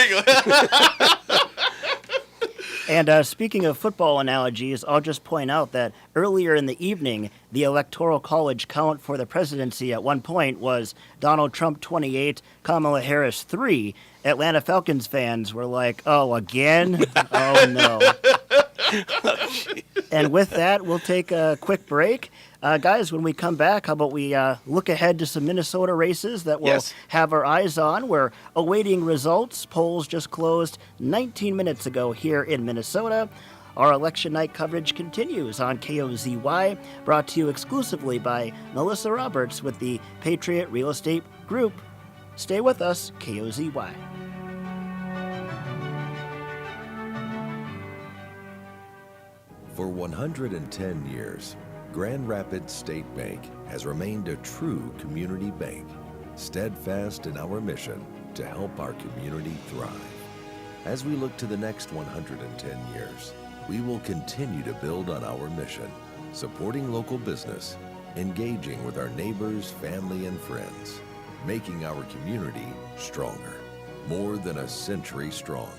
And speaking of football analogies, I'll just point out that earlier in the evening, the Electoral College count for the presidency at one point was Donald Trump 28, Kamala Harris 3. Atlanta Falcons fans were like, oh, again? Oh, no. And with that, we'll take a quick break. Guys, when we come back, how about we look ahead to some Minnesota races that we'll have our eyes on. We're awaiting results. Polls just closed 19 minutes ago here in Minnesota. Our election night coverage continues on KOZY, brought to you exclusively by Melissa Roberts with the Patriot Real Estate Group. Stay with us, KOZY. For 110 years, Grand Rapids State Bank has remained a true community bank, steadfast in our mission to help our community thrive. As we look to the next 110 years, we will continue to build on our mission, supporting local business, engaging with our neighbors, family, and friends, making our community stronger, more than a century strong.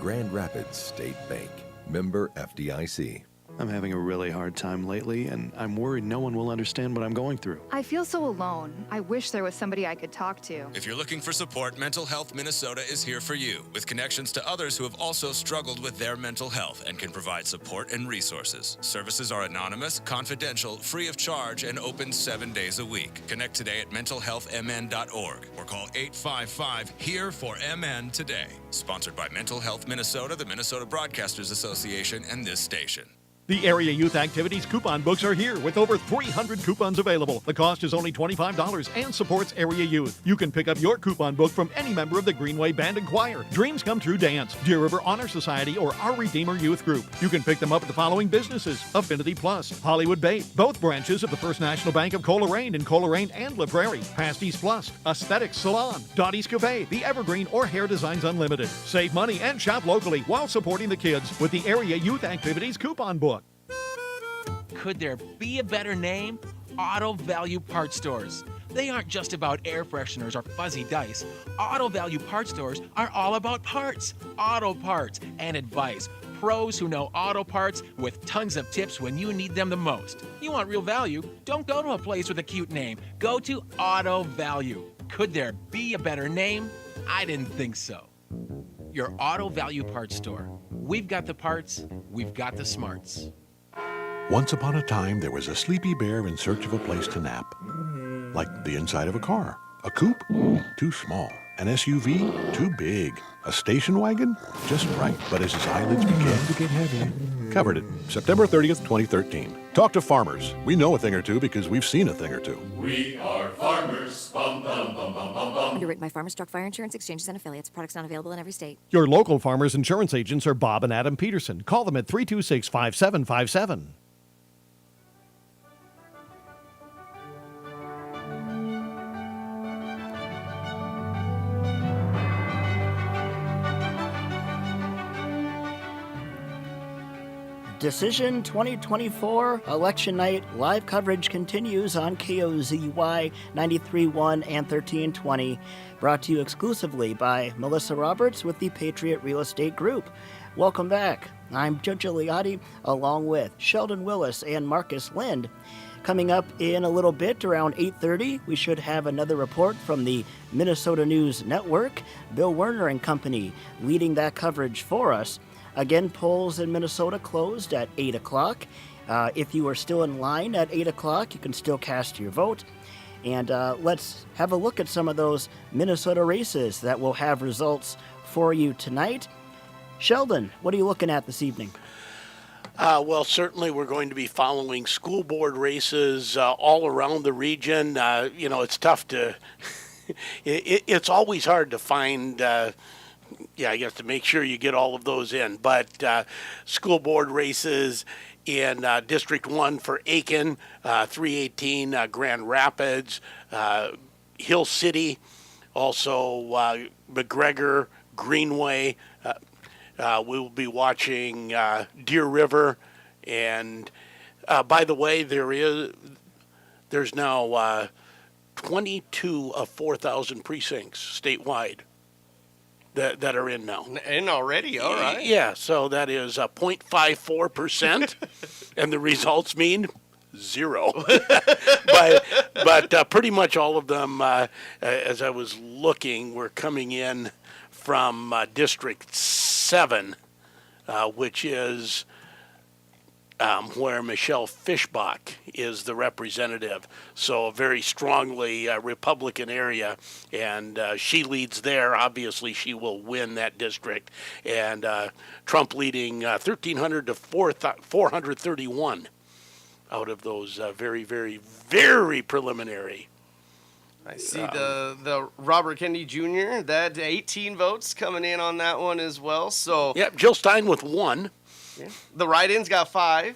Grand Rapids State Bank, member FDIC. I'm having a really hard time lately, and I'm worried no one will understand what I'm going through. I feel so alone. I wish there was somebody I could talk to. If you're looking for support, Mental Health Minnesota is here for you, with connections to others who have also struggled with their mental health and can provide support and resources. Services are anonymous, confidential, free of charge, and open 7 days a week. Connect today at mentalhealthmn.org or call 855-HERE-FOR-MN today. Sponsored by Mental Health Minnesota, the Minnesota Broadcasters Association, and this station. The Area Youth Activities coupon books are here with over 300 coupons available. The cost is only $25 and supports area youth. You can pick up your coupon book from any member of the Greenway Band and Choir, Dreams Come True Dance, Deer River Honor Society, or Our Redeemer Youth Group. You can pick them up at the following businesses: Affinity Plus, Hollywood Bait, both branches of the First National Bank of Coleraine in Coleraine and La Prairie, Pasties Plus, Aesthetics Salon, Dottie's Cafe, The Evergreen, or Hair Designs Unlimited. Save money and shop locally while supporting the kids with the Area Youth Activities coupon book. Could there be a better name? Auto Value Parts Stores. They aren't just about air fresheners or fuzzy dice. Auto Value Parts Stores are all about parts, auto parts, and advice. Pros who know auto parts with tons of tips when you need them the most. You want real value? Don't go to a place with a cute name. Go to Auto Value. Could there be a better name? I didn't think so. Your Auto Value Parts Store. We've got the parts, we've got the smarts. Once upon a time, there was a sleepy bear in search of a place to nap. Like the inside of a car. A coupe? Too small. An SUV? Too big. A station wagon? Just right. But as his eyelids began to get heavy... Covered it. September 30th, 2013. Talk to farmers. We know a thing or two because we've seen a thing or two. We are farmers. Bum, bum, bum, bum, bum, bum. Underwritten by Farmers Truck Fire Insurance Exchanges and Affiliates. Products not available in every state. Your local Farmers Insurance agents are Bob and Adam Peterson. Call them at 326-5757. Decision 2024 election night live coverage continues on KOZY 93.1 and 1320, brought to you exclusively by Melissa Roberts with the Patriot Real Estate Group. Welcome back. I'm Joe Gigliotti, along with Sheldon Willis and Marcus Lind. Coming up in a little bit, around 8:30, we should have another report from the Minnesota News Network. Bill Werner and company leading that coverage for us. Again, polls in Minnesota closed at 8 o'clock. If you are still in line at 8 o'clock, you can still cast your vote. And let's have a look at some of those Minnesota races that will have results for you tonight. Sheldon, what are you looking at this evening? Well, certainly we're going to be following school board races all around the region. It's tough to... it's always hard to find... I guess to make sure you get all of those in. But school board races in District 1 for Aiken, 318 Grand Rapids, Hill City, also McGregor, Greenway. We will be watching Deer River. And by the way, there's now 22 of 4,000 precincts statewide that are in now. In already? All right. Yeah, so that is 0.54%, and the results mean 0. but pretty much all of them, as I was looking, were coming in from District 7, which is where Michelle Fischbach is the representative. So a very strongly Republican area, and she leads there. Obviously, she will win that district. And Trump leading 1,300 to 431 out of those very, very, very preliminary. I see the Robert Kennedy Jr., that 18 votes coming in on that one as well. So Yep, Jill Stein with 1. yeah. The write-ins got 5.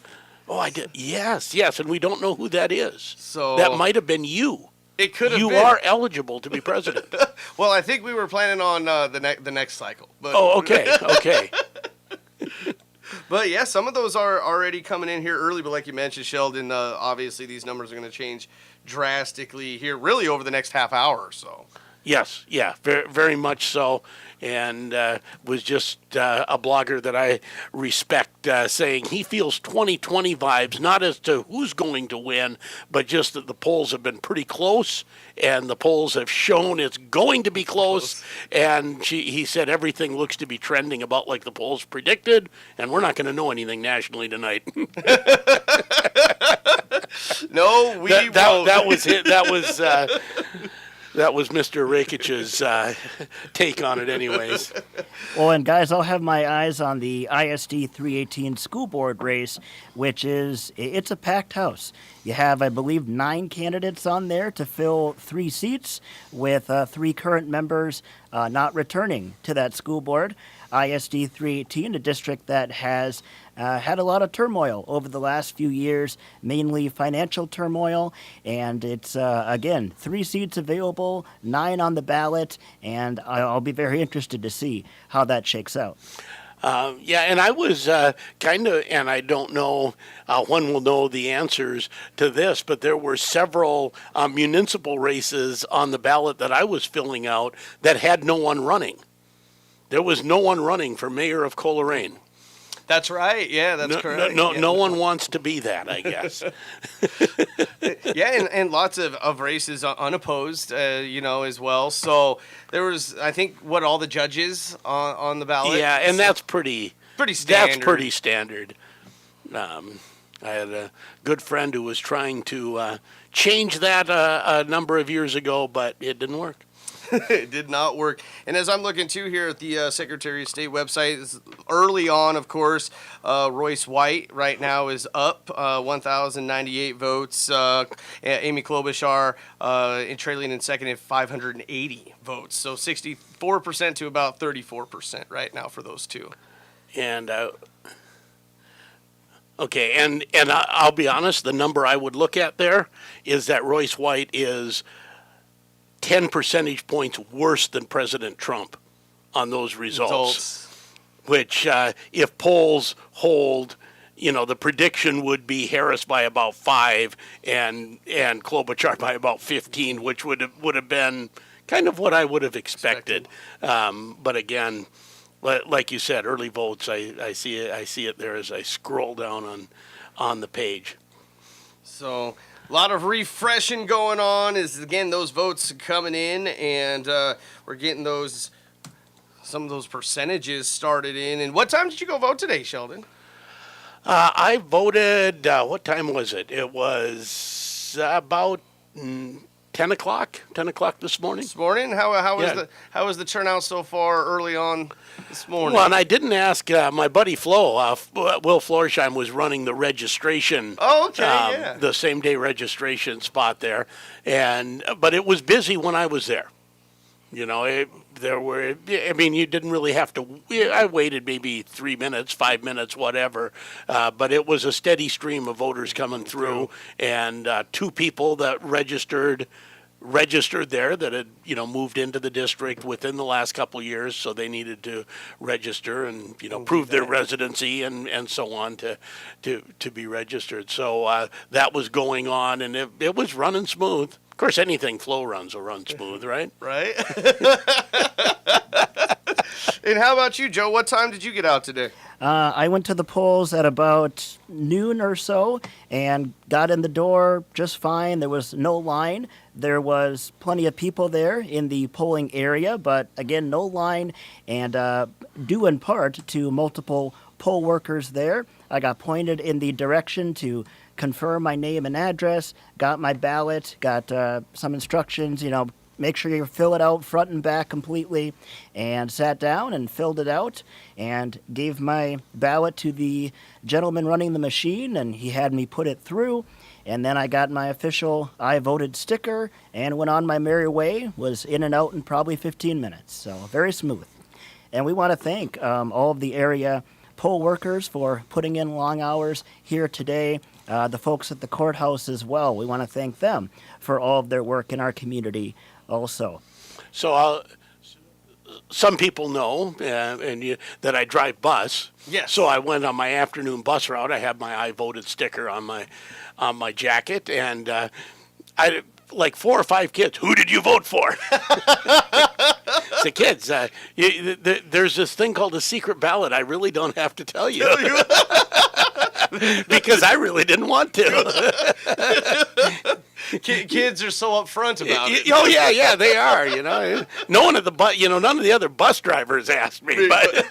Oh, I did. Yes, and we don't know who that is. So that might have been you. It could have been. You are eligible to be president. Well, I think we were planning on the next cycle. But Okay. But yeah, some of those are already coming in here early. But like you mentioned, Sheldon, obviously these numbers are going to change drastically here, really over the next half hour or so. Yes, yeah, very, very much so. And was just a blogger that I respect saying he feels 2020 vibes, not as to who's going to win, but just that the polls have been pretty close, and the polls have shown it's going to be close. And he said everything looks to be trending about like the polls predicted, and we're not going to know anything nationally tonight. No, we won't. That was it. That was Mr. Rakich's take on it anyways. Well, and guys, I'll have my eyes on the ISD 318 school board race, which it's a packed house. You have, I believe, 9 candidates on there to fill 3 seats, with 3 current members not returning to that school board. ISD 318, a district that has had a lot of turmoil over the last few years, mainly financial turmoil, and it's, again, 3 seats available, 9 on the ballot, and I'll be very interested to see how that shakes out. Yeah, and I was kind of, and I don't know when we'll know the answers to this, but there were several municipal races on the ballot that I was filling out that had no one running. There was no one running for mayor of Coleraine. That's right. Yeah, that's correct. No one wants to be that, I guess. Yeah, and lots of races unopposed, as well. So there was, I think, all the judges on the ballot. Yeah, and that's pretty standard. That's pretty standard. I had a good friend who was trying to change that a number of years ago, but it didn't work. It did not work. And as I'm looking too here at the Secretary of State website, early on, of course, Royce White right now is up 1,098 votes. Amy Klobuchar trailing in second at 580 votes. So 64% to about 34% right now for those two. And okay, and I'll be honest, the number I would look at there is that Royce White is 10 percentage points worse than President Trump on those results. Which, if polls hold, the prediction would be Harris by about 5 and Klobuchar by about 15, which would have been kind of what I would have expected. But again, like you said, early votes, I see it there as I scroll down on the page. So a lot of refreshing going on as, again, those votes coming in, and we're getting some of those percentages started in. And what time did you go vote today, Sheldon? I voted, what time was it? It was about 10 o'clock this morning. This morning? How was the turnout so far early on this morning? Well, and I didn't ask my buddy Flo. Will Florsheim was running the registration. Oh, okay, yeah. The same day registration spot there, but it was busy when I was there. You didn't really have to. I waited maybe 3 minutes, 5 minutes, whatever. But it was a steady stream of voters coming through, and 2 people that registered there that had moved into the district within the last couple of years, so they needed to register and prove their residency and so on to be registered. So that was going on, and it was running smooth. Of course, anything Flo runs will run smooth, right? Right. And how about you, Joe? What time did you get out today? I went to the polls at about noon or so and got in the door just fine. There was no line. There was plenty of people there in the polling area, but again, no line, and due in part to multiple poll workers there. I got pointed in the direction to confirm my name and address, got my ballot, got some instructions, make sure you fill it out front and back completely, and sat down and filled it out and gave my ballot to the gentleman running the machine, and he had me put it through. And then I got my official I voted sticker and went on my merry way, was in and out in probably 15 minutes. So very smooth. And we want to thank all of the area poll workers for putting in long hours here today. The folks at the courthouse as well. We want to thank them for all of their work in our community also. So some people know that I drive bus. Yes. So I went on my afternoon bus route. I have my I voted sticker on my jacket, and I like 4 or 5 kids. Who did you vote for? So kids, there's this thing called a secret ballot. I really don't have to tell you. Because I really didn't want to. Kids are so upfront about it. Oh yeah, they are. No one at the bus, none of the other bus drivers asked me, but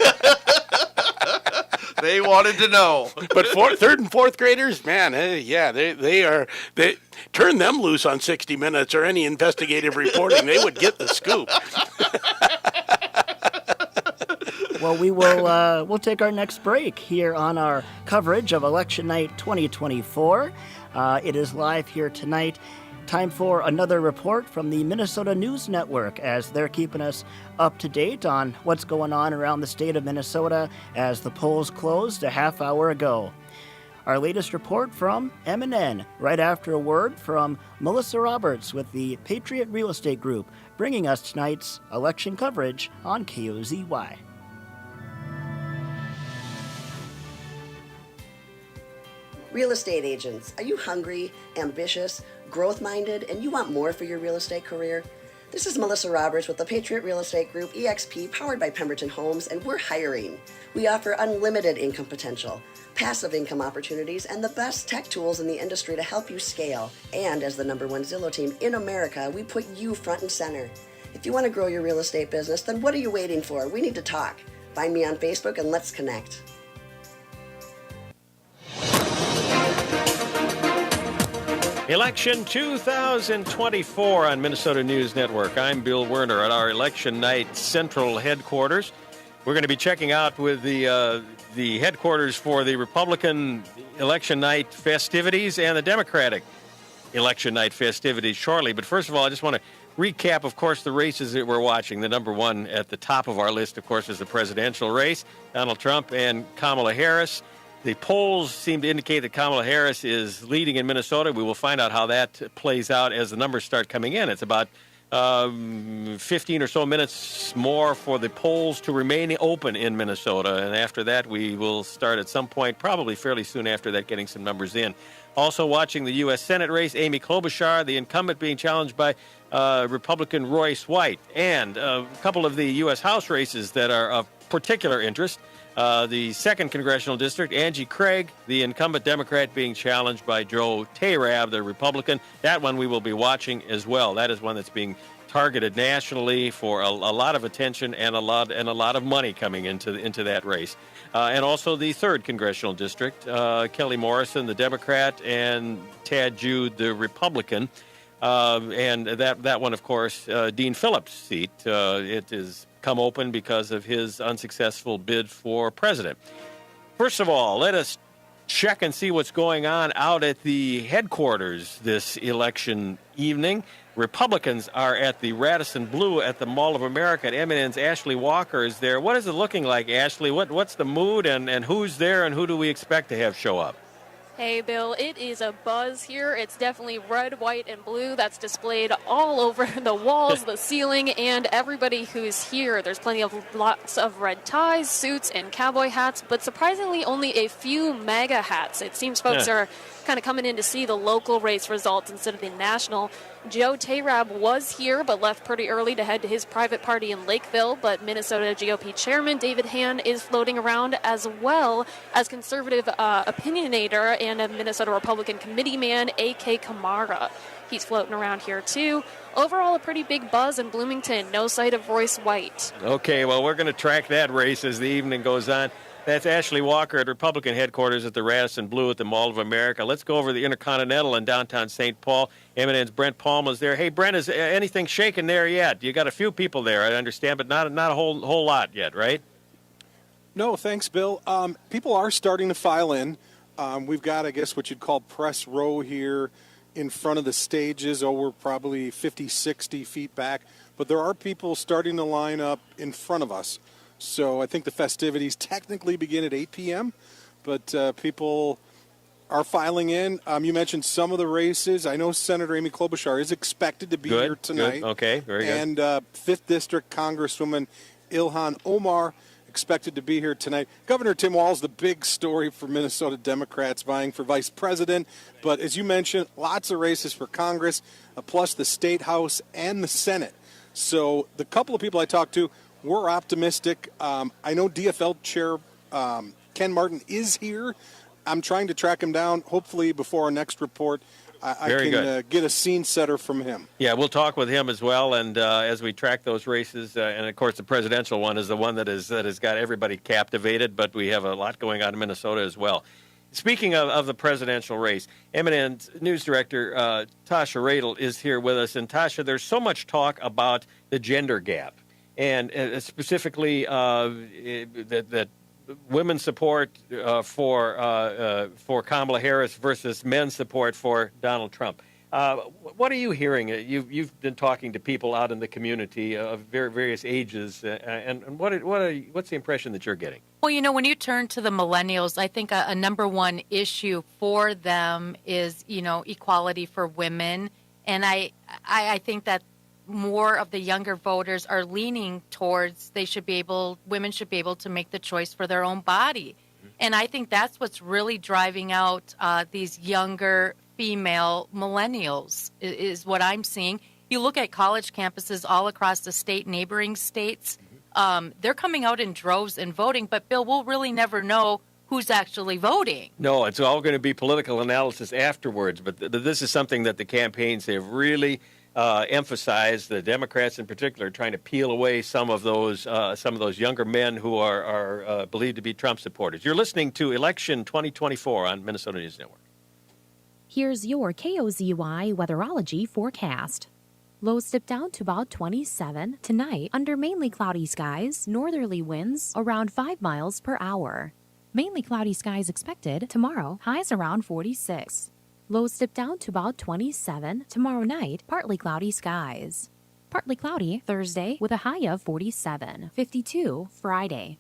they wanted to know. But third and fourth graders, man, they turn them loose on 60 Minutes or any investigative reporting. They would get the scoop. Well, we'll take our next break here on our coverage of Election Night 2024. It is live here tonight. Time for another report from the Minnesota News Network as they're keeping us up to date on what's going on around the state of Minnesota as the polls closed a half hour ago. Our latest report from MNN, right after a word from Melissa Roberts with the Patriot Real Estate Group, bringing us tonight's election coverage on KOZY. Real estate agents, are you hungry, ambitious, growth-minded, and you want more for your real estate career? This is Melissa Roberts with the Patriot Real Estate Group, EXP, powered by Pemberton Homes, and we're hiring. We offer unlimited income potential, passive income opportunities, and the best tech tools in the industry to help you scale. And as the #1 Zillow team in America, we put you front and center. If you want to grow your real estate business, then what are you waiting for? We need to talk. Find me on Facebook and let's connect. Election 2024 on Minnesota News Network. I'm Bill Werner at our Election Night Central headquarters. We're going to be checking out with the headquarters for the Republican Election Night festivities and the Democratic Election Night festivities shortly. But first of all, I just want to recap, of course, the races that we're watching. The #1 at the top of our list, of course, is the presidential race, Donald Trump and Kamala Harris. The polls seem to indicate that Kamala Harris is leading in Minnesota. We will find out how that plays out as the numbers start coming in. It's about 15 or so minutes more for the polls to remain open in Minnesota. And after that, we will start at some point, probably fairly soon after that, getting some numbers in. Also watching the U.S. Senate race, Amy Klobuchar, the incumbent, being challenged by Republican Royce White. And a couple of the U.S. House races that are of particular interest. The 2nd Congressional District, Angie Craig, the incumbent Democrat, being challenged by Joe Tayrab, the Republican. That one we will be watching as well. That is one that's being targeted nationally for a lot of attention and a lot of money coming into that race. And also the 3rd Congressional District, Kelly Morrison, the Democrat, and Tad Jude, the Republican. And that one, of course, Dean Phillips' seat. It is come open because of his unsuccessful bid for president. First of all, let us check and see what's going on out at the headquarters this election evening. Republicans are at the Radisson Blu at the Mall of America, and MNN's Ashley Walker is there. What is it looking like, Ashley? What's the mood, and who's there, and who do we expect to have show up? Hey, Bill, it is a buzz here. It's definitely red, white, and blue that's displayed all over the walls, the ceiling, and everybody who's here. There's lots of red ties, suits, and cowboy hats, but surprisingly only a few MAGA hats. It seems folks are kind of coming in to see the local race results instead of the national. Joe Tayrab was here but left pretty early to head to his private party in Lakeville, but Minnesota GOP Chairman David Hann is floating around, as well as conservative opinionator and a Minnesota Republican committee man, A.K. Kamara. He's floating around here too. Overall, a pretty big buzz in Bloomington. No sight of Royce White. Okay, well, we're going to track that race as the evening goes on. That's Ashley Walker at Republican headquarters at the Radisson Blu at the Mall of America. Let's go over to the Intercontinental in downtown St. Paul. MNN's Brent Palma's there. Hey, Brent, is anything shaking there yet? You got a few people there, I understand, but not a whole lot yet, right? No, thanks, Bill. People are starting to file in. We've got, I guess, what you'd call press row here in front of the stages. We're probably 50, 60 feet back. But there are people starting to line up in front of us. So I think the festivities technically begin at 8 p.m., but people are filing in. You mentioned some of the races. I know Senator Amy Klobuchar is expected to be here tonight. Good. Okay, very good. And 5th District Congresswoman Ilhan Omar expected to be here tonight. Governor Tim Walz, the big story for Minnesota Democrats vying for vice president. But as you mentioned, lots of races for Congress, plus the State House and the Senate. So the couple of people I talked to, we're optimistic. I know DFL Chair Ken Martin is here. I'm trying to track him down. Hopefully before our next report, I can get a scene setter from him. Yeah, we'll talk with him as well. And as we track those races, and of course the presidential one is the one that has got everybody captivated. But we have a lot going on in Minnesota as well. Speaking of the presidential race, MNN's news director Tasha Radel is here with us. And Tasha, there's so much talk about the gender gap, and specifically that women's support for Kamala Harris versus men's support for Donald Trump. What are you hearing? You've been talking to people out in the community of various ages, and what's the impression that you're getting? Well, when you turn to the millennials, I think a number one issue for them is, equality for women. And I think that more of the younger voters are leaning towards women should be able to make the choice for their own body. And I think that's what's really driving out these younger female millennials is what I'm seeing. You look at college campuses all across the state, neighboring states, they're coming out in droves and voting, but Bill, we'll really never know who's actually voting. No, it's all going to be political analysis afterwards, but this is something that the campaigns have really emphasized. The Democrats in particular are trying to peel away some of those younger men who are believed to be Trump supporters. You're listening to Election 2024 on Minnesota News Network. Here's your KOZY weatherology forecast. Lows dip down to about 27 tonight under mainly cloudy skies, northerly winds around 5 miles per hour. Mainly cloudy skies expected tomorrow, highs around 46. Lows dip down to about 27 tomorrow night, partly cloudy skies. Partly cloudy Thursday with a high of 47, 52 Friday.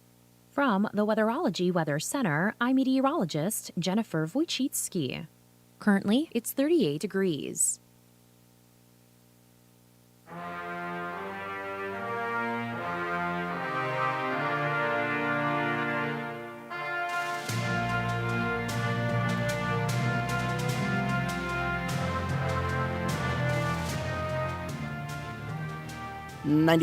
From the Weatherology Weather Center, I'm meteorologist Jennifer Wojcicki. Currently, it's 38 degrees. .1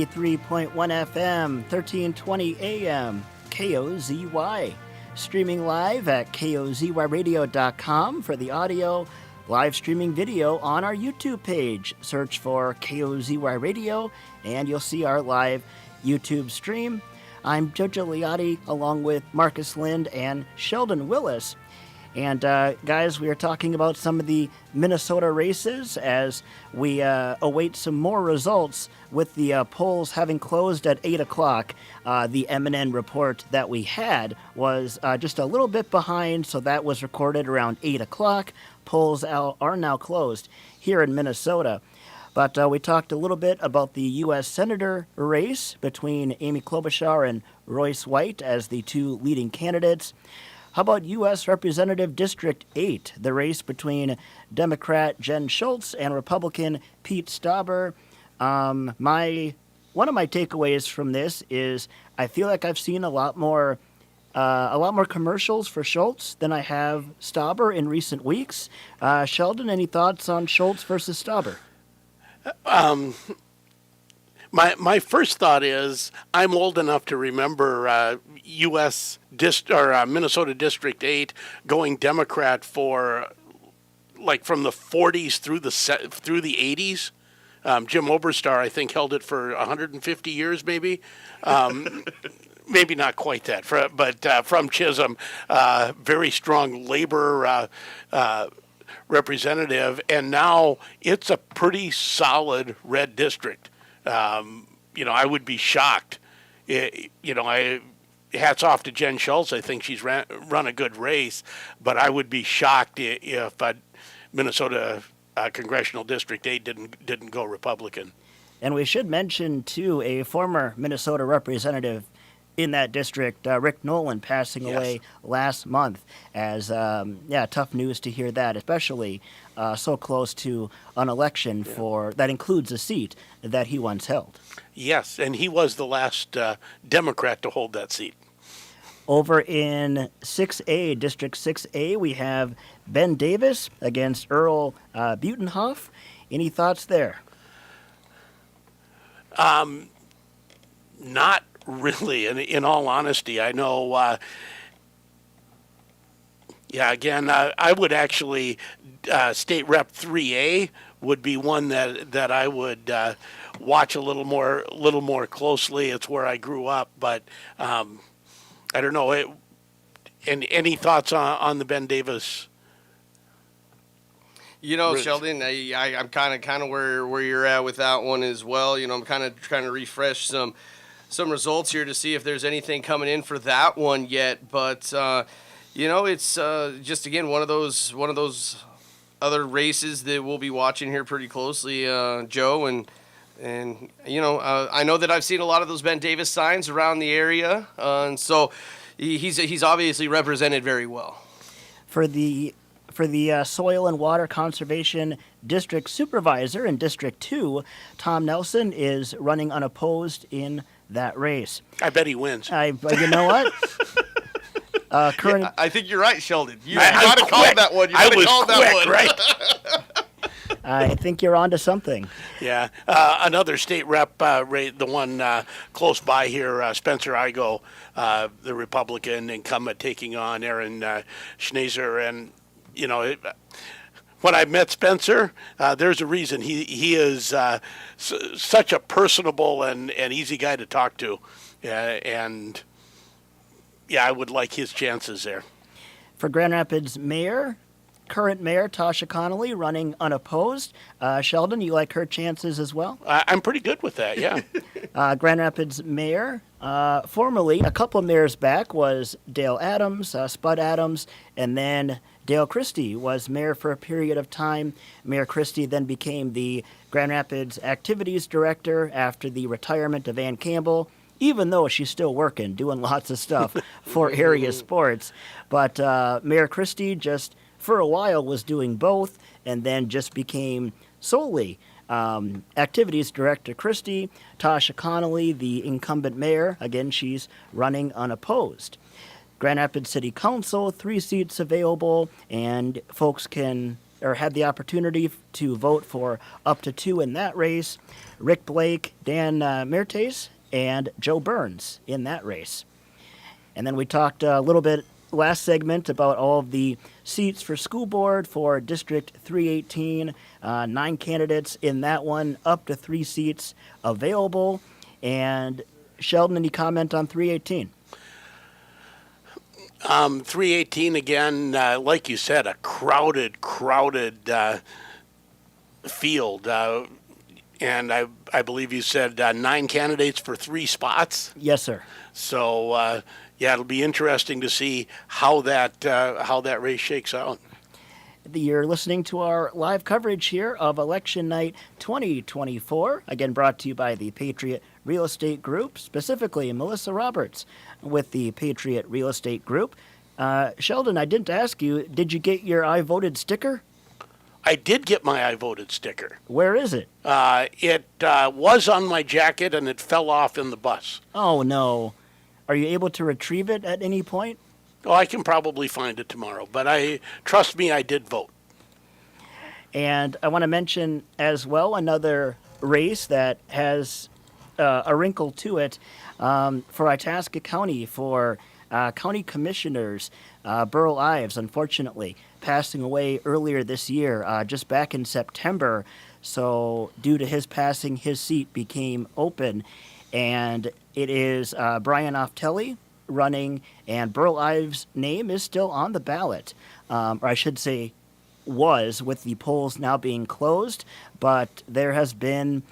FM, 1320 AM, KOZY. Streaming live at KOZYradio.com for the audio. Live streaming video on our YouTube page. Search for KOZY Radio and you'll see our live YouTube stream. I'm Jojo Liotti along with Marcus Lind and Sheldon Willis. And guys, we are talking about some of the Minnesota races as we await some more results with the polls having closed at 8 o'clock. The MNN report that we had was just a little bit behind, so that was recorded around 8 o'clock. Polls are now closed here in Minnesota. But we talked a little bit about the U.S. Senator race between Amy Klobuchar and Royce White as the two leading candidates. How about U.S. Representative District 8, the race between Democrat Jen Schultz and Republican Pete Stauber? One of my takeaways from this is I feel like I've seen a lot more commercials for Schultz than I have Stauber in recent weeks. Sheldon, any thoughts on Schultz versus Stauber? My first thought is I'm old enough to remember Minnesota District 8 going Democrat for from the 40s through the 80s. Jim Oberstar, I think, held it for 150 years maybe. maybe not quite that, but from Chisholm, very strong labor representative, and now it's a pretty solid red district. I would be shocked. Hats off to Jen Schultz. I think she's run a good race, but I would be shocked if Minnesota Congressional District 8 didn't go Republican. And we should mention, too, a former Minnesota representative in that district, Rick Nolan, passing away last month. As, tough news to hear that, especially so close to an election that includes a seat that he once held. Yes, and he was the last Democrat to hold that seat. Over in 6A, District 6A, we have Ben Davis against Earl Butenhoff. Any thoughts there? Not really, in all honesty. I know, I would actually, State Rep 3A would be one that I would watch a little more closely. It's where I grew up, but I don't know. Any thoughts on the Ben Davis? Sheldon, I'm kind of where you're at with that one as well. I'm kind of trying to refresh some results here to see if there's anything coming in for that one yet. But it's just again one of those other races that we'll be watching here pretty closely, Joe. And I know that I've seen a lot of those Ben Davis signs around the area, and so he's obviously represented very well. For the Soil and Water Conservation District Supervisor in District 2, Tom Nelson is running unopposed in that race. I bet he wins. You know what? I think you're right, Sheldon. You got to call that one. You got to call that one. Right? I think you're onto something. Yeah. Another state rep, the one close by here, Spencer Igo, the Republican incumbent, taking on Aaron Schneezer. And, when I met Spencer, there's a reason. He is such a personable and easy guy to talk to. And I would like his chances there. For Grand Rapids Mayor, current Mayor Tasha Connolly running unopposed. Sheldon, you like her chances as well? I'm pretty good with that, yeah. Grand Rapids Mayor, formerly, a couple of mayors back, was Dale Adams, Spud Adams, and then Dale Christie was mayor for a period of time. Mayor Christie then became the Grand Rapids Activities Director after the retirement of Ann Campbell, even though she's still working, doing lots of stuff for area sports. But Mayor Christie just, for a while, was doing both, and then just became solely Activities Director Christie. Tasha Connolly, the incumbent mayor, again, she's running unopposed. Grand Rapids City Council, 3 seats available, and folks have the opportunity to vote for up to 2 in that race. Rick Blake, Dan Mertes, and Joe Burns in that race. And then we talked a little bit last segment about all of the seats for school board for District 318, 9 candidates in that one, up to 3 seats available. And Sheldon, any comment on 318? 318 again, like you said, a crowded field. And I believe you said 9 candidates for 3 spots? Yes, sir. So, it'll be interesting to see how that race shakes out. You're listening to our live coverage here of Election Night 2024, again brought to you by the Patriot Real Estate Group, specifically Melissa Roberts with the Patriot Real Estate Group. Sheldon, I didn't ask you, did you get your I voted sticker? I did get my I voted sticker. Where is it? It was on my jacket and it fell off in the bus. Oh, no. Are you able to retrieve it at any point? Oh, I can probably find it tomorrow, but trust me, I did vote. And I want to mention as well another race that has a wrinkle to it for Itasca County for county commissioners. Burl Ives, unfortunately, passing away earlier this year, just back in September. So due to his passing, his seat became open. And it is Brian Oftelli running, and Burl Ives' name is still on the ballot. Or I should say was, with the polls now being closed, but there's been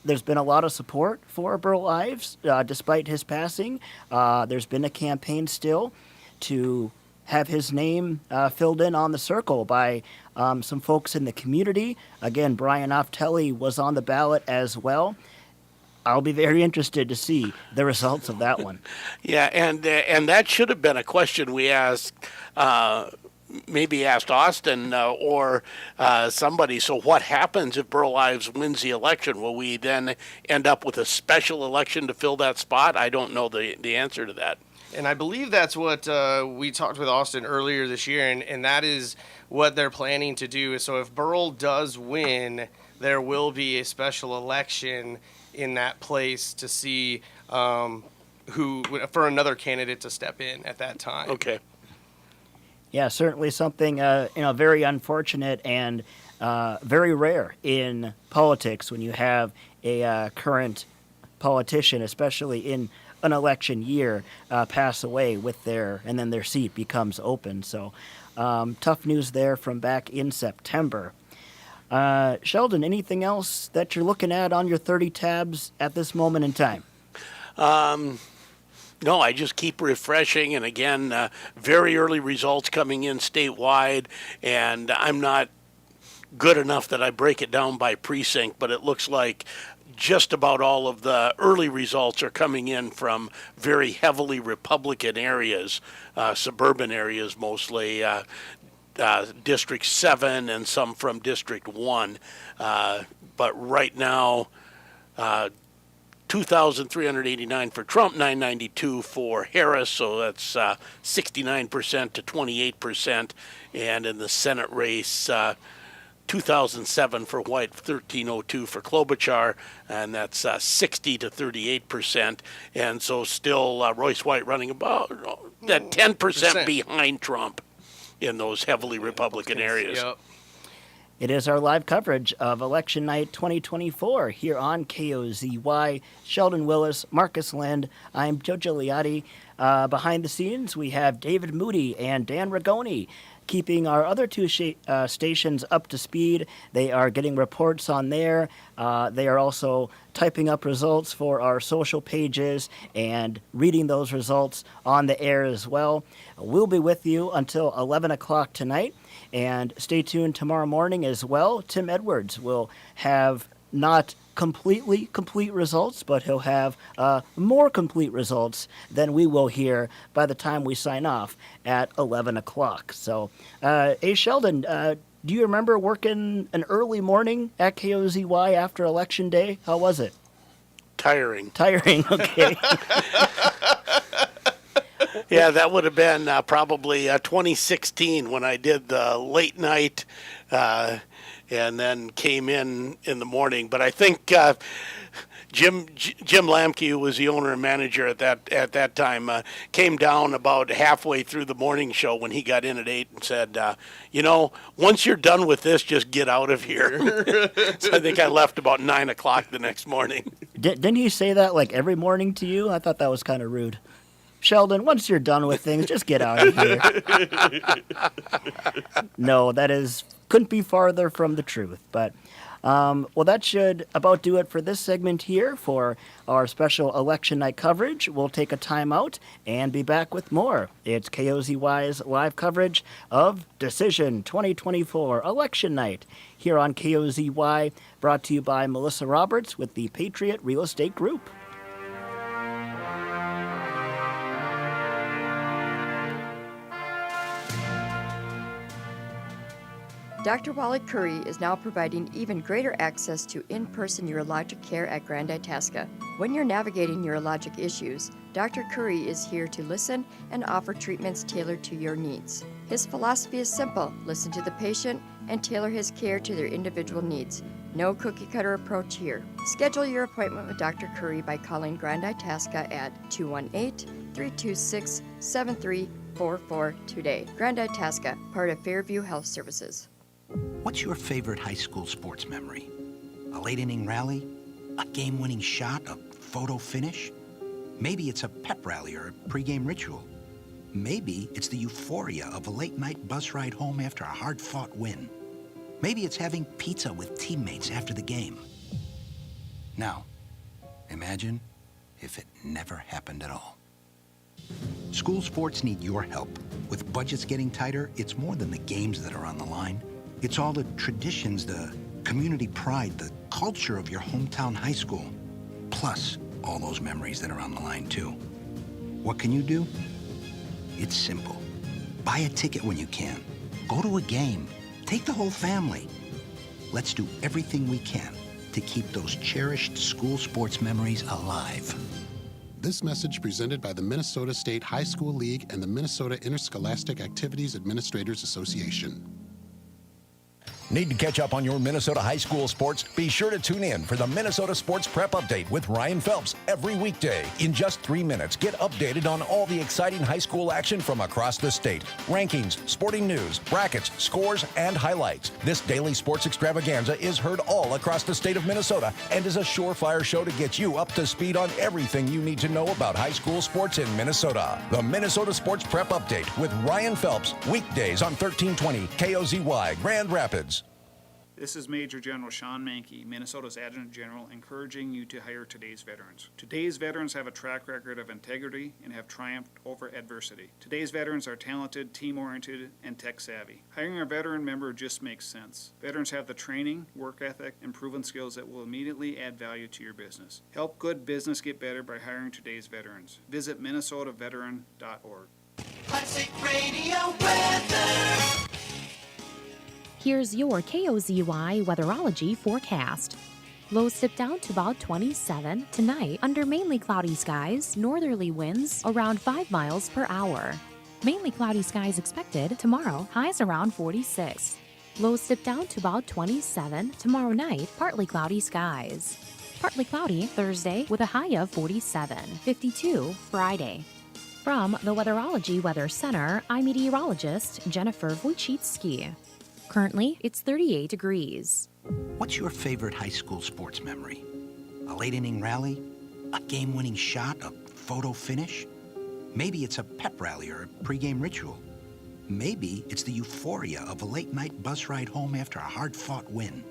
a lot of support for Burl Ives despite his passing. There's been a campaign still to have his name filled in on the circle by some folks in the community. Again, Brian Oftelli was on the ballot as well. I'll be very interested to see the results of that one. Yeah, and that should have been a question we asked, maybe asked Austin or somebody. So what happens if Burl Ives wins the election? Will we then end up with a special election to fill that spot? I don't know the answer to that. And I believe that's what we talked with Austin earlier this year, and that is what they're planning to do. So if Burl does win, there will be a special election in that place to see who for another candidate to step in at that time. Okay. Yeah, certainly something very unfortunate and very rare in politics when you have a current politician, especially in an election year, pass away and then their seat becomes open. So tough news there from back in September. Sheldon, anything else that you're looking at on your 30 tabs at this moment in time? No, I just keep refreshing, and again, very early results coming in statewide, and I'm not good enough that I break it down by precinct, but it looks like just about all of the early results are coming in from very heavily Republican areas, suburban areas mostly, District 7 and some from District 1. But right now, 2,389 for Trump, 992 for Harris, so that's 69% to 28%. And in the Senate race, 2007 for White, 1302 for Klobuchar, and that's 60 to 38%. And so still Royce White running about that 10% behind Trump in those heavily Republican areas. Yep. It is our live coverage of Election Night 2024 here on KOZY. Sheldon Willis, Marcus Lind, I'm Joe Gigliotti. Behind the scenes, we have David Moody and Dan Rigoni, keeping our other two stations up to speed. They are getting reports on there. They are also typing up results for our social pages and reading those results on the air as well. We'll be with you until 11 o'clock tonight. And stay tuned tomorrow morning as well. Tim Edwards will have not completely complete results, but he'll have more complete results than we will hear by the time we sign off at 11 o'clock. So, hey, Sheldon, do you remember working an early morning at KOZY after Election Day? How was it? Tiring, okay. Yeah, that would have been probably 2016 when I did the late night and then came in the morning. But I think Jim Lamke, who was the owner and manager at that time, came down about halfway through the morning show when he got in at 8 and said, once you're done with this, just get out of here. So I think I left about 9 o'clock the next morning. Didn't he say that like every morning to you? I thought that was kind of rude. Sheldon, once you're done with things, just get out of here. No, couldn't be farther from the truth. But, well, that should about do it for this segment here for our special election night coverage. We'll take a time out and be back with more. It's KOZY's live coverage of Decision 2024 Election Night here on KOZY, brought to you by Melissa Roberts with the Patriot Real Estate Group. Dr. Wally Curry is now providing even greater access to in-person urologic care at Grand Itasca. When you're navigating urologic issues, Dr. Curry is here to listen and offer treatments tailored to your needs. His philosophy is simple: listen to the patient and tailor his care to their individual needs. No cookie-cutter approach here. Schedule your appointment with Dr. Curry by calling Grand Itasca at 218-326-7344 today. Grand Itasca, part of Fairview Health Services. What's your favorite high school sports memory? A late-inning rally? A game-winning shot? A photo finish? Maybe it's a pep rally or a pregame ritual. Maybe it's the euphoria of a late-night bus ride home after a hard-fought win. Maybe it's having pizza with teammates after the game. Now, imagine if it never happened at all. School sports need your help. With budgets getting tighter, it's more than the games that are on the line. It's all the traditions, the community pride, the culture of your hometown high school. Plus, all those memories that are on the line, too. What can you do? It's simple. Buy a ticket when you can. Go to a game. Take the whole family. Let's do everything we can to keep those cherished school sports memories alive. This message presented by the Minnesota State High School League and the Minnesota Interscholastic Activities Administrators Association. Need to catch up on your Minnesota high school sports? Be sure to tune in for the Minnesota Sports Prep Update with Ryan Phelps every weekday. In just 3 minutes, get updated on all the exciting high school action from across the state. Rankings, sporting news, brackets, scores, and highlights. This daily sports extravaganza is heard all across the state of Minnesota and is a surefire show to get you up to speed on everything you need to know about high school sports in Minnesota. The Minnesota Sports Prep Update with Ryan Phelps, weekdays on 1320 KOZY, Grand Rapids. This is Major General Sean Mankey, Minnesota's Adjutant General, encouraging you to hire today's veterans. Today's veterans have a track record of integrity and have triumphed over adversity. Today's veterans are talented, team-oriented, and tech-savvy. Hiring a veteran member just makes sense. Veterans have the training, work ethic, and proven skills that will immediately add value to your business. Help good business get better by hiring today's veterans. Visit minnesotaveteran.org. Classic Radio Weather. Here's your KOZY Weatherology forecast. Lows dip down to about 27 tonight under mainly cloudy skies, northerly winds around 5 miles per hour. Mainly cloudy skies expected tomorrow, highs around 46. Lows dip down to about 27 tomorrow night, partly cloudy skies. Partly cloudy Thursday with a high of 47, 52 Friday. From the Weatherology Weather Center, I'm meteorologist Jennifer Wojcicki. Currently, it's 38 degrees. What's your favorite high school sports memory? A late-inning rally? A game-winning shot? A photo finish? Maybe it's a pep rally or a pregame ritual. Maybe it's the euphoria of a late-night bus ride home after a hard-fought win.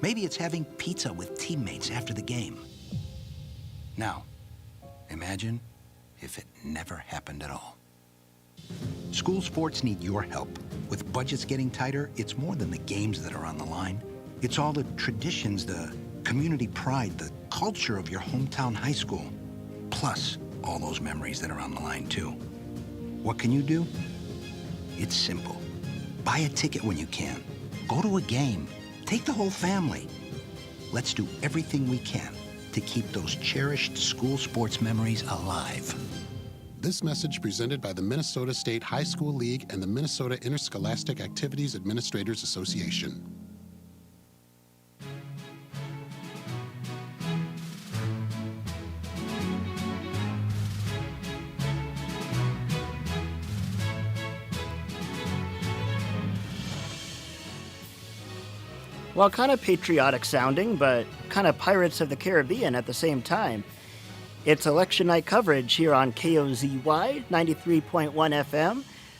Maybe it's having pizza with teammates after the game. Now, imagine if it never happened at all. School sports need your help. With budgets getting tighter, it's more than the games that are on the line. It's all the traditions, the community pride, the culture of your hometown high school. Plus, all those memories that are on the line, too. What can you do? It's simple. Buy a ticket when you can. Go to a game. Take the whole family. Let's do everything we can to keep those cherished school sports memories alive. This message presented by the Minnesota State High School League and the Minnesota Interscholastic Activities Administrators Association. Well, kind of patriotic sounding, but kind of Pirates of the Caribbean at the same time. It's election night coverage here on KOZY 93.1 FM,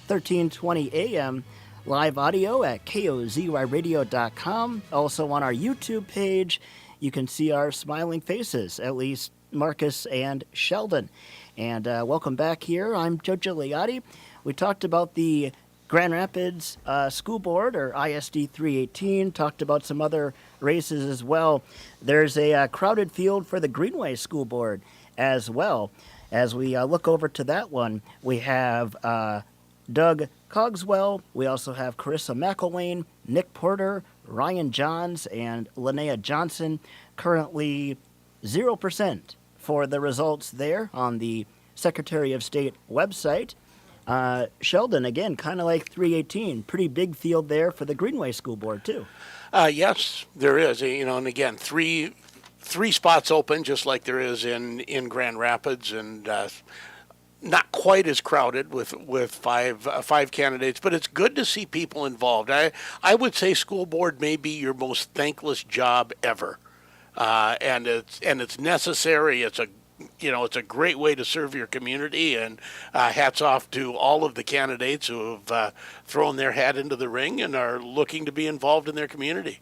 1320 AM, live audio at kozyradio.com. Also on our YouTube page, you can see our smiling faces, at least Marcus and Sheldon. And welcome back here. I'm Jojo Liotti. We talked about the Grand Rapids School Board, or ISD 318, talked about some other races as well. There's a crowded field for the Greenway School Board as well. As we look over to that one, we have Doug Cogswell. We also have Carissa McElwain, Nick Porter, Ryan Johns, and Linnea Johnson. Currently 0% for the results there on the Secretary of State website. Sheldon, again, kind of like 318, pretty big field there for the Greenway School Board, too. Yes, there is. And again, three spots open, just like there is in Grand Rapids, and not quite as crowded with five candidates. But it's good to see people involved. I would say school board may be your most thankless job ever, and it's necessary. It's a it's a great way to serve your community, and hats off to all of the candidates who have thrown their hat into the ring and are looking to be involved in their community.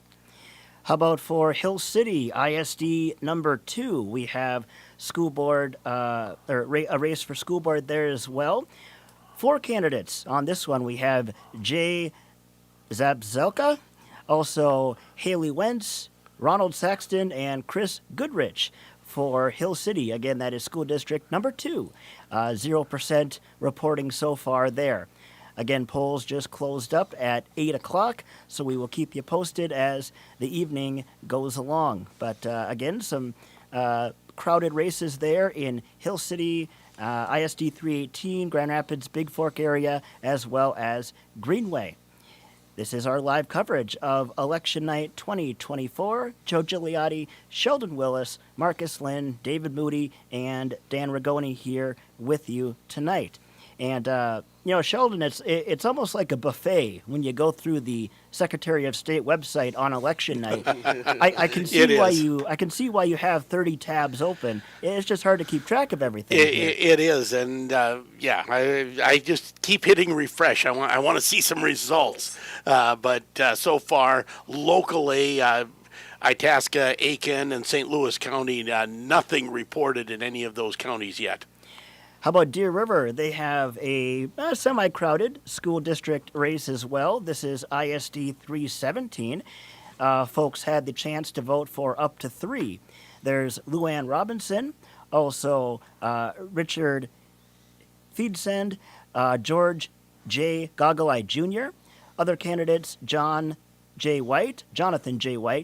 How about for Hill City ISD number 2? We have school board, a race for school board there as well. 4 candidates on this one. We have Jay Zabzelka, also Haley Wentz, Ronald Saxton, and Chris Goodrich for Hill City. Again, that is school district number 2. 0% reporting so far there. Again, polls just closed up at 8 o'clock, so we will keep you posted as the evening goes along. But again, some crowded races there in Hill City, ISD 318, Grand Rapids, Big Fork area, as well as Greenway. This is our live coverage of Election Night 2024. Joe Gigliotti, Sheldon Willis, Marcus Lynn, David Moody, and Dan Rigoni here with you tonight. And, Sheldon, it's almost like a buffet when you go through the Secretary of State website on election night. I can see why you have 30 tabs open. It's just hard to keep track of everything. It is, and I just keep hitting refresh. I want to see some results, but so far locally. Itasca, Aiken, and St. Louis County, nothing reported in any of those counties yet. How about Deer River? They have a semi-crowded school district race as well. This is ISD 317. Folks had the chance to vote for up to 3. There's Luann Robinson, also Richard Feedsend, George J. Goggle-Eye Jr., other candidates, Jonathan J. White,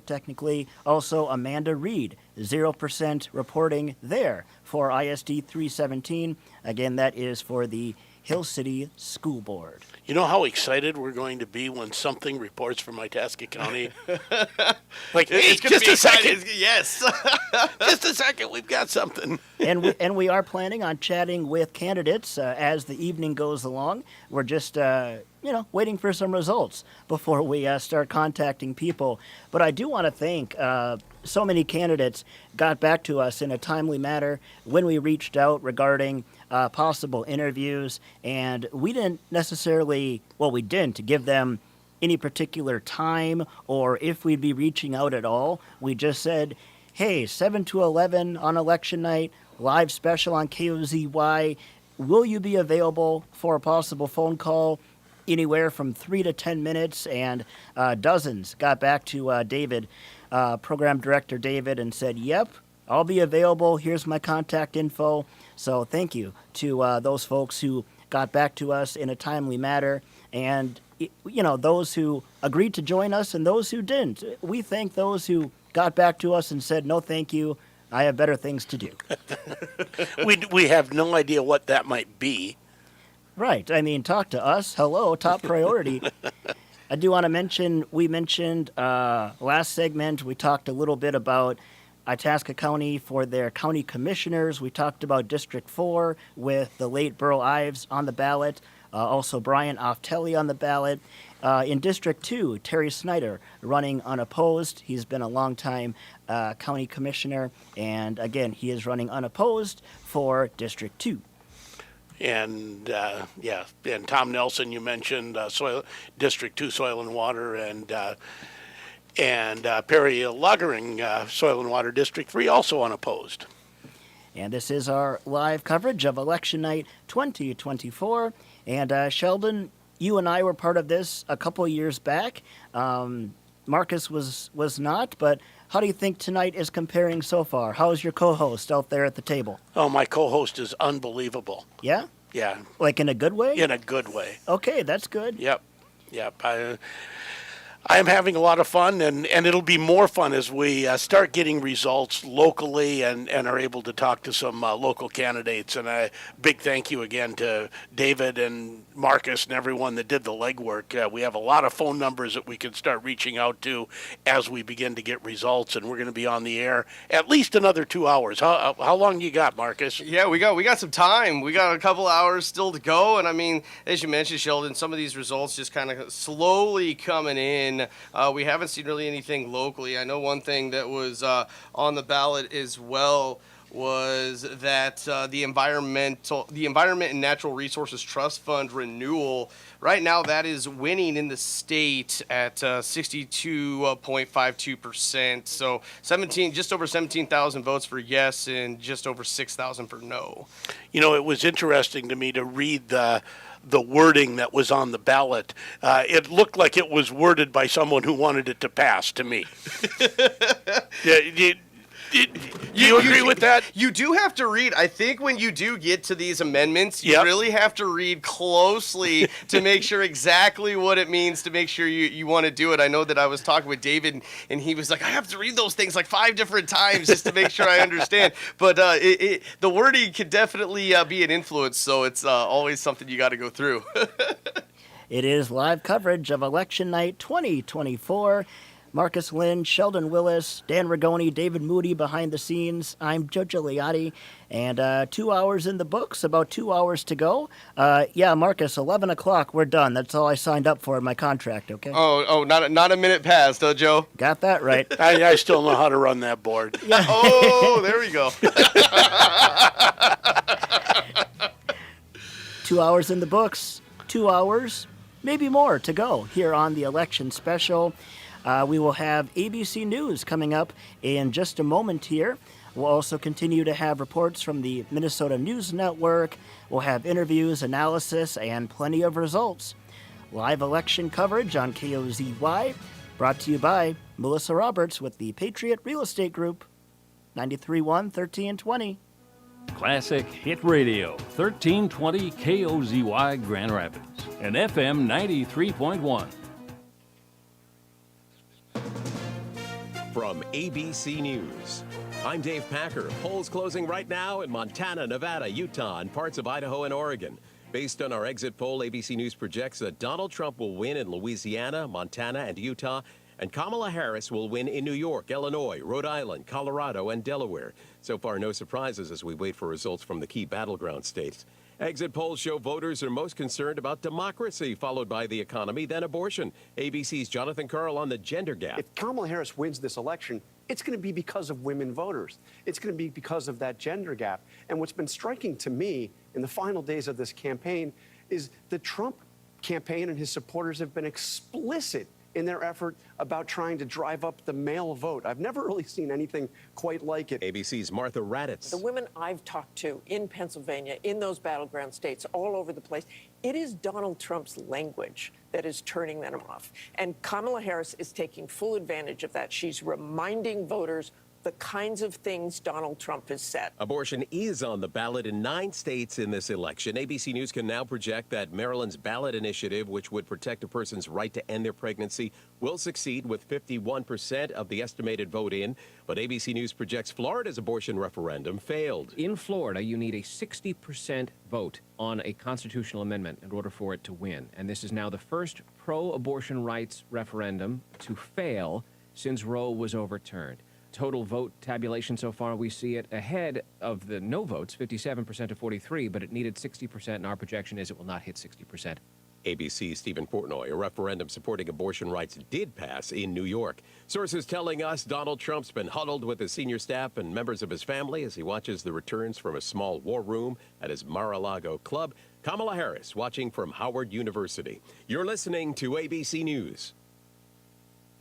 technically, also Amanda Reed, 0% reporting there for ISD 317. Again, that is for the Hill City School Board. You know how excited we're going to be when something reports from Itasca County? Like, hey, just a second. Yes. Just a second, we've got something. And we are planning on chatting with candidates as the evening goes along. We're just, waiting for some results before we start contacting people. But I do want to thank so many candidates got back to us in a timely manner when we reached out regarding possible interviews, and we didn't necessarily, we didn't give them any particular time or if we'd be reaching out at all. We just said, hey, 7 to 11 on election night, live special on KOZY. Will you be available for a possible phone call? Anywhere from 3 to 10 minutes, and dozens got back to David, program director David, and said, yep, I'll be available. Here's my contact info. So thank you to those folks who got back to us in a timely manner, and those who agreed to join us and those who didn't. We thank those who got back to us and said, no, thank you. I have better things to do. We have no idea what that might be. Right. I mean, talk to us. Hello, top priority. I do want to mention, we mentioned last segment, we talked a little bit about Itasca County for their county commissioners. We talked about District 4 with the late Burl Ives on the ballot, also Brian Oftelli on the ballot. In District 2, Terry Snyder running unopposed. He's been a long-time county commissioner, and again, he is running unopposed for District 2. And and Tom Nelson, you mentioned District 2 Soil and Water, and Perry Lagering, Soil and Water District 3, also unopposed. And this is our live coverage of Election Night 2024. And Sheldon, you and I were part of this a couple years back. Marcus was not, but how do you think tonight is comparing so far? How is your co-host out there at the table? Oh, my co-host is unbelievable. Yeah? Yeah. Like in a good way? In a good way. Okay, that's good. Yep. I am having a lot of fun, and it'll be more fun as we start getting results locally and are able to talk to some local candidates. And a big thank you again to David and Marcus and everyone that did the legwork. We have a lot of phone numbers that we can start reaching out to as we begin to get results, and we're going to be on the air at least another 2 hours. How long you got, Marcus? Yeah, we got some time. We got a couple hours still to go, and I mean, as you mentioned, Sheldon, some of these results just kind of slowly coming in. We haven't seen really anything locally. I know one thing that was on the ballot as well was that the Environment and Natural Resources Trust Fund renewal, right now that is winning in the state at 62.52%. So just over 17,000 votes for yes and just over 6,000 for no. You know, it was interesting to me to read the wording that was on the ballot. It looked like it was worded by someone who wanted it to pass to me. Do you agree with that? You do have to read. I think when you do get to these amendments, you really have to read closely to make sure exactly what it means, to make sure you want to do it. I know that I was talking with David, and he was like, I have to read those things like 5 different times just to make sure I understand. But the wording can definitely be an influence, so it's always something you got to go through. It is live coverage of Election Night 2024. Marcus Lynn, Sheldon Willis, Dan Rigoni, David Moody behind the scenes. I'm Joe Gigliotti, and 2 hours in the books, about 2 hours to go. Yeah, Marcus, 11 o'clock, we're done. That's all I signed up for in my contract, okay? Oh, not a minute past, huh, Joe? Got that right. I still know how to run that board. Oh, there we go. 2 hours in the books, 2 hours, maybe more to go here on the election special. We will have ABC News coming up in just a moment here. We'll also continue to have reports from the Minnesota News Network. We'll have interviews, analysis, and plenty of results. Live election coverage on KOZY, brought to you by Melissa Roberts with the Patriot Real Estate Group, 93.1, 1320. Classic Hit Radio, 1320 KOZY Grand Rapids, and FM 93.1. From ABC News, I'm Dave Packer. Polls closing right now in Montana, Nevada, Utah, and parts of Idaho and Oregon. Based on our exit poll, ABC News projects that Donald Trump will win in Louisiana, Montana, and Utah, and Kamala Harris will win in New York, Illinois, Rhode Island, Colorado, and Delaware. So far, no surprises as we wait for results from the key battleground states. Exit polls show voters are most concerned about democracy, followed by the economy, then abortion. ABC's Jonathan Karl on the gender gap. If Kamala Harris wins this election, it's going to be because of women voters. It's going to be because of that gender gap. And what's been striking to me in the final days of this campaign is the Trump campaign and his supporters have been explicit in their effort about trying to drive up the male vote. I've never really seen anything quite like it. ABC's Martha Raddatz. The women I've talked to in Pennsylvania, in those battleground states, all over the place, it is Donald Trump's language that is turning them off. And Kamala Harris is taking full advantage of that. She's reminding voters the kinds of things Donald Trump has said. Abortion is on the ballot in 9 states in this election. ABC News can now project that Maryland's ballot initiative, which would protect a person's right to end their pregnancy, will succeed with 51% of the estimated vote in. But ABC News projects Florida's abortion referendum failed. In Florida, you need a 60% vote on a constitutional amendment in order for it to win. And this is now the first pro-abortion rights referendum to fail since Roe was overturned. Total vote tabulation so far, we see it ahead of the no votes, 57% to 43, but it needed 60%, and our projection is it will not hit 60%. ABC's Stephen Portnoy. A referendum supporting abortion rights did pass in New York. Sources telling us Donald Trump's been huddled with his senior staff and members of his family as he watches the returns from a small war room at his Mar-a-Lago club. Kamala Harris watching from Howard University. You're listening to ABC News.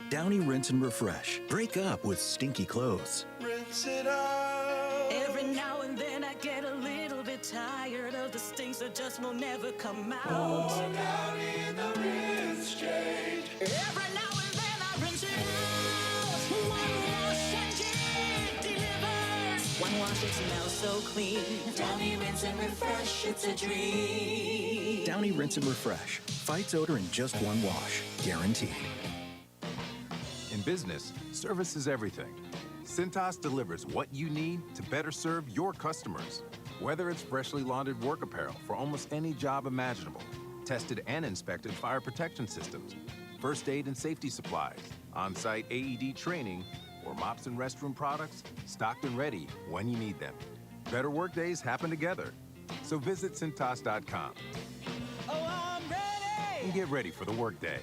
Downy Rinse and Refresh. Break up with stinky clothes. Rinse it out. Every now and then I get a little bit tired of the stinks that just will never come out. Pour down in the rinse change. Every now and then I rinse it out. One wash and it delivers. One wash, it smells so clean. Downy Rinse and Refresh, it's a dream. Downy Rinse and Refresh. Fights odor in just one wash. Guaranteed. In business, service is everything. Cintas delivers what you need to better serve your customers. Whether it's freshly laundered work apparel for almost any job imaginable, tested and inspected fire protection systems, first aid and safety supplies, on-site AED training, or mops and restroom products, stocked and ready when you need them. Better work days happen together. So visit Cintas.com. Oh, I'm ready! And get ready for the workday.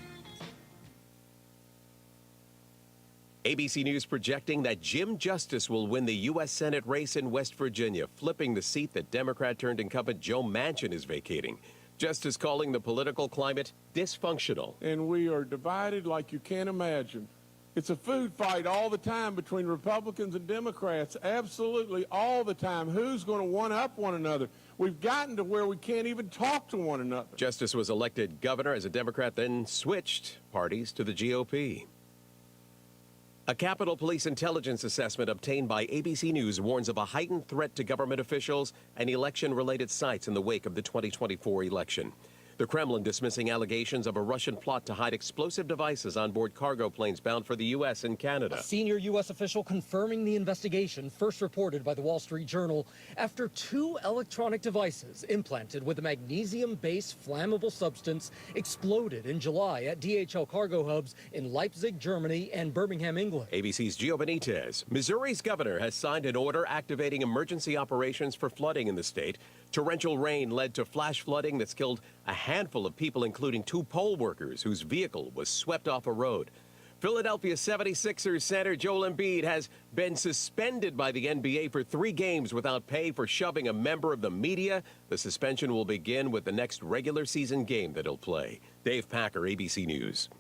ABC News projecting that Jim Justice will win the U.S. Senate race in West Virginia, flipping the seat that Democrat-turned-incumbent Joe Manchin is vacating. Justice calling the political climate dysfunctional. And we are divided like you can't imagine. It's a food fight all the time between Republicans and Democrats, absolutely all the time. Who's going to one-up one another? We've gotten to where we can't even talk to one another. Justice was elected governor as a Democrat, then switched parties to the GOP. A Capitol Police intelligence assessment obtained by ABC News warns of a heightened threat to government officials and election-related sites in the wake of the 2024 election. The Kremlin dismissing allegations of a Russian plot to hide explosive devices on board cargo planes bound for the U.S. and Canada. A senior U.S. official confirming the investigation, first reported by the Wall Street Journal, after 2 electronic devices implanted with a magnesium-based flammable substance exploded in July at DHL cargo hubs in Leipzig, Germany, and Birmingham, England. ABC's Gio Benitez. Missouri's governor has signed an order activating emergency operations for flooding in the state. Torrential rain led to flash flooding that's killed a handful of people, including 2 poll workers whose vehicle was swept off a road. Philadelphia 76ers center Joel Embiid has been suspended by the NBA for 3 games without pay for shoving a member of the media. The suspension will begin with the next regular season game that he'll play. Dave Packer, ABC News.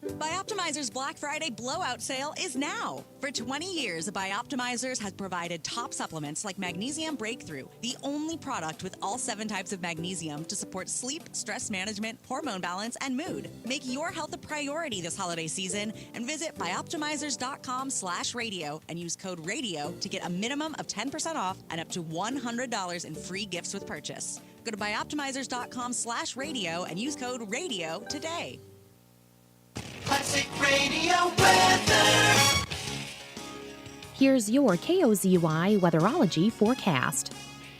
Bioptimizer's Black Friday blowout sale is now. For 20 years, Bioptimizers has provided top supplements like Magnesium Breakthrough, the only product with all 7 types of magnesium to support sleep, stress management, hormone balance, and mood. Make your health a priority this holiday season and visit bioptimizers.com/radio and use code RADIO to get a minimum of 10% off and up to $100 in free gifts with purchase. Go to bioptimizers.com/radio and use code RADIO today. Classic Radio weather. Here's your KOZY weatherology forecast.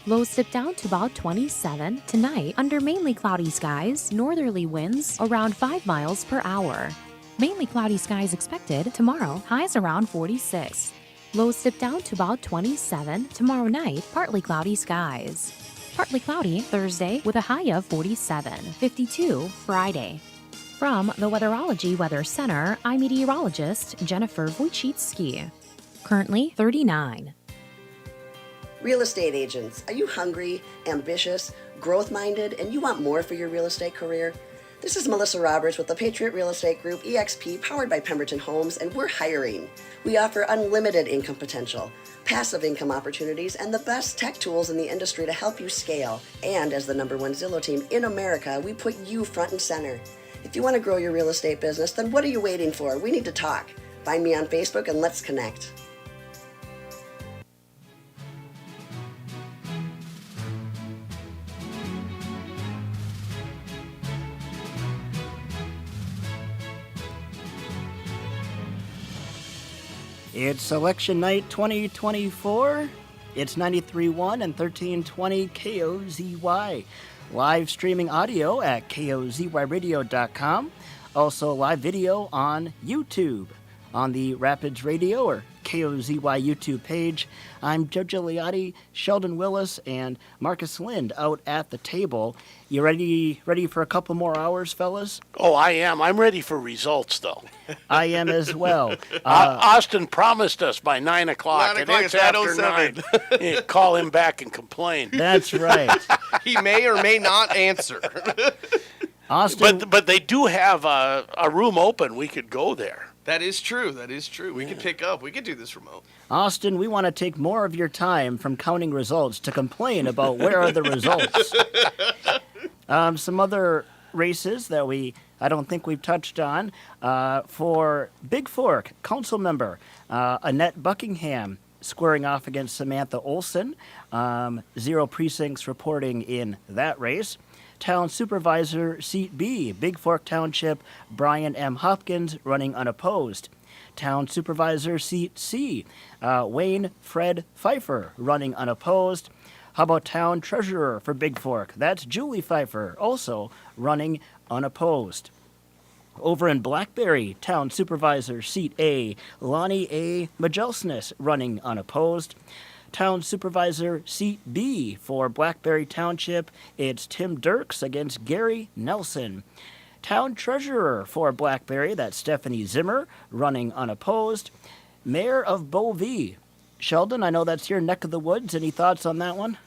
Lows dip down to about 27 tonight under mainly cloudy skies, northerly winds around 5 miles per hour. Mainly cloudy skies expected tomorrow, highs around 46. Lows dip down to about 27 tomorrow night, partly cloudy skies. Partly cloudy Thursday with a high of 47, 52 Friday. From the Weatherology Weather Center, I'm meteorologist Jennifer Wojcicki. Currently 39. Real estate agents, are you hungry, ambitious, growth-minded, and you want more for your real estate career? This is Melissa Roberts with the Patriot Real Estate Group, EXP, powered by Pemberton Homes, and we're hiring. We offer unlimited income potential, passive income opportunities, and the best tech tools in the industry to help you scale. And as the #1 Zillow team in America, we put you front and center. If you want to grow your real estate business, then what are you waiting for? We need to talk. Find me on Facebook and let's connect. It's election night 2024. It's 93.1 and 1320 KOZY. Live streaming audio at kozyradio.com. Also live video on YouTube on the Rapids Radio or KOZY YouTube page. I'm Joe Gigliotti, Sheldon Willis, and Marcus Lind out at the table. You ready for a couple more hours, fellas? Oh, I am. I'm ready for results, though. I am as well. Austin promised us by 9 o'clock. 9 o'clock, and it's after 9:07. 9. Call him back and complain. That's right. He may or may not answer. Austin, But they do have a room open. We could go there. That is true. That is true. We could pick up. We could do this remote. Austin, we want to take more of your time from counting results to complain about where are the results. Some other races that I don't think we've touched on. For Big Fork, council member Annette Buckingham squaring off against Samantha Olson. 0 precincts reporting in that race. Town Supervisor, Seat B, Big Fork Township, Brian M. Hopkins, running unopposed. Town Supervisor, Seat C, Wayne Fred Pfeiffer, running unopposed. How about Town Treasurer for Big Fork? That's Julie Pfeiffer, also running unopposed. Over in Blackberry, Town Supervisor, Seat A, Lonnie A. Majelsness, running unopposed. Town Supervisor, Seat B for Blackberry Township, it's Tim Dirks against Gary Nelson. Town treasurer for Blackberry, that's Stephanie Zimmer, running unopposed. Mayor of Beauvais, Sheldon, I know that's your neck of the woods. Any thoughts on that one?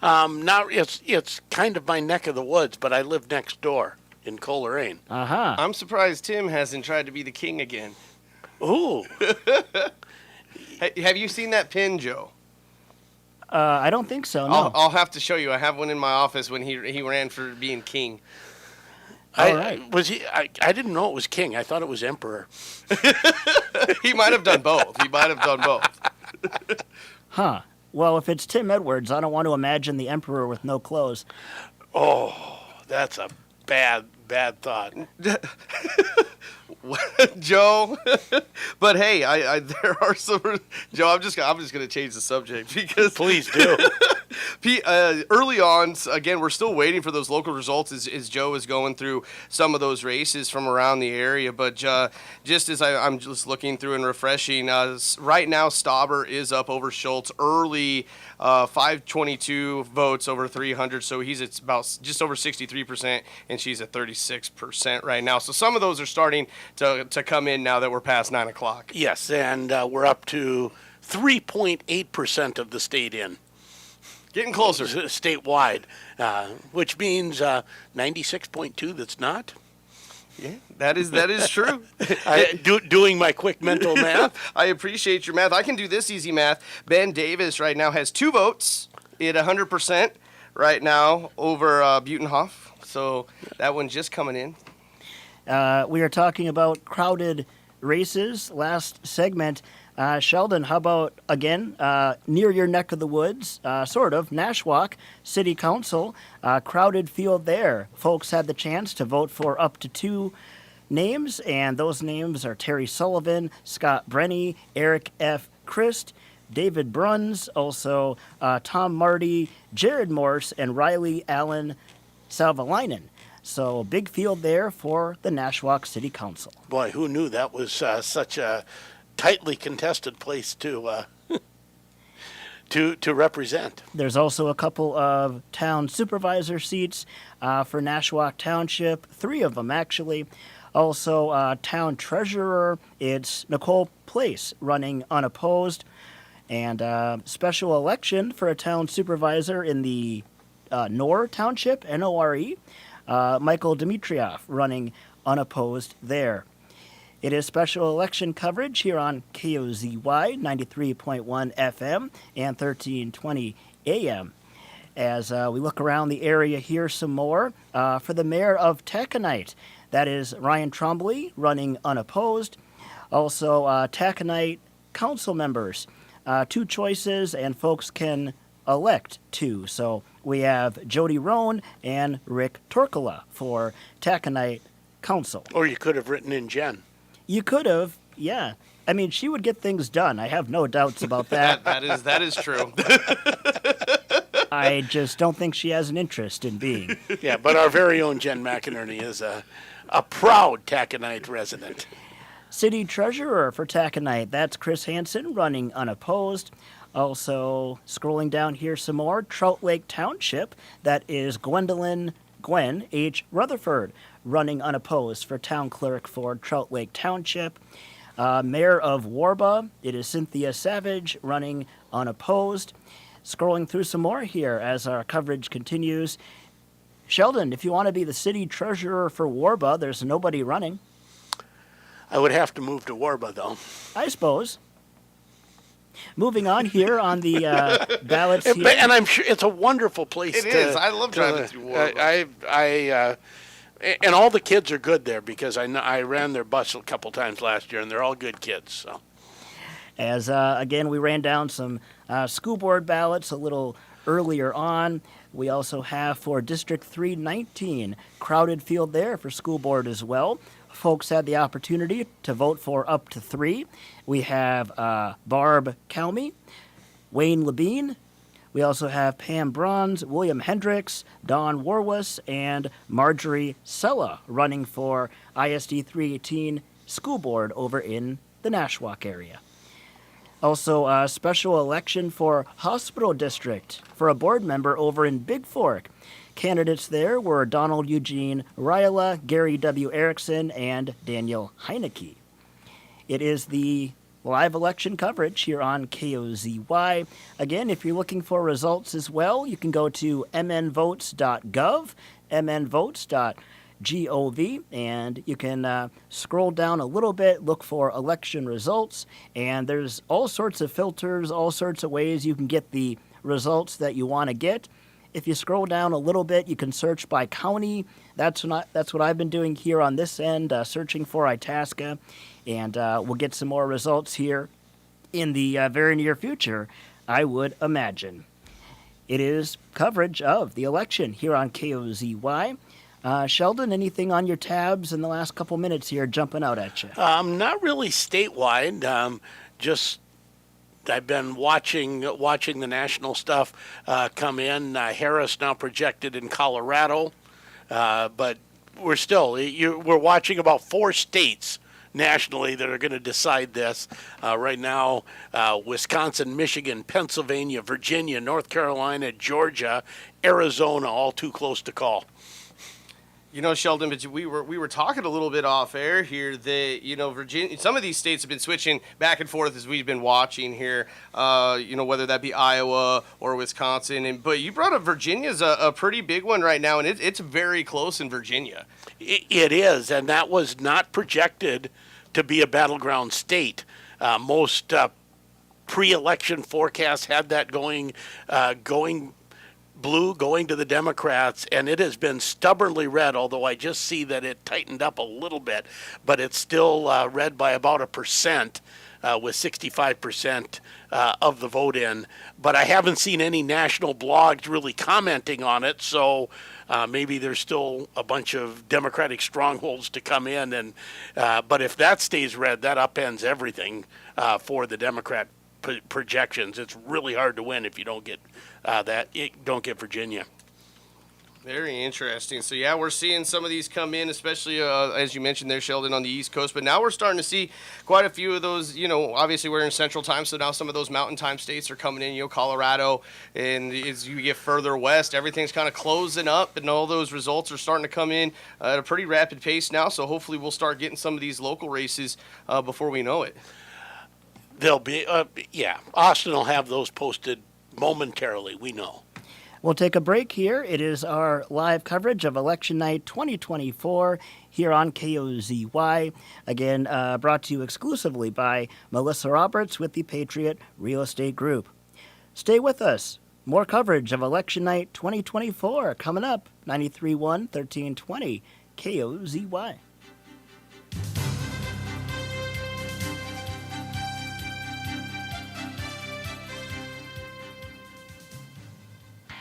Now it's kind of my neck of the woods, but I live next door in Coleraine. Uh-huh. I'm surprised Tim hasn't tried to be the king again. Ooh. Have you seen that pin, Joe? I don't think so, no. I'll have to show you. I have one in my office when he ran for being king. I didn't know it was king. I thought it was emperor. He might have done both. Huh. Well, if it's Tim Edwards, I don't want to imagine the emperor with no clothes. Oh, that's a bad thought. Joe, but hey, there are some. Joe, I'm just gonna change the subject because please do. Early on, again, we're still waiting for those local results as Joe is going through some of those races from around the area. But just as I'm just looking through and refreshing, right now Stauber is up over Schultz early, 522 votes over 300. So he's at about just over 63%, and she's at 36% right now. So some of those are starting to come in now that we're past 9 o'clock. Yes, and we're up to 3.8% of the state in. Getting closer. Statewide, which means 96.2 that's not. Yeah, that is true. Doing my quick mental math. I appreciate your math. I can do this easy math. Ben Davis right now has 2 votes at 100% right now over Butenhoff. So that one just coming in. We are talking about crowded races. Last segment. Sheldon, how about, again, near your neck of the woods, sort of, Nashwauk City Council, crowded field there. Folks had the chance to vote for up to 2 names, and those names are Terry Sullivan, Scott Brenny, Eric F. Christ, David Bruns, also Tom Marty, Jared Morse, and Riley Allen Salvalainen. So big field there for the Nashwauk City Council. Boy, who knew that was such a tightly contested place to represent. There's also a couple of town supervisor seats for Nashwauk Township, 3 of them actually. Also, town treasurer, it's Nicole Place running unopposed. And special election for a town supervisor in the Nore Township, N-O-R-E, Michael Dimitrioff running unopposed there. It is special election coverage here on KOZY 93.1 FM and 1320 AM. As we look around the area here some more, for the mayor of Taconite, that is Ryan Trombley running unopposed. Also, Taconite council members, 2 choices, and folks can elect 2. So we have Jody Rohn and Rick Torkola for Taconite Council. Or you could have written in Jen. You could have, yeah. I mean, she would get things done. I have no doubts about that. that is true. I just don't think she has an interest in being. Yeah, but our very own Jen McInerney is a proud Taconite resident. City treasurer for Taconite, that's Chris Hansen running unopposed. Also, scrolling down here some more, Trout Lake Township, that is Gwen H. Rutherford running unopposed for town clerk for Trout Lake Township. Mayor of Warba, it is Cynthia Savage running unopposed. Scrolling through some more here as our coverage continues. Sheldon, if you want to be the city treasurer for Warba, there's nobody running. I would have to move to Warba, though. I suppose. Moving on here on the ballots here. And I'm sure it's a wonderful place. It is. I love driving through Warba. And all the kids are good there because I ran their bus a couple times last year, and they're all good kids. So, as again, we ran down some school board ballots a little earlier on. We also have for District 319 crowded field there for school board as well. Folks had the opportunity to vote for up to 3. We have Barb Calmy, Wayne Labine. We also have Pam Bronze, William Hendricks, Don Warwas, and Marjorie Sella running for ISD 318 school board over in the Nashwauk area. Also, a special election for Hospital District for a board member over in Big Fork. Candidates there were Donald Eugene Ryla, Gary W. Erickson, and Daniel Heineke. It is the live election coverage here on KOZY. Again, if you're looking for results as well, you can go to mnvotes.gov, mnvotes.gov, and you can scroll down a little bit, look for election results, and there's all sorts of filters, all sorts of ways you can get the results that you want to get. If you scroll down a little bit, you can search by county. That's what I've been doing here on this end, searching for Itasca. And we'll get some more results here in the very near future, I would imagine. It is coverage of the election here on KOZY. Sheldon, anything on your tabs in the last couple minutes here jumping out at you? Not really statewide. Just I've been watching the national stuff come in. Harris now projected in Colorado, but we're watching about 4 states nationally that are going to decide this. Right now, Wisconsin, Michigan, Pennsylvania, Virginia, North Carolina, Georgia, Arizona, all too close to call. You know, Sheldon, but we were talking a little bit off air here that, you know, Virginia, some of these states have been switching back and forth as we've been watching here, you know, whether that be Iowa or Wisconsin. But you brought up Virginia's a pretty big one right now, and it's very close in Virginia. It is, and that was not projected to be a battleground state. Most pre-election forecasts had that going blue, going to the Democrats, and it has been stubbornly red, although I just see that it tightened up a little bit, but it's still red by about 1%, with 65% of the vote in. But I haven't seen any national blogs really commenting on it, so maybe there's still a bunch of Democratic strongholds to come in. And but if that stays red, that upends everything for the Democrat projections. It's really hard to win if you don't get don't get Virginia. Very interesting. So, yeah, we're seeing some of these come in, especially, as you mentioned there, Sheldon, on the East Coast. But now we're starting to see quite a few of those, you know, obviously we're in Central Time, so now some of those Mountain Time states are coming in, you know, Colorado. And as you get further west, everything's kind of closing up, and all those results are starting to come in at a pretty rapid pace now. So hopefully we'll start getting some of these local races before we know it. They'll be, Austin will have those posted momentarily, we know. We'll take a break here. It is our live coverage of Election Night 2024 here on KOZY. Again, brought to you exclusively by Melissa Roberts with the Patriot Real Estate Group. Stay with us. More coverage of Election Night 2024 coming up. 93.1, 1320 KOZY.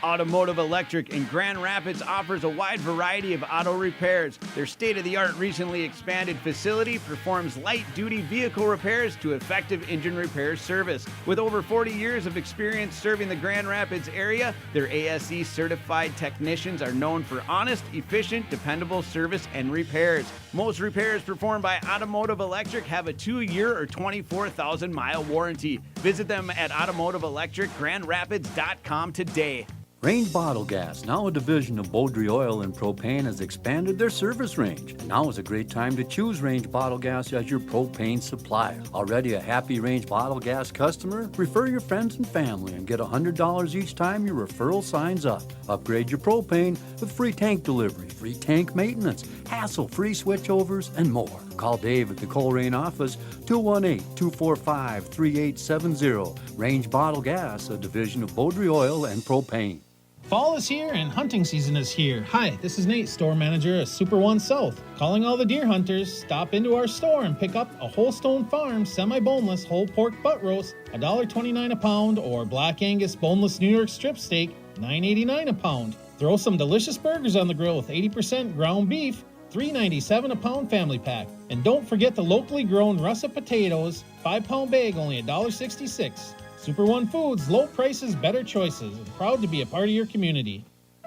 Automotive Electric in Grand Rapids offers a wide variety of auto repairs. Their state-of-the-art, recently expanded facility performs light-duty vehicle repairs to effective engine repair service. With over 40 years of experience serving the Grand Rapids area, their ASE-certified technicians are known for honest, efficient, dependable service and repairs. Most repairs performed by Automotive Electric have a 2-year or 24,000-mile warranty. Visit them at automotiveelectricgrandrapids.com today. Range Bottle Gas, now a division of Beaudry Oil and Propane, has expanded their service range. Now is a great time to choose Range Bottle Gas as your propane supplier. Already a happy Range Bottle Gas customer? Refer your friends and family and get $100 each time your referral signs up. Upgrade your propane with free tank delivery, free tank maintenance, hassle-free switchovers, and more. Call Dave at the Coleraine office, 218-245-3870. Range Bottle Gas, a division of Beaudry Oil and Propane. Fall is here and hunting season is here. Hi, this is Nate, store manager at Super One South. Calling all the deer hunters, stop into our store and pick up a Holstone Farm semi-boneless whole pork butt roast, $1.29 a pound, or Black Angus boneless New York strip steak, $9.89 a pound. Throw some delicious burgers on the grill with 80% ground beef, $3.97 a pound family pack. And don't forget the locally grown russet potatoes, 5-pound bag, only $1.66. Super One Foods, low prices, better choices, and proud to be a part of your community.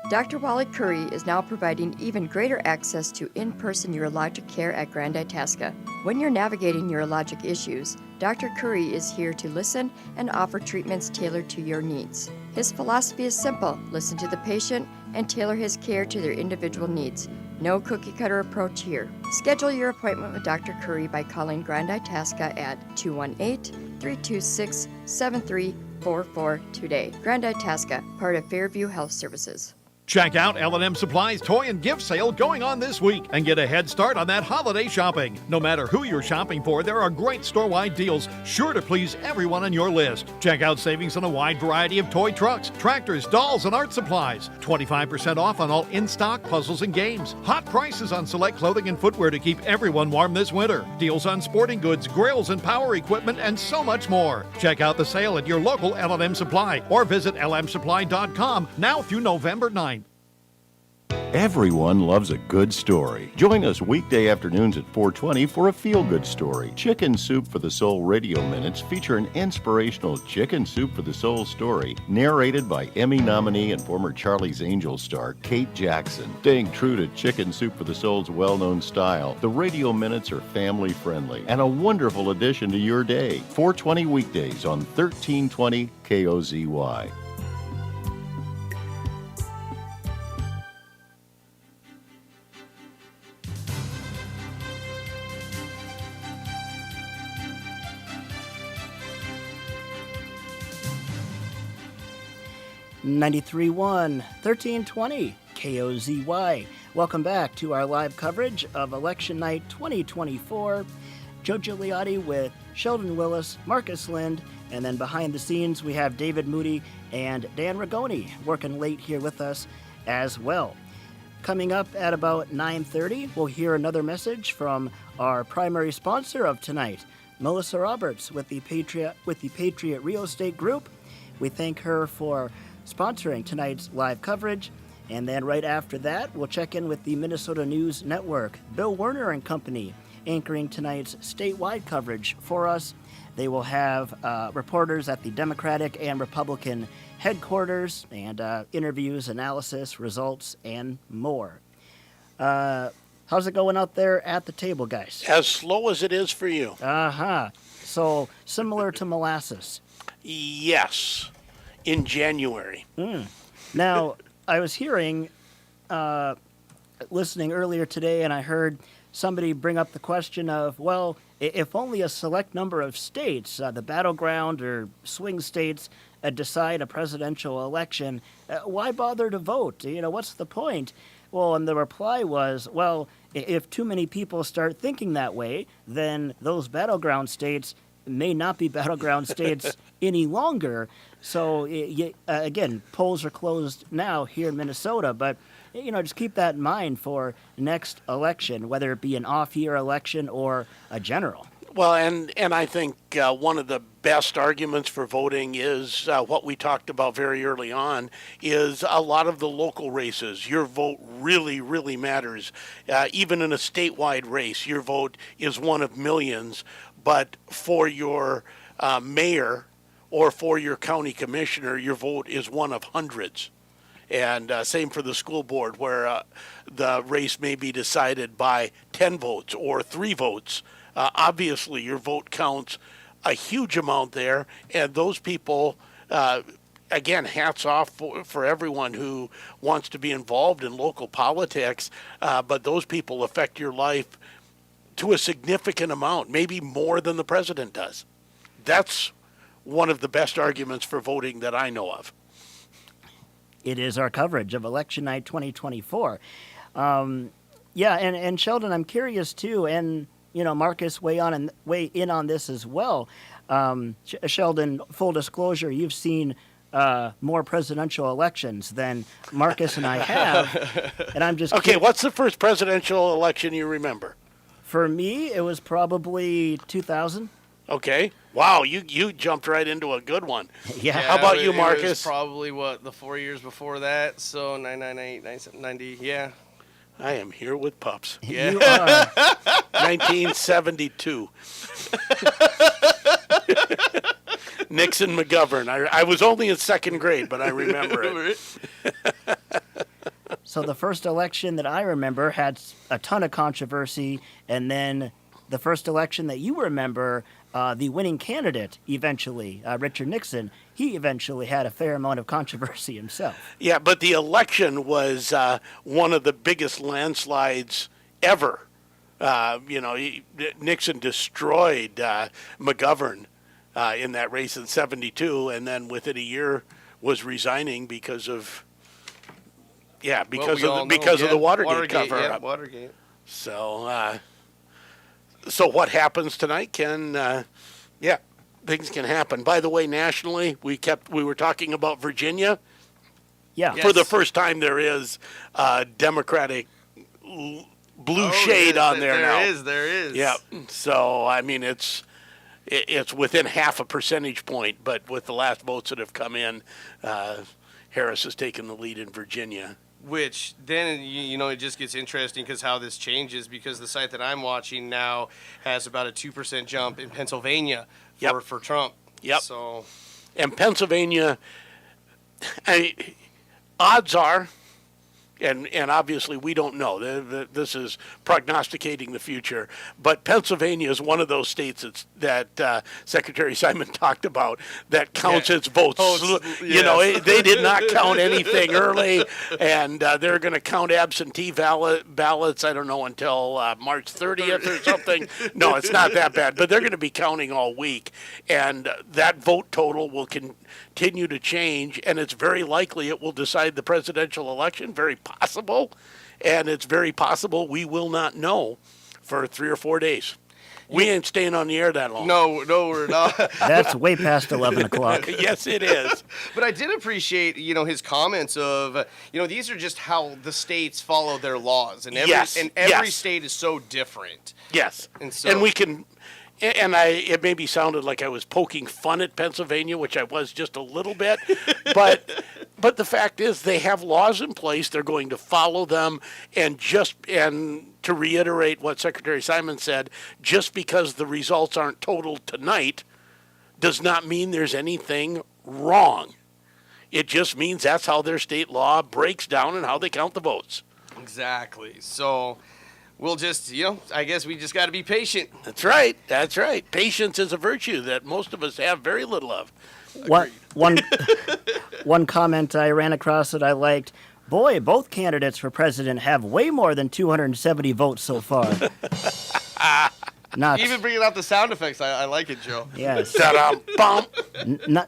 Dr. Wally Curry is now providing even greater access to in-person urologic care at Grand Itasca. When you're navigating urologic issues, Dr. Curry is here to listen and offer treatments tailored to your needs. His philosophy is simple: listen to the patient and tailor his care to their individual needs. No cookie-cutter approach here. Schedule your appointment with Dr. Curry by calling Grand Itasca at 218-326-7344 today. Grand Itasca, part of Fairview Health Services. Check out L&M Supply's toy and gift sale going on this week and get a head start on that holiday shopping. No matter who you're shopping for, there are great store-wide deals sure to please everyone on your list. Check out savings on a wide variety of toy trucks, tractors, dolls, and art supplies. 25% off on all in-stock puzzles and games. Hot prices on select clothing and footwear to keep everyone warm this winter. Deals on sporting goods, grills, and power equipment, and so much more. Check out the sale at your local L&M Supply or visit lmsupply.com now through November 9th. Everyone loves a good story. Join us weekday afternoons at 4:20 for a feel-good story. Chicken Soup for the Soul Radio Minutes feature an inspirational Chicken Soup for the Soul story narrated by Emmy nominee and former Charlie's Angels star Kate Jackson. Staying true to Chicken Soup for the Soul's well-known style, the Radio Minutes are family-friendly and a wonderful addition to your day. 4:20 weekdays on 1320 KOZY. .93.1, 1320 KOZY. Welcome back to our live coverage of Election Night 2024. Joe Gigliotti with Sheldon Willis, Marcus Lind, and then behind the scenes we have David Moody and Dan Rigoni working late here with us as well. Coming up at about 9:30, we'll hear another message from our primary sponsor of tonight, Melissa Roberts with the Patriot Real Estate Group. We thank her for sponsoring tonight's live coverage. And then right after that, we'll check in with the Minnesota News Network. Bill Werner and Company anchoring tonight's statewide coverage for us. They will have reporters at the Democratic and Republican headquarters and interviews, analysis, results, and more. How's it going out there at the table, guys? As slow as it is for you. Uh-huh. So similar to molasses. Yes. In January. Now, I was hearing, listening earlier today, and I heard somebody bring up the question of, well, if only a select number of states, the battleground or swing states, decide a presidential election, why bother to vote? You know, what's the point? Well, and the reply was, well, if too many people start thinking that way, then those battleground states may not be battleground states any longer. So, again, polls are closed now here in Minnesota, but, you know, just keep that in mind for next election, whether it be an off-year election or a general. Well, and I think one of the best arguments for voting is what we talked about very early on, is a lot of the local races. Your vote really, really matters. Even in a statewide race, your vote is one of millions, but for your mayor or for your county commissioner, your vote is one of hundreds. And same for the school board, where the race may be decided by 10 votes or 3 votes. Obviously, your vote counts a huge amount there, and those people, again, hats off for everyone who wants to be involved in local politics, but those people affect your life to a significant amount, maybe more than the president does. That's one of the best arguments for voting that I know of. It is our coverage of Election Night 2024. Yeah, and Sheldon, I'm curious too, and you know, Marcus, weigh in on this as well. Sheldon, full disclosure, you've seen more presidential elections than Marcus and I have, and I'm just okay. What's the first presidential election you remember? For me, it was probably 2000. Okay. Wow, you jumped right into a good one. Yeah. How about you, It Marcus? was probably, the 4 years before that, so 998, 90, yeah. I am here with pups. Yeah. You are. 1972. Nixon McGovern. I was only in second grade, but I remember it. So the first election that I remember had a ton of controversy, and then the first election that you remember, the winning candidate eventually, Richard Nixon, he eventually had a fair amount of controversy himself. Yeah, but the election was one of the biggest landslides ever. Nixon destroyed McGovern in that race in '72, and then within a year was resigning because of the Watergate cover-up. Watergate. So what happens tonight can, things can happen. By the way, nationally, we were talking about Virginia. Yeah. For the first time, there is Democratic blue shade on there now. There is. Yeah. So I mean, it's within half a percentage point, but with the last votes that have come in, Harris has taken the lead in Virginia. Which then, it just gets interesting because how this changes, because the site that I'm watching now has about a 2% jump in Pennsylvania for Trump. Yep. So, and Pennsylvania, odds are, and obviously we don't know. This is prognosticating the future. But Pennsylvania is one of those states that Secretary Simon talked about that counts its votes. They did not count anything early, and they're going to count absentee ballots, I don't know, until March 30th or something. No, it's not that bad. But they're going to be counting all week. And that vote total will continue to change, and it's very likely it will decide the presidential election. Very possible, and it's very possible we will not know for 3 or 4 days. We ain't staying on the air that long. No, we're not. That's way past 11 o'clock. Yes, it is. But I did appreciate, his comments of, these are just how the states follow their laws, and every state is so different. Yes, and we can. And it maybe sounded like I was poking fun at Pennsylvania, which I was just a little bit, but the fact is they have laws in place. They're going to follow them, and to reiterate what Secretary Simon said, just because the results aren't totaled tonight does not mean there's anything wrong. It just means that's how their state law breaks down and how they count the votes. Exactly. So we'll just, I guess we just got to be patient. That's right. Patience is a virtue that most of us have very little of. One comment I ran across that I liked. Boy, both candidates for president have way more than 270 votes so far. Even bringing out the sound effects, I like it, Joe. Yes. Ta-da,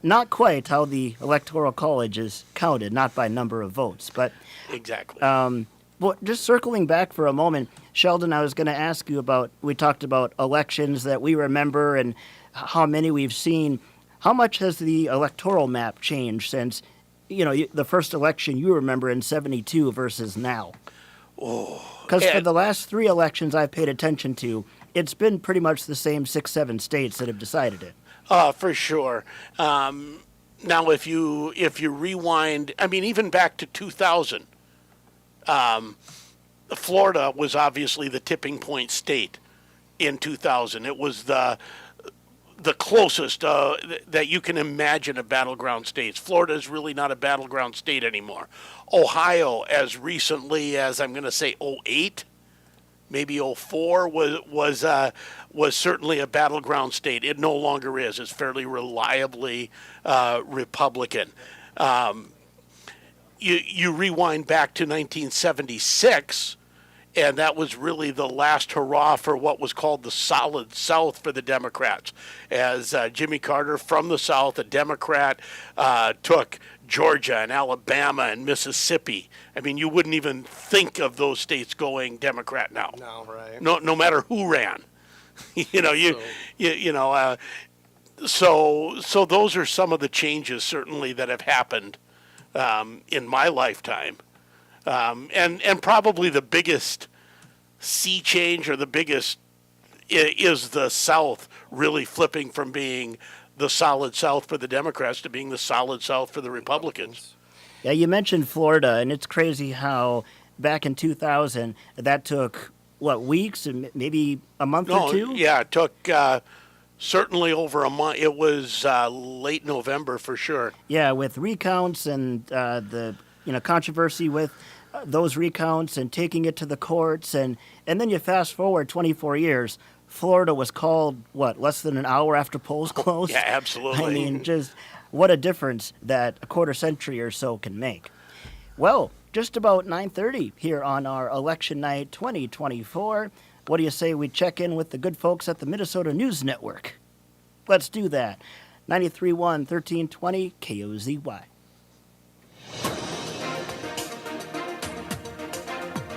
not quite how the Electoral College is counted, not by number of votes, but exactly. Well, just circling back for a moment, Sheldon, I was going to ask you we talked about elections that we remember and how many we've seen. How much has the electoral map changed since, the first election you remember in '72 versus now? Because for the last 3 elections I've paid attention to, it's been pretty much the same 6-7 states that have decided it. For sure. Now, if you rewind, even back to 2000, Florida was obviously the tipping point state in 2000. It was the closest that you can imagine of battleground states. Florida is really not a battleground state anymore. Ohio, as recently as I'm going to say 2008, maybe 2004, was certainly a battleground state. It no longer is. It's fairly reliably Republican. You rewind back to 1976, and that was really the last hurrah for what was called the solid South for the Democrats, as Jimmy Carter from the South, a Democrat, took Georgia and Alabama and Mississippi. You wouldn't even think of those states going Democrat now. No, right. No matter who ran. So those are some of the changes certainly that have happened in my lifetime. And probably the biggest sea change or the biggest is the South really flipping from being the solid South for the Democrats to being the solid South for the Republicans. Yeah, you mentioned Florida, and it's crazy how back in 2000 that took, weeks and maybe a month or two? Yeah, it took certainly over a month. It was late November for sure. Yeah, with recounts and the controversy with those recounts and taking it to the courts, and then you fast forward 24 years. Florida was called, less than an hour after polls closed? Yeah, absolutely. I mean, just what a difference that a quarter century or so can make. Well, just about 9:30 here on our Election Night 2024. What do you say we check in with the good folks at the Minnesota News Network? Let's do that. 93.1, 1320 KOZY.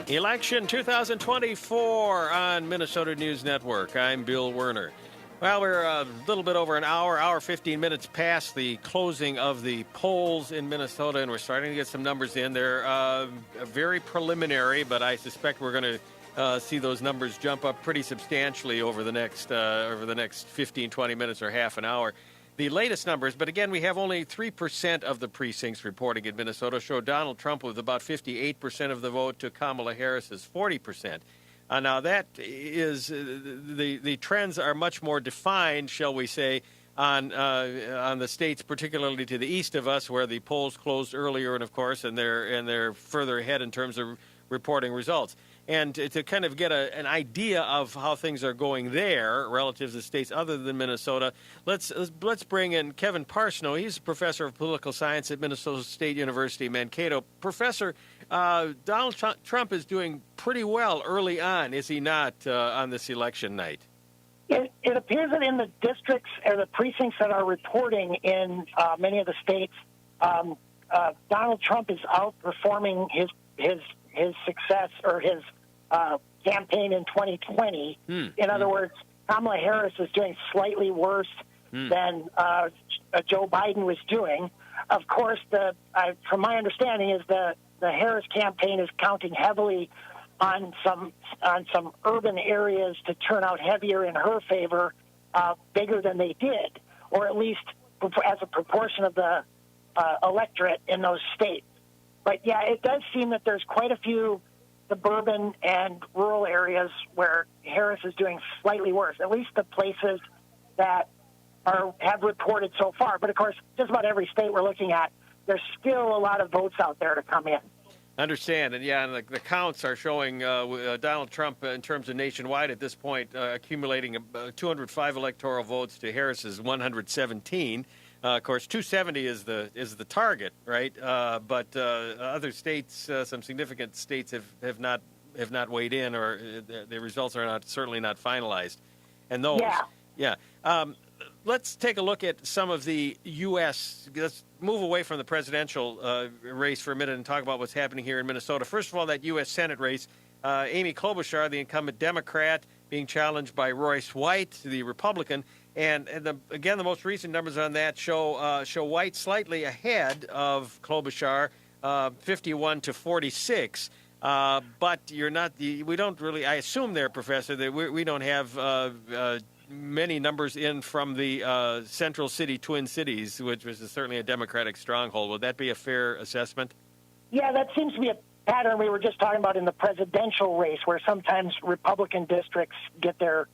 Election 2024 on Minnesota News Network. I'm Bill Werner. Well, we're a little bit over an hour 15 minutes past the closing of the polls in Minnesota, and we're starting to get some numbers in. They're very preliminary, but I suspect we're going to see those numbers jump up pretty substantially over the next 15, 20 minutes or half an hour. The latest numbers, but again, we have only 3% of the precincts reporting in Minnesota, show Donald Trump with about 58% of the vote to Kamala Harris's 40%. Now that is, the trends are much more defined, shall we say, on the states, particularly to the east of us, where the polls closed earlier, and of course, and they're further ahead in terms of reporting results. And to kind of get an idea of how things are going there relative to states other than Minnesota, let's bring in Kevin Parsnow. He's a professor of political science at Minnesota State University, Mankato. Professor, Donald Trump is doing pretty well early on, is he not, on this election night? It appears that in the districts or the precincts that are reporting in many of the states, Donald Trump is outperforming his success or his campaign in 2020. In other words, Kamala Harris is doing slightly worse than Joe Biden was doing. Of course, from my understanding, is the Harris campaign is counting heavily on some urban areas to turn out heavier in her favor, bigger than they did, or at least as a proportion of the electorate in those states. But yeah, it does seem that there's quite a few suburban and rural areas where Harris is doing slightly worse, at least the places that have reported so far. But of course, just about every state we're looking at, there's still a lot of votes out there to come in. Understand, and yeah, and the counts are showing Donald Trump, in terms of nationwide at this point, accumulating 205 electoral votes to Harris's 117. Of course, 270 is the target, right? But other states, some significant states, have not weighed in, or the results are certainly not finalized. And those, yeah. Let's take a look at some of the U.S. Let's move away from the presidential race for a minute and talk about what's happening here in Minnesota. First of all, that U.S. Senate race, Amy Klobuchar, the incumbent Democrat, being challenged by Royce White, the Republican. And again, the most recent numbers on that show White slightly ahead of Klobuchar, 51-46. But you're not. We don't really. I assume there, Professor, that we don't have many numbers in from the Central City, Twin Cities, which is certainly a Democratic stronghold. Would that be a fair assessment? Yeah, that seems to be a pattern we were just talking about in the presidential race, where sometimes Republican districts get they're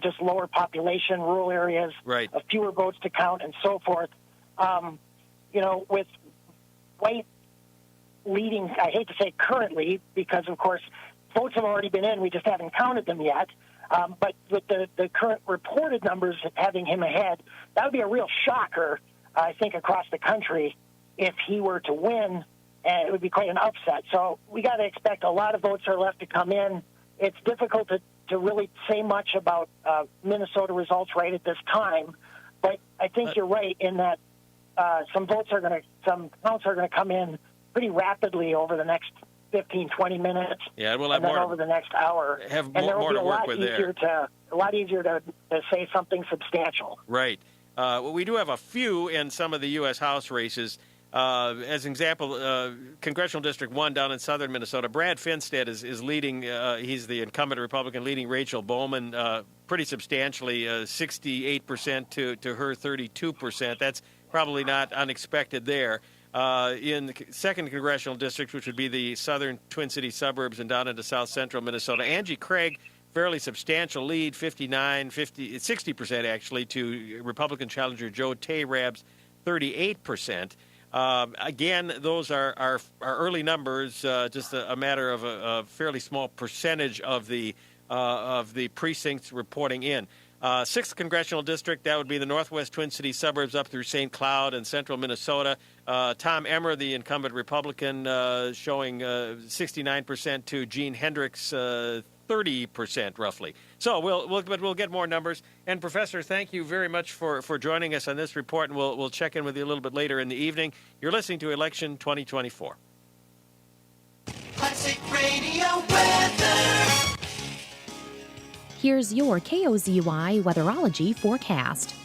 just lower population, rural areas, right, of fewer votes to count, and so forth. With White leading, I hate to say currently, because of course votes have already been in, we just haven't counted them yet. But with the current reported numbers having him ahead, that would be a real shocker, I think, across the country if he were to win, and it would be quite an upset. So we got to expect a lot of votes are left to come in. It's difficult to really say much about Minnesota results right at this time, but I think you're right in that some counts are going to come in pretty rapidly over the next 15, 20 minutes. Yeah, we'll have and then more over the next hour. Have and more to work with there. A lot easier to say something substantial. Right. Well, we do have a few in some of the U.S. House races. As an example, Congressional District 1 down in southern Minnesota, Brad Finstead is leading. He's the incumbent Republican leading Rachel Bowman pretty substantially, 68% to her 32%. That's probably not unexpected there. In the second congressional district, which would be the southern Twin Cities suburbs and down into south central Minnesota, Angie Craig, fairly substantial lead, 60% actually, to Republican challenger Joe Tayrab's 38%. Again, those are early numbers, just a matter of a fairly small percentage of the precincts reporting in. 6th Congressional District, that would be the Northwest Twin Cities suburbs up through St. Cloud and central Minnesota. Tom Emmer, the incumbent Republican, showing 69% to Gene Hendricks, 30% roughly. So we'll get more numbers. And Professor, thank you very much for joining us on this report, and we'll check in with you a little bit later in the evening. You're listening to Election 2024. Classic Radio weather. Here's your KOZY weatherology forecast.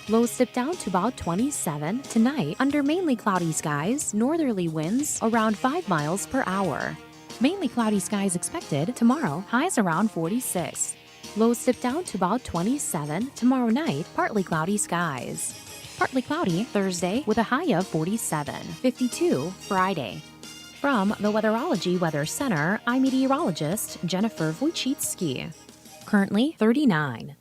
Lows dip down to about 27 tonight under mainly cloudy skies, northerly winds around 5 miles per hour. Mainly cloudy skies expected tomorrow, highs around 46. Lows dip down to about 27 tomorrow night, partly cloudy skies. Partly cloudy Thursday with a high of 47, 52 Friday. From the Weatherology Weather Center, I'm meteorologist Jennifer Wojcicki. Currently 39.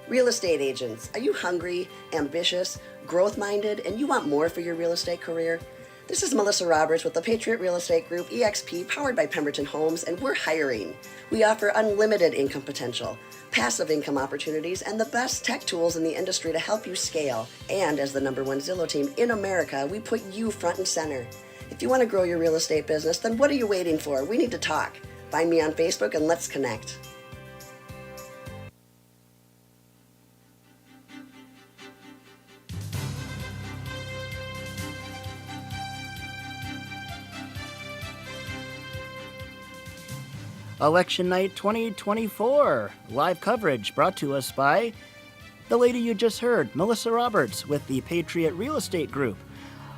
Real estate agents, are you hungry, ambitious, growth-minded, and you want more for your real estate career? This is Melissa Roberts with the Patriot Real Estate Group, EXP, powered by Pemberton Homes, and we're hiring. We offer unlimited income potential, passive income opportunities, and the best tech tools in the industry to help you scale. And as the #1 Zillow team in America, we put you front and center. If you want to grow your real estate business, then what are you waiting for? We need to talk. Find me on Facebook and let's connect. Election Night 2024, live coverage brought to us by the lady you just heard, Melissa Roberts with the Patriot Real Estate Group.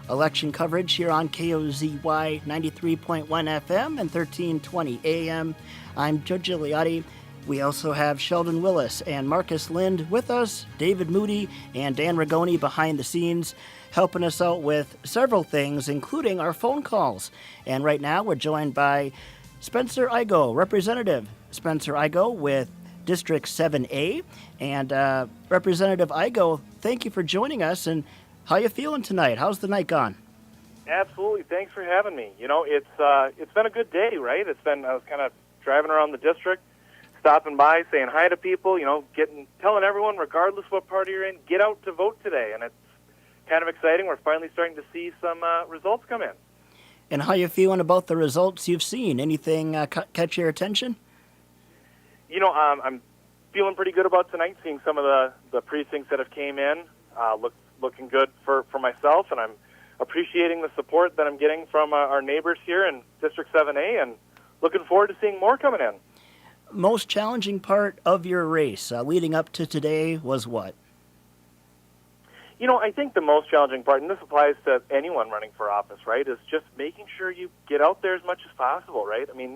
Election coverage here on KOZY 93.1 FM and 1320 AM. I'm Joe Gigliotti. We also have Sheldon Willis and Marcus Lind with us, David Moody and Dan Rigoni behind the scenes, helping us out with several things, including our phone calls. And right now we're joined by Spencer Igoe, Representative Spencer Igoe with District 7A. And Representative Igoe, thank you for joining us. And how you feeling tonight? How's the night gone? Absolutely. Thanks for having me. You know, it's been a good day, right? I was kind of driving around the district, stopping by, saying hi to people, you know, telling everyone, regardless what party you're in, get out to vote today. And it's kind of exciting. We're finally starting to see some results come in. And how you feeling about the results you've seen? Anything catch your attention? You know, I'm feeling pretty good about tonight, seeing some of the precincts that have came in. Looking good for myself, and I'm appreciating the support that I'm getting from our neighbors here in District 7A, and looking forward to seeing more coming in. Most challenging part of your race leading up to today was what? You know, I think the most challenging part, and this applies to anyone running for office, right, is just making sure you get out there as much as possible, right? I mean,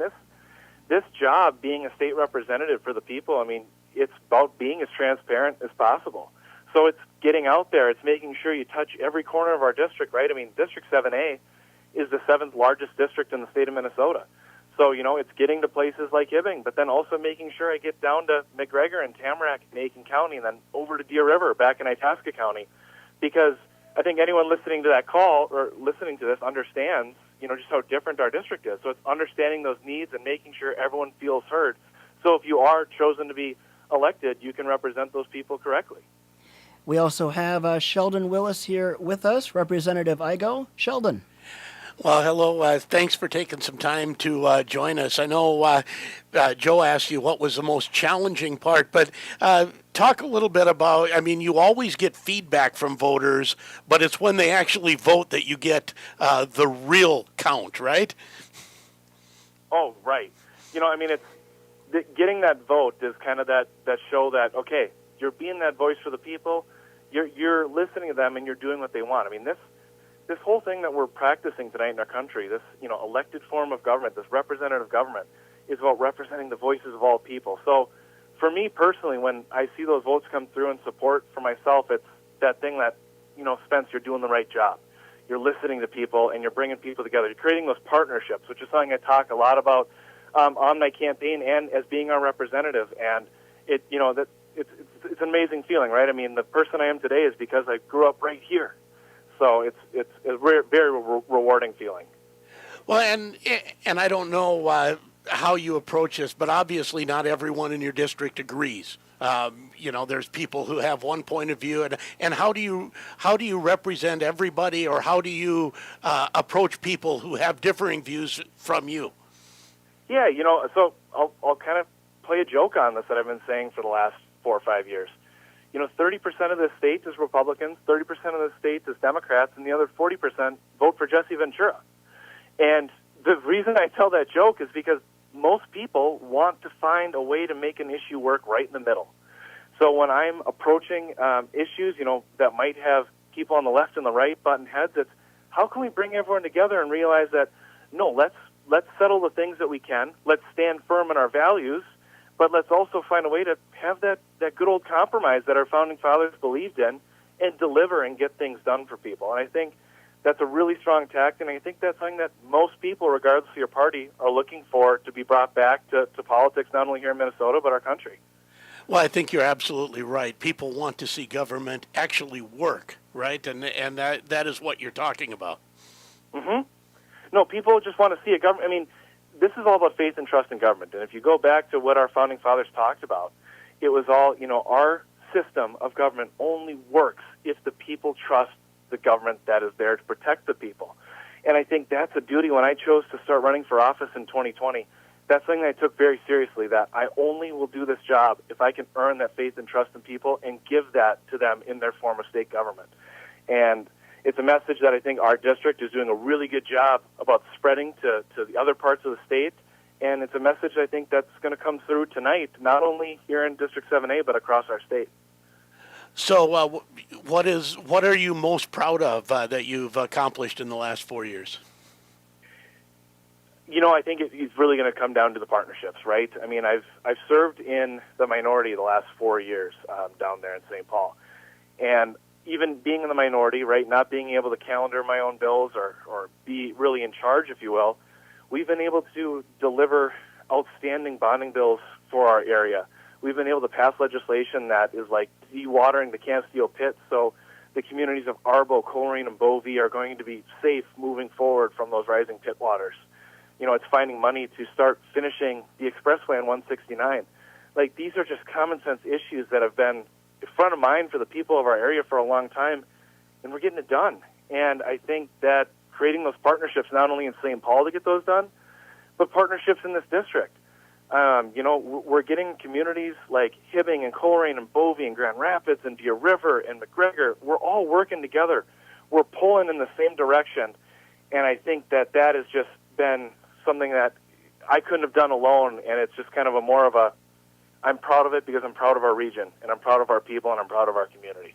this job, being a state representative for the people, I mean, it's about being as transparent as possible. So it's getting out there. It's making sure you touch every corner of our district, right? I mean, District 7A is the 7th largest district in the state of Minnesota. So, you know, it's getting to places like Hibbing, but then also making sure I get down to McGregor and Tamarack in Aiken County, and then over to Deer River back in Itasca County. Because I think anyone listening to that call or listening to this understands, you know, just how different our district is. So it's understanding those needs and making sure everyone feels heard. So if you are chosen to be elected, you can represent those people correctly. We also have Sheldon Willis here with us, Representative Igoe. Sheldon. Well, hello. Thanks for taking some time to join us. I know Joe asked you what was the most challenging part, but talk a little bit about, I mean, you always get feedback from voters, but it's when they actually vote that you get the real count, right? Oh, right. You know, I mean, getting that vote is kind of that show that, okay, you're being that voice for the people, you're listening to them, and you're doing what they want. I mean, this whole thing that we're practicing tonight in our country, this, you know, elected form of government, this representative government, is about representing the voices of all people. So for me personally, when I see those votes come through in support for myself, it's that thing that, you know, Spence, you're doing the right job. You're listening to people, and you're bringing people together. You're creating those partnerships, which is something I talk a lot about on my campaign and as being our representative. And it, you know, that it's an amazing feeling, right? I mean, the person I am today is because I grew up right here. So it's a very rewarding feeling. Well, and I don't know how you approach this, but obviously not everyone in your district agrees. There's people who have one point of view, and how do you represent everybody, or how do you approach people who have differing views from you? Yeah, so I'll kind of play a joke on this that I've been saying for the last 4 or 5 years. 30% of the state is Republicans, 30% of the state is Democrats, and the other 40% vote for Jesse Ventura. And the reason I tell that joke is because most people want to find a way to make an issue work right in the middle. So when I'm approaching issues, that might have people on the left and the right button heads, it's how can we bring everyone together and realize that, no, let's settle the things that we can, let's stand firm in our values, but let's also find a way to have that good old compromise that our founding fathers believed in and deliver and get things done for people. And I think that's a really strong tactic, and I think that's something that most people, regardless of your party, are looking for to be brought back to politics, not only here in Minnesota, but our country. Well, I think you're absolutely right. People want to see government actually work, right? And that is what you're talking about. Mm-hmm. No, people just want to see a government. I mean, this is all about faith and trust in government. And if you go back to what our founding fathers talked about, it was all, our system of government only works if the people trust the government that is there to protect the people. And I think that's a duty. When I chose to start running for office in 2020, that's something that I took very seriously, that I only will do this job if I can earn that faith and trust in people and give that to them in their form of state government. And it's a message that I think our district is doing a really good job about spreading to the other parts of the state. And it's a message I think that's going to come through tonight, not only here in District 7A, but across our state. So what are you most proud of that you've accomplished in the last 4 years? I think it's really going to come down to the partnerships, right? I mean, I've served in the minority the last 4 years down there in St. Paul. And even being in the minority, right, not being able to calendar my own bills or be really in charge, if you will, we've been able to deliver outstanding bonding bills for our area. We've been able to pass legislation that is like dewatering the Cansteo pit, so the communities of Arbo, Coleraine, and Bovey are going to be safe moving forward from those rising pit waters. It's finding money to start finishing the expressway on 169. Like, these are just common sense issues that have been front of mind for the people of our area for a long time, and we're getting it done. And I think that creating those partnerships, not only in St. Paul to get those done, but partnerships in this district. We're getting communities like Hibbing and Coleraine and Bovey and Grand Rapids and Deer River and McGregor. We're all working together. We're pulling in the same direction, and I think that has just been something that I couldn't have done alone, and it's just kind of I'm proud of it because I'm proud of our region, and I'm proud of our people, and I'm proud of our community.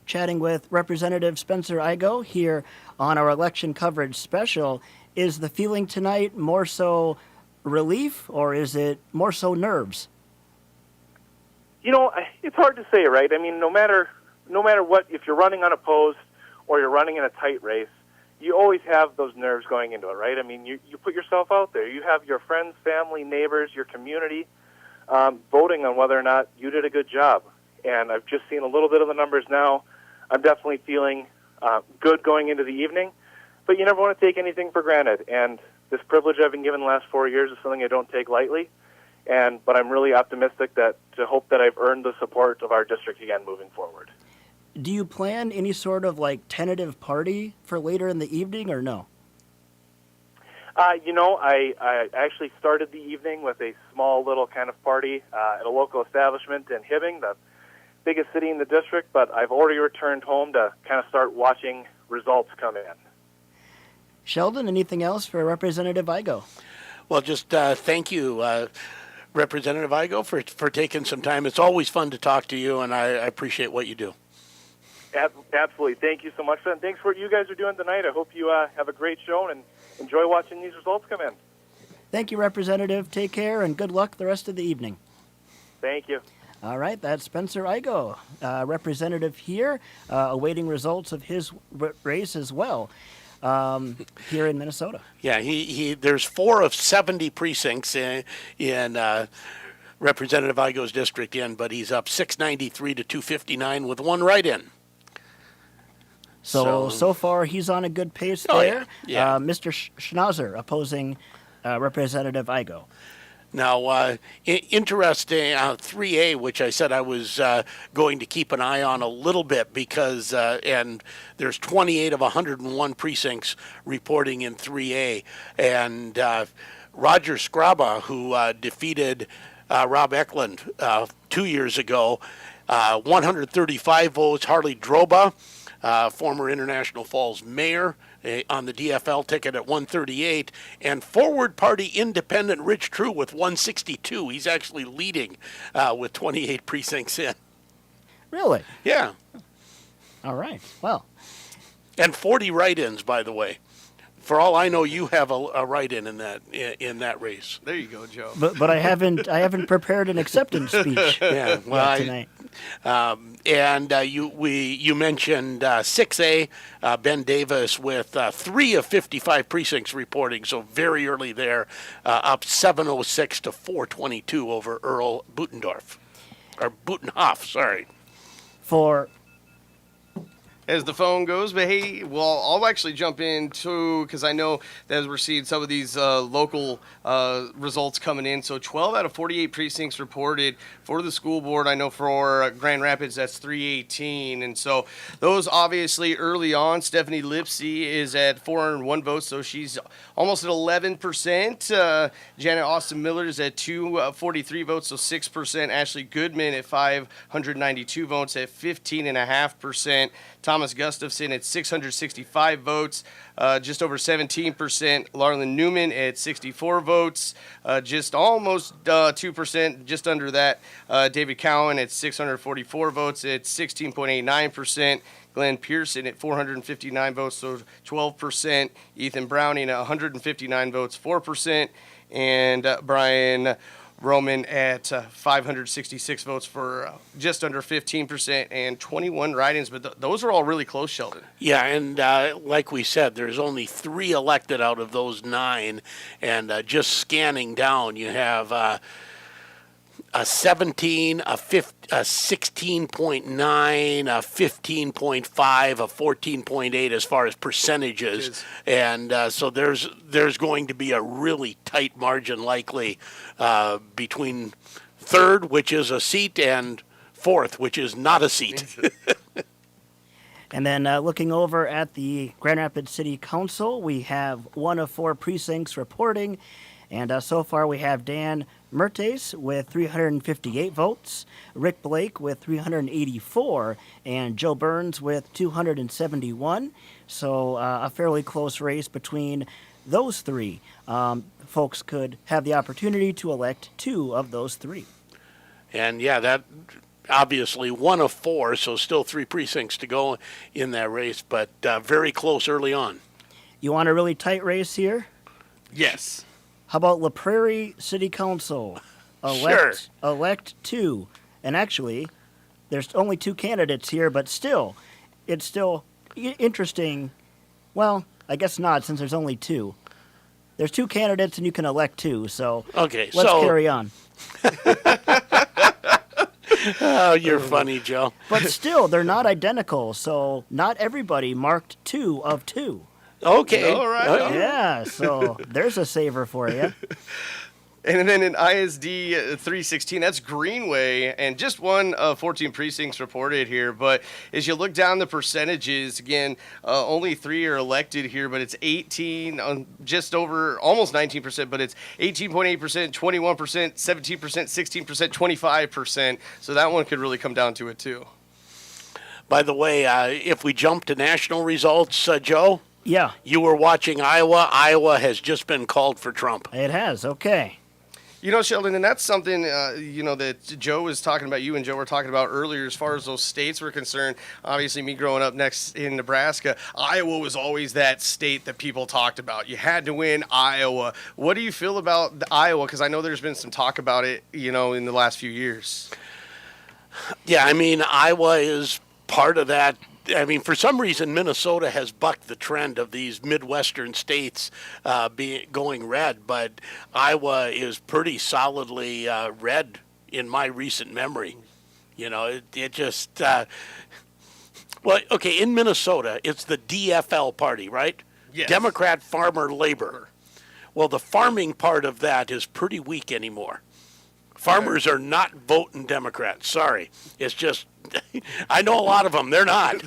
Chatting with Representative Spencer Igoe here on our election coverage special. Is the feeling tonight more so relief, or is it more so nerves? It's hard to say, right? I mean, no matter what, if you're running unopposed or you're running in a tight race, you always have those nerves going into it, right? I mean, you put yourself out there. You have your friends, family, neighbors, your community voting on whether or not you did a good job. And I've just seen a little bit of the numbers now. I'm definitely feeling good going into the evening, but you never want to take anything for granted. And this privilege I've been given the last 4 years is something I don't take lightly. But I'm really optimistic to hope that I've earned the support of our district again moving forward. Do you plan any sort of tentative party for later in the evening, or no? I actually started the evening with a small little kind of party at a local establishment in Hibbing, the biggest city in the district, but I've already returned home to kind of start watching results come in. Sheldon, anything else for Representative Igoe? Well, just thank you, Representative Igoe, for taking some time. It's always fun to talk to you, and I appreciate what you do. Absolutely. Thank you so much, and thanks for what you guys are doing tonight. I hope you have a great show and enjoy watching these results come in. Thank you, Representative. Take care, and good luck the rest of the evening. Thank you. All right, that's Spencer Igoe, representative here, awaiting results of his race as well here in Minnesota. Yeah, there's 4 of 70 precincts in Representative Igoe's district but he's up 693 to 259 with 1 write-in. So far, he's on a good pace there. Yeah. Mr. Schnauzer opposing Representative Igo. Now, interesting, 3A, which I said I was going to keep an eye on a little bit because, and there's 28 of 101 precincts reporting in 3A. And Roger Scraba, who defeated Rob Eklund 2 years ago, 135 votes. Harley Droba, former International Falls mayor, on the DFL ticket at 138, and Forward Party Independent Rich True with 162. He's actually leading with 28 precincts in. Really? Yeah. All right. Well. And 40 write-ins, by the way. For all I know, you have a write-in in that race. There you go, Joe. But I haven't prepared an acceptance speech. Yeah, well, tonight. You mentioned 6A, Ben Davis with 3 of 55 precincts reporting, so very early there, up 706 to 422 over Earl Butenhoff, sorry. For as the phone goes. But hey, well, I'll actually jump in too because I know that we're seeing some of these local results coming in. So 12 out of 48 precincts reported for the school board. I know for Grand Rapids that's 318, and so those obviously early on. Stephanie Lipsy is at 401 votes, so she's almost at 11%. Janet Austin Miller is at 243 votes, so 6%. Ashley Goodman at 592 votes at 15.5%. Thomas Gustafson at 665 votes, just over 17%. Larlin Newman at 64 votes, just almost 2%, just under that. David Cowan at 644 votes at 16.89%. Glenn Pearson at 459 votes, so 12%. Ethan Browning at 159 votes, 4%. And Brian Roman at 566 votes for just under 15% and 21 write-ins. But those are all really close, Sheldon. Yeah, and like we said, there's only 3 elected out of those 9. And just scanning down, you have a 17, a 16.9, a 15.5, a 14.8 as far as percentages. And so there's going to be a really tight margin likely between third, which is a seat, and fourth, which is not a seat. And then looking over at the Grand Rapids City Council, we have 1 of 4 precincts reporting. And so far we have Dan Mertes with 358 votes, Rick Blake with 384, and Joe Burns with 271. So a fairly close race between those 3. Folks could have the opportunity to elect 2 of those 3. And yeah, that obviously 1 of 4, so still 3 precincts to go in that race, but very close early on. You want a really tight race here? Yes. How about La Prairie City Council? Elect 2. And actually, there's only 2 candidates here, but still, it's still interesting. Well, I guess not, since there's only 2. There's 2 candidates, and you can elect 2, so okay, let's carry on. Oh, you're funny, Joe. But still, they're not identical, so not everybody marked 2 of 2. Okay. All right. Yeah, so there's a saver for you. And then in ISD 316, that's Greenway, and just 1 of 14 precincts reported here. But as you look down the percentages, again, only 3 are elected here, but it's 18, just over almost 19%, but it's 18.8%, 21%, 17%, 16%, 25%. So that one could really come down to it, too. By the way, if we jump to national results, Joe? Yeah. You were watching Iowa. Iowa has just been called for Trump. It has, okay. You know, Sheldon, and that's something, that Joe was talking about, you and Joe were talking about earlier as far as those states were concerned. Obviously, me growing up next in Nebraska, Iowa was always that state that people talked about. You had to win Iowa. What do you feel about Iowa? Because I know there's been some talk about it, in the last few years. Yeah, I mean, Iowa is part of that. I mean, for some reason, Minnesota has bucked the trend of these Midwestern states going red, but Iowa is pretty solidly red in my recent memory. It just Well, okay, in Minnesota, it's the DFL party, right? Yes. Democrat Farmer Labor. Well, the farming part of that is pretty weak anymore. Farmers are not voting Democrat. Sorry. It's just, I know a lot of them. They're not.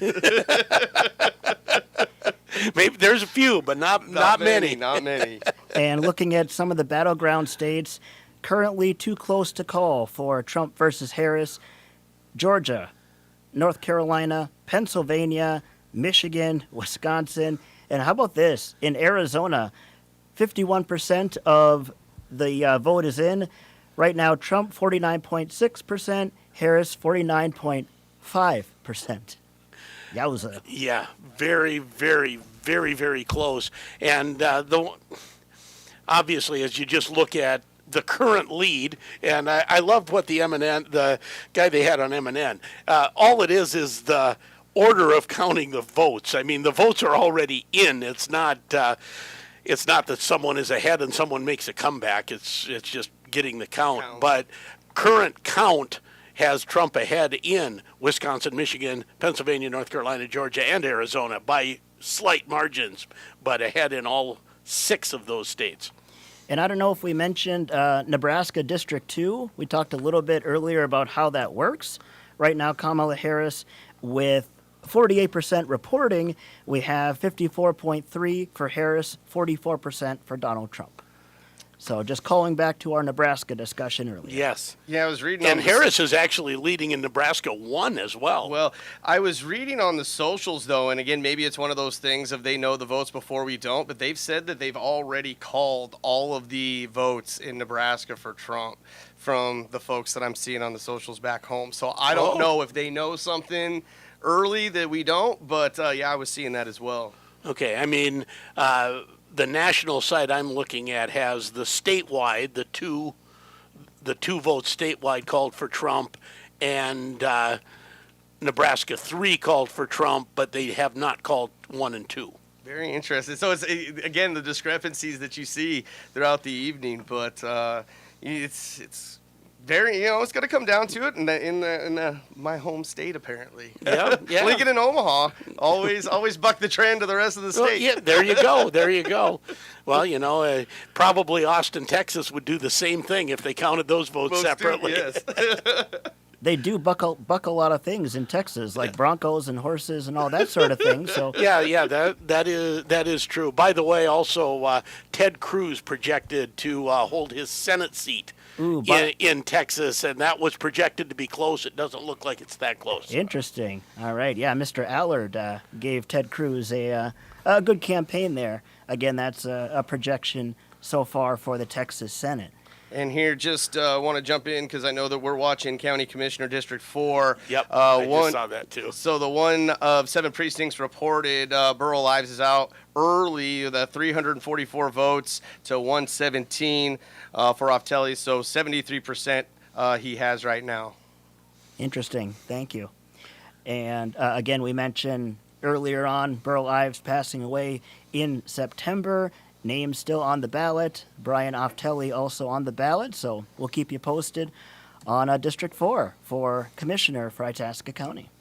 Maybe there's a few, but not many. Not many. And looking at some of the battleground states, currently too close to call for Trump versus Harris: Georgia, North Carolina, Pennsylvania, Michigan, Wisconsin, and how about this? In Arizona, 51% of the vote is in. Right now, Trump 49.6%, Harris 49.5%. Yowza. Yeah, very, very, very, very close. And obviously, as you just look at the current lead, and I loved what the guy they had on MNN, all it is the order of counting the votes. I mean, the votes are already in. It's not that someone is ahead and someone makes a comeback. It's just getting the count. But current count has Trump ahead in Wisconsin, Michigan, Pennsylvania, North Carolina, Georgia, and Arizona by slight margins, but ahead in all 6 of those states. And I don't know if we mentioned Nebraska District 2. We talked a little bit earlier about how that works. Right now, Kamala Harris with 48% reporting. We have 54.3% for Harris, 44% for Donald Trump. So just calling back to our Nebraska discussion earlier. Yes. Yeah, I was reading. And Harris is actually leading in Nebraska 1 as well. Well, I was reading on the socials, though, and again, maybe it's one of those things of they know the votes before we don't, but they've said that they've already called all of the votes in Nebraska for Trump from the folks that I'm seeing on the socials back home. So I don't know if they know something early that we don't, but yeah, I was seeing that as well. Okay, I mean, the national site I'm looking at has the statewide, the two votes statewide called for Trump, and Nebraska 3 called for Trump, but they have not called 1 and 2. Very interesting. So it's again the discrepancies that you see throughout the evening, but it's very, it's going to come down to it in my home state, apparently. Yeah. Lincoln and Omaha always buck the trend of the rest of the state. Well, yeah, there you go. Well, probably Austin, Texas would do the same thing if they counted those votes separately. Yes. They do buck a lot of things in Texas, like broncos and horses and all that sort of thing. So yeah, that is true. By the way, also Ted Cruz projected to hold his Senate seat in Texas, and that was projected to be close. It doesn't look like it's that close. Interesting. All right, yeah, Mr. Allard gave Ted Cruz a good campaign there. Again, that's a projection so far for the Texas Senate. And here, just want to jump in because I know that we're watching County Commissioner District 4. Yep, I just saw that too. So the one of 7 precincts reported, Burl Ives is out early, the 344 votes to 117 for Oftelli. So 73% he has right now. Interesting. Thank you. And again, we mentioned earlier on Burl Ives passing away in September. Name still on the ballot. Brian Oftelli also on the ballot, so we'll keep you posted on District 4 for Commissioner for Itasca County.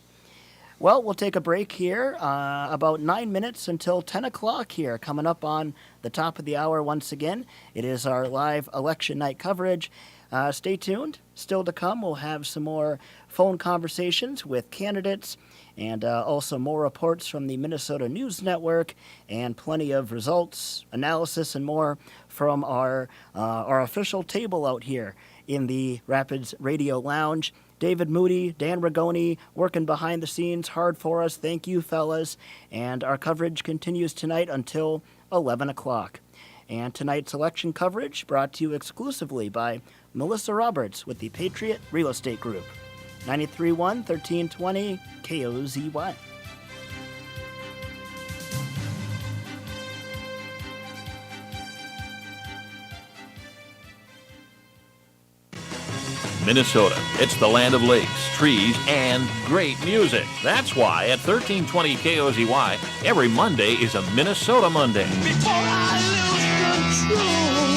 Well, we'll take a break here, about 9 minutes until 10 o'clock here, coming up on the top of the hour once again. It is our live election night coverage. Stay tuned. Still to come, we'll have some more phone conversations with candidates and also more reports from the Minnesota News Network and plenty of results, analysis, and more from our official table out here in the Rapids Radio Lounge. David Moody, Dan Rigoni, working behind the scenes hard for us. Thank you, fellas. And our coverage continues tonight until 11 o'clock. And tonight's election coverage brought to you exclusively by Melissa Roberts with the Patriot Real Estate Group. 93.1, 1320, KOZY. Minnesota. It's the land of lakes, trees, and great music. That's why at 1320 KOZY, every Monday is a Minnesota Monday.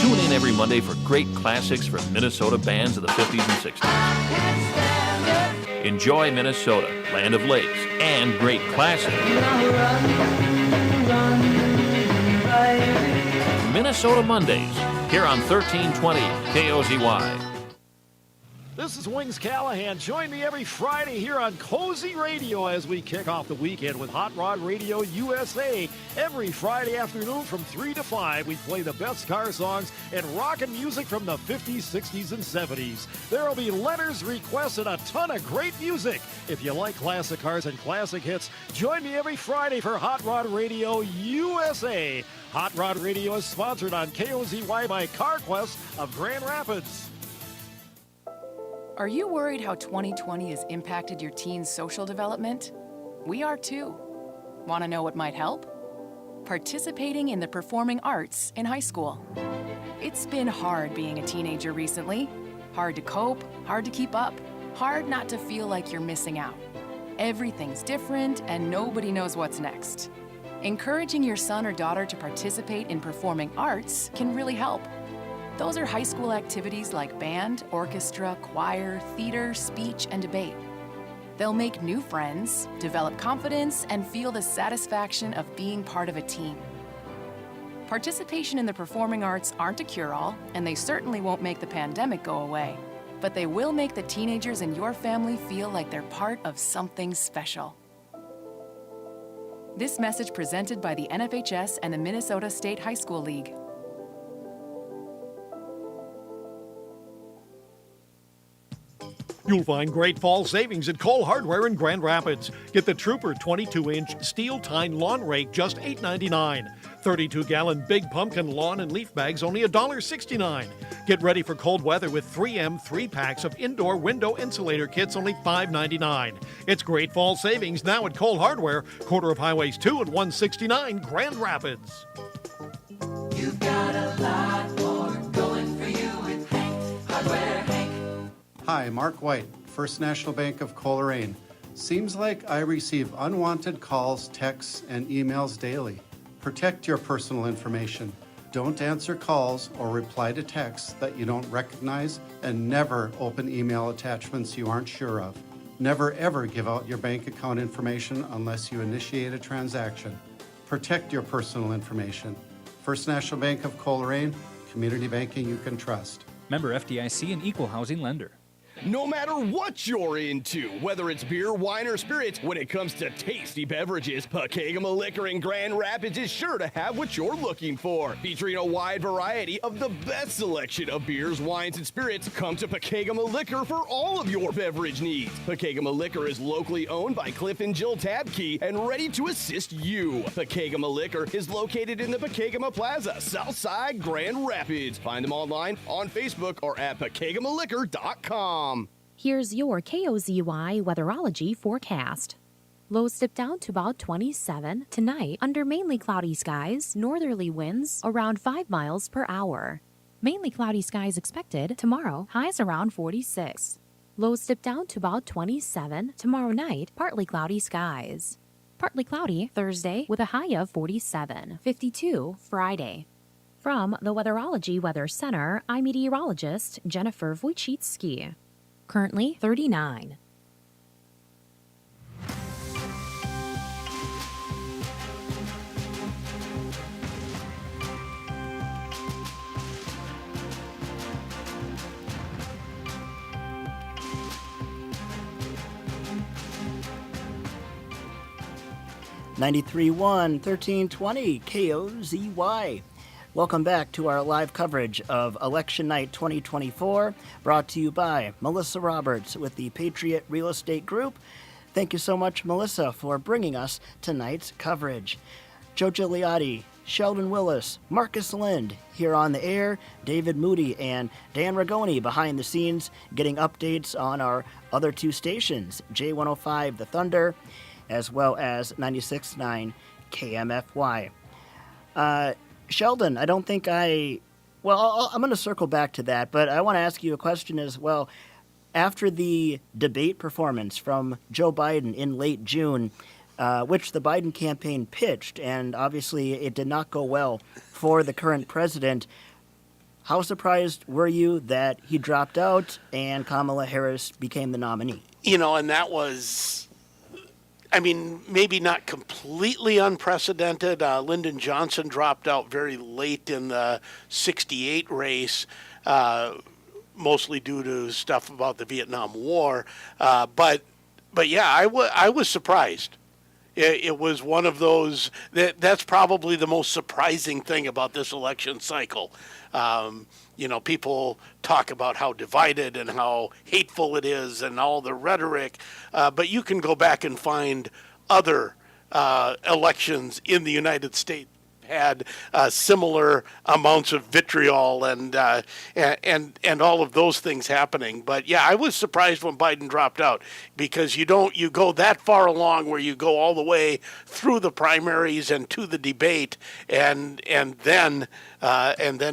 Tune in every Monday for great classics from Minnesota bands of the 50s and 60s. Enjoy Minnesota, land of lakes, and great classics. Minnesota Mondays, here on 1320 KOZY. This is Wings Callahan. Join me every Friday here on Cozy Radio as we kick off the weekend with Hot Rod Radio USA. Every Friday afternoon from 3 to 5, we play the best car songs and rockin' music from the 50s, 60s, and 70s. There will be letters, requests, and a ton of great music. If you like classic cars and classic hits, join me every Friday for Hot Rod Radio USA. Hot Rod Radio is sponsored on KOZY by CarQuest of Grand Rapids. Are you worried how 2020 has impacted your teen's social development? We are too. Want to know what might help? Participating in the performing arts in high school. It's been hard being a teenager recently. Hard to cope, hard to keep up, hard not to feel like you're missing out. Everything's different and nobody knows what's next. Encouraging your son or daughter to participate in performing arts can really help. Those are high school activities like band, orchestra, choir, theater, speech, and debate. They'll make new friends, develop confidence, and feel the satisfaction of being part of a team. Participation in the performing arts aren't a cure-all, and they certainly won't make the pandemic go away, but they will make the teenagers in your family feel like they're part of something special. This message presented by the NFHS and the Minnesota State High School League. You'll find great fall savings at Cole Hardware in Grand Rapids. Get the Trooper 22-inch steel tine lawn rake, just $8.99. 32-gallon Big Pumpkin lawn and leaf bags, only $1.69. Get ready for cold weather with 3M 3-packs of indoor window insulator kits, only $5.99. It's great fall savings now at Cole Hardware, corner of Highways 2 and 169, Grand Rapids. You've got a lot more going for you with Hank Hardware Hank. Hi, Mark White, First National Bank of Coleraine. Seems like I receive unwanted calls, texts, and emails daily. Protect your personal information. Don't answer calls or reply to texts that you don't recognize, and never open email attachments you aren't sure of. Never ever give out your bank account information unless you initiate a transaction. Protect your personal information. First National Bank of Coleraine, community banking you can trust. Member FDIC and equal housing lender. No matter what you're into, whether it's beer, wine, or spirits, when it comes to tasty beverages, Pekegama Liquor in Grand Rapids is sure to have what you're looking for. Featuring a wide variety of the best selection of beers, wines, and spirits, come to Pekegama Liquor for all of your beverage needs. Pekegama Liquor is locally owned by Cliff and Jill Tabke and ready to assist you. Pekegama Liquor is located in the Pekegama Plaza, Southside, Grand Rapids. Find them online on Facebook or at Pekegamaliquor.com. Here's your KOZY weatherology forecast. Lows dip down to about 27 tonight under mainly cloudy skies, northerly winds around 5 miles per hour. Mainly cloudy skies expected tomorrow, highs around 46. Lows dip down to about 27 tomorrow night, partly cloudy skies. Partly cloudy Thursday with a high of 47, 52 Friday. From the Weatherology Weather Center, I'm meteorologist Jennifer Wojcicki. Currently 39. (93.1) 1320 KOZY. Welcome back to our live coverage of Election Night 2024, brought to you by Melissa Roberts with the Patriot Real Estate Group. Thank you so much, Melissa, for bringing us tonight's coverage. Joe Gigliotti, Sheldon Willis, Marcus Lind here on the air, David Moody and Dan Ragoni behind the scenes getting updates on our other two stations, J105 The Thunder, as well as 96.9 KMFY. Sheldon, I don't think I'm going to circle back to that, but I want to ask you a question as well. After the debate performance from Joe Biden in late June, which the Biden campaign pitched, and obviously it did not go well for the current president, how surprised were you that he dropped out and Kamala Harris became the nominee? You know, and that was, I mean, maybe not completely unprecedented. Lyndon Johnson dropped out very late in the 68 race, mostly due to stuff about the Vietnam War. But yeah, I was surprised. It was one of those, that's probably the most surprising thing about this election cycle. You know, people talk about how divided and how hateful it is and all the rhetoric, but you can go back and find other elections in the United States had similar amounts of vitriol and all of those things happening. But yeah, I was surprised when Biden dropped out, because you go that far along where you go all the way through the primaries and to the debate and then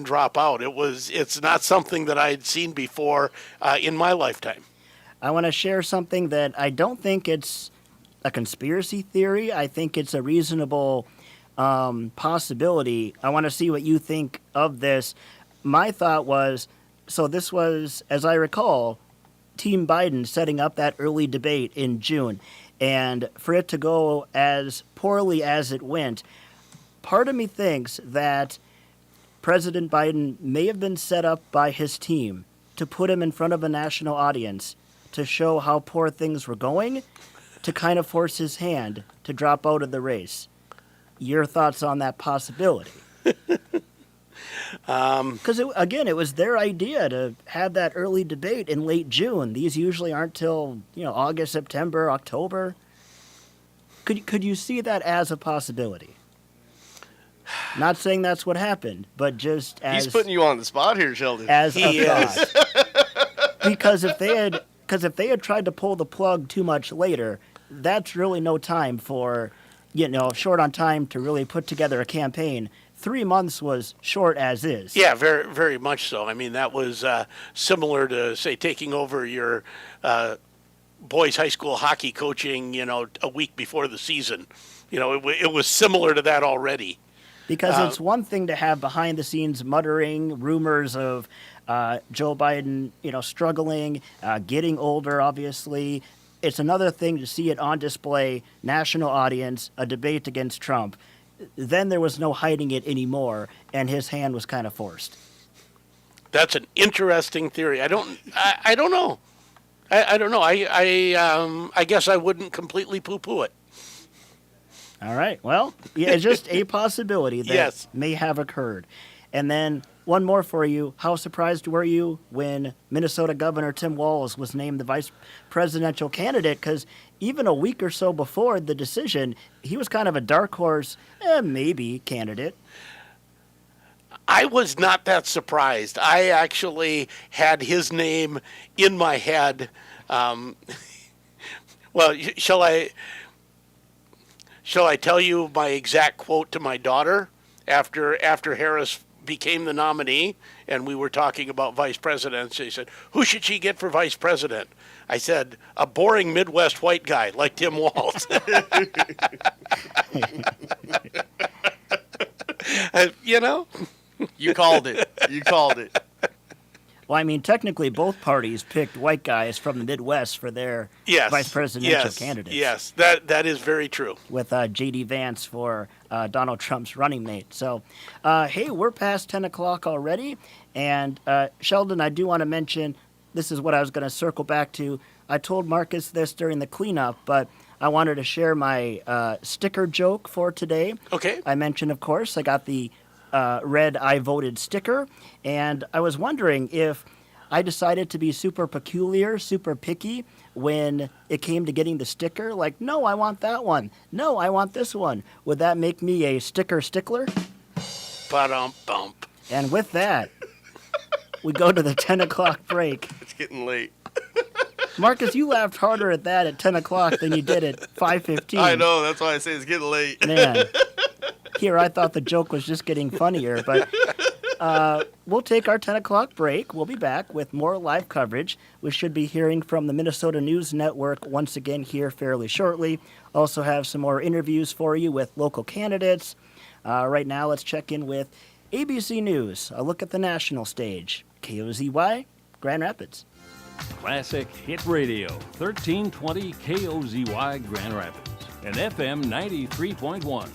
drop out. It's not something that I had seen before in my lifetime. I want to share something that I don't think it's a conspiracy theory. I think it's a reasonable possibility. I want to see what you think of this. My thought was, so this was, as I recall, Team Biden setting up that early debate in June. And for it to go as poorly as it went, part of me thinks that President Biden may have been set up by his team to put him in front of a national audience to show how poor things were going, to kind of force his hand to drop out of the race. Your thoughts on that possibility? Because, it was their idea to have that early debate in late June. These usually aren't till, August, September, October. Could you see that as a possibility? Not saying that's what happened, but just as... He's putting you on the spot here, Sheldon. As a thought. Because if they had tried to pull the plug too much later, that's really no time for... short on time to really put together a campaign. 3 months was short as is. Yeah, very, very much so. I mean, that was similar to, say, taking over your boys' high school hockey coaching, a week before the season. It was similar to that already. Because it's one thing to have behind-the-scenes muttering, rumors of Joe Biden, struggling, getting older, obviously. It's another thing to see it on display, national audience, a debate against Trump. Then there was no hiding it anymore, and his hand was kind of forced. That's an interesting theory. I don't know. I don't know. I guess I wouldn't completely poo-poo it. All right. Well, yeah, it's just a possibility that yes. may have occurred. And then one more for you. How surprised were you when Minnesota Governor Tim Walz was named the vice presidential candidate? Because even a week or so before the decision, he was kind of a dark horse, maybe candidate. I was not that surprised. I actually had his name in my head. Well, shall I tell you my exact quote to my daughter after Harris became the nominee and we were talking about vice president? She said, "Who should she get for vice president?" I said, "A boring Midwest white guy like Tim Walz." You called it. You called it. Well, I mean, technically, both parties picked white guys from the Midwest for their vice presidential candidates. Yes, that is very true. With J.D. Vance for Donald Trump's running mate. So, hey, we're past 10 o'clock already. And, Sheldon, I do want to mention, this is what I was going to circle back to. I told Marcus this during the cleanup, but I wanted to share my sticker joke for today. Okay. I mentioned, of course, I got the red I voted sticker, and I was wondering if I decided to be super peculiar, super picky when it came to getting the sticker. Like, no, I want that one. No, I want this one. Would that make me a sticker stickler? Ba-dum-bump. And with that, we go to the 10 o'clock break. It's getting late. Marcus, you laughed harder at that at 10 o'clock than you did at 5:15. I know, that's why I say it's getting late. Man. Here, I thought the joke was just getting funnier, but we'll take our 10 o'clock break. We'll be back with more live coverage. We should be hearing from the Minnesota News Network once again here fairly shortly. Also have some more interviews for you with local candidates. Right now, let's check in with ABC News, a look at the national stage. KOZY, Grand Rapids. Classic Hit Radio, 1320 KOZY Grand Rapids, and FM 93.1.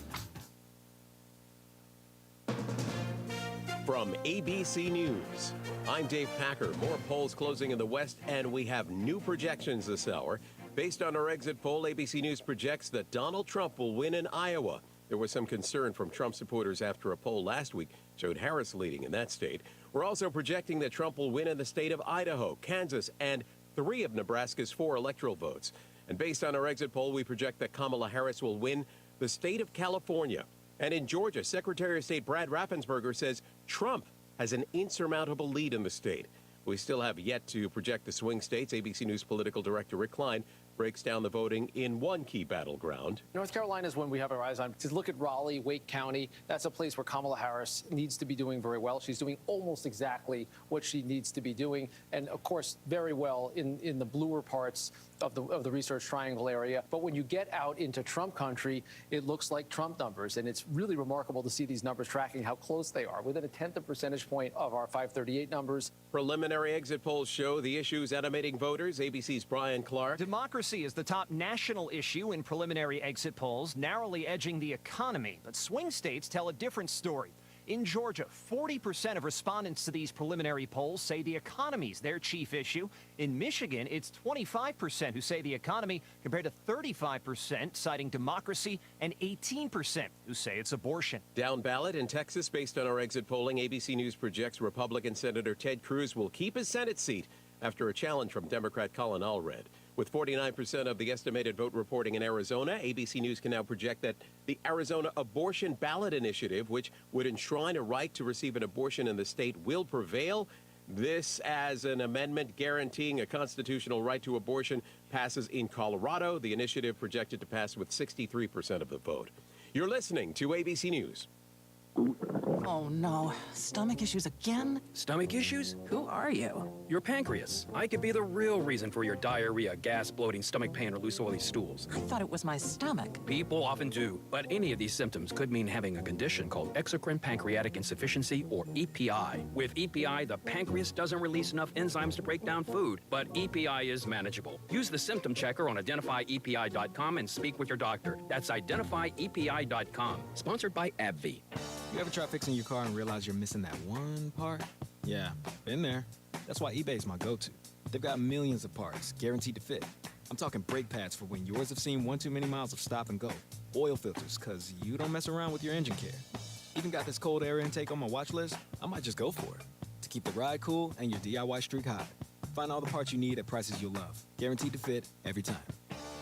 From ABC News, I'm Dave Packer. More polls closing in the West, and we have new projections this hour. Based on our exit poll, ABC News projects that Donald Trump will win in Iowa. There was some concern from Trump supporters after a poll last week showed Harris leading in that state. We're also projecting that Trump will win in the state of Idaho, Kansas, and 3 of Nebraska's 4 electoral votes. And based on our exit poll, we project that Kamala Harris will win the state of California. And in Georgia, Secretary of State Brad Raffensperger says Trump has an insurmountable lead in the state. We still have yet to project the swing states. ABC News political director Rick Klein breaks down the voting in one key battleground. North Carolina is one we have our eyes on. To look at Raleigh, Wake County, that's a place where Kamala Harris needs to be doing very well. She's doing almost exactly what she needs to be doing, and of course, very well in the bluer parts of the Research Triangle area. But when you get out into Trump country, it looks like Trump numbers, and it's really remarkable to see these numbers tracking how close they are, within a 1/10 of percentage point of our 538 numbers. Preliminary exit polls show the issues animating voters. ABC's Brian Clark. Democracy is the top national issue in preliminary exit polls, narrowly edging the economy. But swing states tell a different story. In Georgia, 40% of respondents to these preliminary polls say the economy's their chief issue. In Michigan, it's 25% who say the economy, compared to 35% citing democracy and 18% who say it's abortion. Down ballot in Texas, based on our exit polling, ABC News projects Republican Senator Ted Cruz will keep his Senate seat after a challenge from Democrat Colin Allred. With 49% of the estimated vote reporting in Arizona, ABC News can now project that the Arizona Abortion Ballot Initiative, which would enshrine a right to receive an abortion in the state, will prevail. This, as an amendment guaranteeing a constitutional right to abortion, passes in Colorado. The initiative projected to pass with 63% of the vote. You're listening to ABC News. Oh no, stomach issues again? Stomach issues? Who are you? Your pancreas. I could be the real reason for your diarrhea, gas, bloating, stomach pain, or loose oily stools. I thought it was my stomach. People often do, but any of these symptoms could mean having a condition called exocrine pancreatic insufficiency, or EPI. With EPI, the pancreas doesn't release enough enzymes to break down food, but EPI is manageable. Use the symptom checker on identifyepi.com and speak with your doctor. That's identifyepi.com. Sponsored by AbbVie. You ever try fixing your car and realize you're missing that one part? Yeah, been there. That's why eBay's my go-to. They've got millions of parts, guaranteed to fit. I'm talking brake pads for when yours have seen one too many miles of stop and go. Oil filters, because you don't mess around with your engine care. Even got this cold air intake on my watch list. I might just go for it. To keep the ride cool and your DIY streak high. Find all the parts you need at prices you'll love. Guaranteed to fit every time.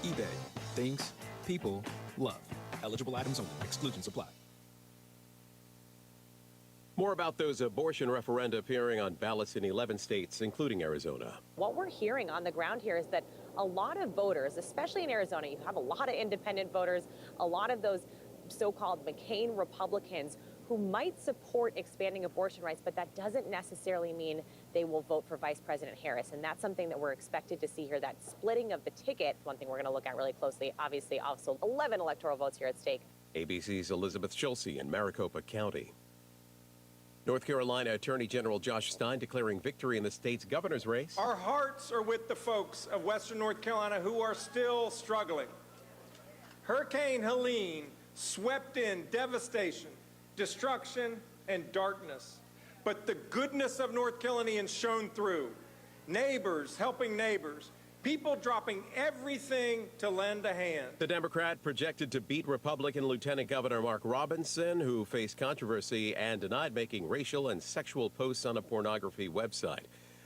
eBay. Things, people, love. Eligible items only. Exclusions apply. More about those abortion referenda appearing on ballots in 11 states, including Arizona. What we're hearing on the ground here is that a lot of voters, especially in Arizona, you have a lot of independent voters, a lot of those so-called McCain Republicans who might support expanding abortion rights, but that doesn't necessarily mean they will vote for Vice President Harris. And that's something that we're expected to see here, that splitting of the ticket, one thing we're going to look at really closely. Obviously, also 11 electoral votes here at stake. ABC's Elizabeth Schulze in Maricopa County. North Carolina Attorney General Josh Stein declaring victory in the state's governor's race. Our hearts are with the folks of Western North Carolina who are still struggling. Hurricane Helene swept in devastation, destruction, and darkness. But the goodness of North Carolinians shone through. Neighbors helping neighbors. People dropping everything to lend a hand. The Democrat projected to beat Republican Lieutenant Governor Mark Robinson, who faced controversy and denied making racial and sexual posts on a pornography website.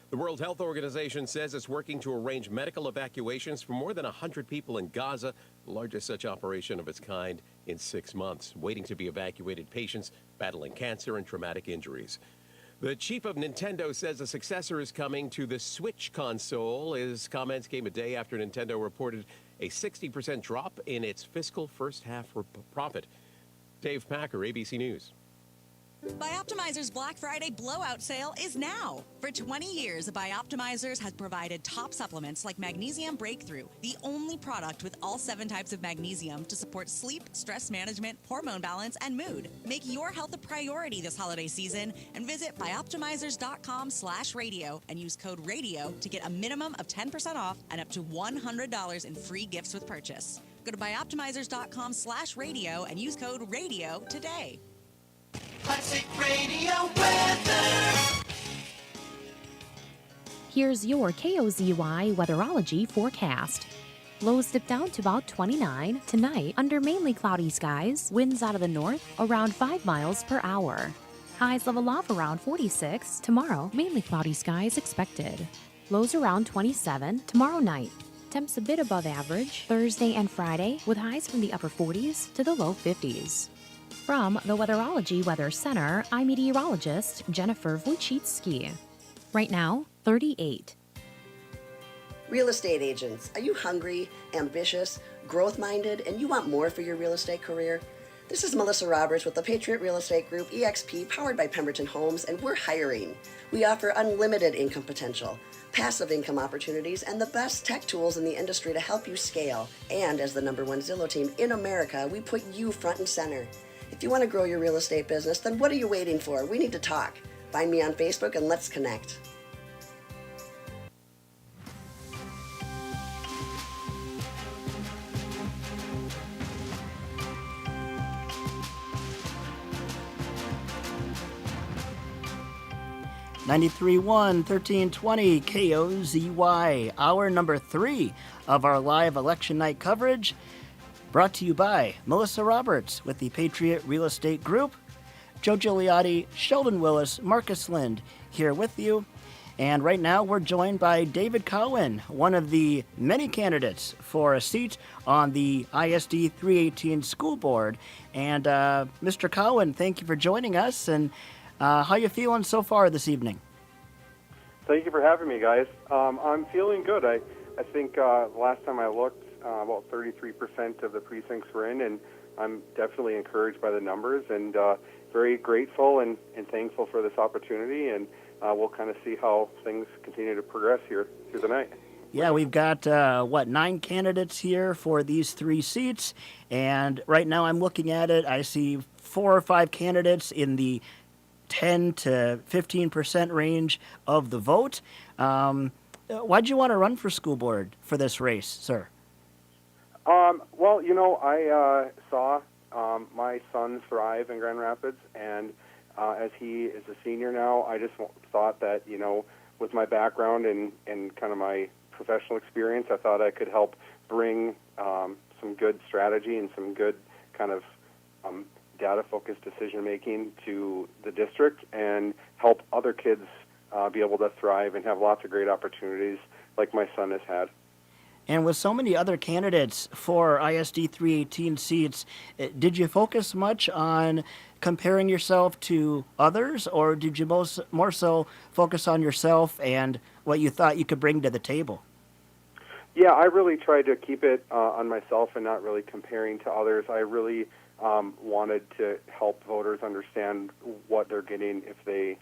The World Health Organization says it's working to arrange medical evacuations for more than 100 people in Gaza, the largest such operation of its kind in 6 months. Waiting to be evacuated patients battling cancer and traumatic injuries. The chief of Nintendo says a successor is coming to the Switch console. His comments came a day after Nintendo reported a 60% drop in its fiscal first half profit. Dave Packer, ABC News. Bioptimizer's Black Friday blowout sale is now. For 20 years, Bioptimizers has provided top supplements like Magnesium Breakthrough, the only product with all 7 types of magnesium to support sleep, stress management, hormone balance, and mood. Make your health a priority this holiday season and visit bioptimizers.com/radio and use code RADIO to get a minimum of 10% off and up to $100 in free gifts with purchase. Go to bioptimizers.com/radio and use code RADIO today. Classic Radio weather. Here's your KOZY weatherology forecast. Lows dip down to about 29 tonight under mainly cloudy skies, winds out of the north around 5 miles per hour. Highs level off around 46 tomorrow, mainly cloudy skies expected. Lows around 27 tomorrow night. Temps a bit above average Thursday and Friday with highs from the upper 40s to the low 50s. From the Weatherology Weather Center, I'm meteorologist Jennifer Wojcicki. Right now, 38. Real estate agents, are you hungry, ambitious, growth-minded, and you want more for your real estate career? This is Melissa Roberts with the Patriot Real Estate Group, EXP, powered by Pemberton Homes, and we're hiring. We offer unlimited income potential, passive income opportunities, and the best tech tools in the industry to help you scale. And as the #1 Zillow team in America, we put you front and center. If you want to grow your real estate business, then what are you waiting for? We need to talk. Find me on Facebook and let's connect. (93.1) 1320 KOZY, hour number 3 of our live election night coverage. Brought to you by Melissa Roberts with the Patriot Real Estate Group, Joe Gigliotti, Sheldon Willis, Marcus Lind here with you. And right now we're joined by David Cowan, one of the many candidates for a seat on the ISD 318 school board. And Mr. Cowan, thank you for joining us. And how you feeling so far this evening? Thank you for having me, guys. I'm feeling good. I think last time I looked, about 33% of the precincts were in, and I'm definitely encouraged by the numbers and very grateful and thankful for this opportunity, and we'll kind of see how things continue to progress here through the night. Yeah, we've got, 9 candidates here for these 3 seats, and right now I'm looking at it, I see 4 or 5 candidates in the 10 to 15% range of the vote. Why'd you want to run for school board for this race, sir? Well, I saw my son thrive in Grand Rapids, and as he is a senior now, I just thought that, with my background and kind of my professional experience, I thought I could help bring some good strategy and some good kind of data-focused decision-making to the district and help other kids be able to thrive and have lots of great opportunities like my son has had. And with so many other candidates for ISD 318 seats, did you focus much on comparing yourself to others, or did you more so focus on yourself and what you thought you could bring to the table? Yeah, I really tried to keep it on myself and not really comparing to others. I really wanted to help voters understand what they're getting if they,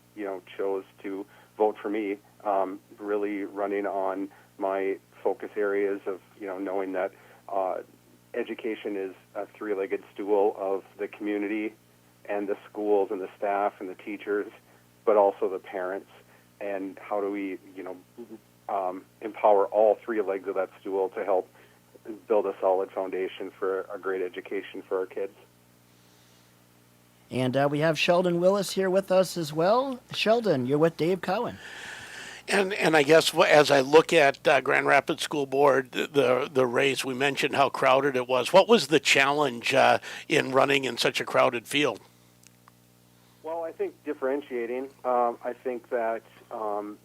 chose to vote for me. Really running on my focus areas of, knowing that education is a 3-legged stool of the community and the schools and the staff and the teachers, but also the parents. And how do we, empower all 3 legs of that stool to help build a solid foundation for a great education for our kids. And we have Sheldon Willis here with us as well. Sheldon, you're with Dave Cowan. And I guess as I look at Grand Rapids School Board, the race, we mentioned how crowded it was. What was the challenge in running in such a crowded field? Well, I think differentiating. I think that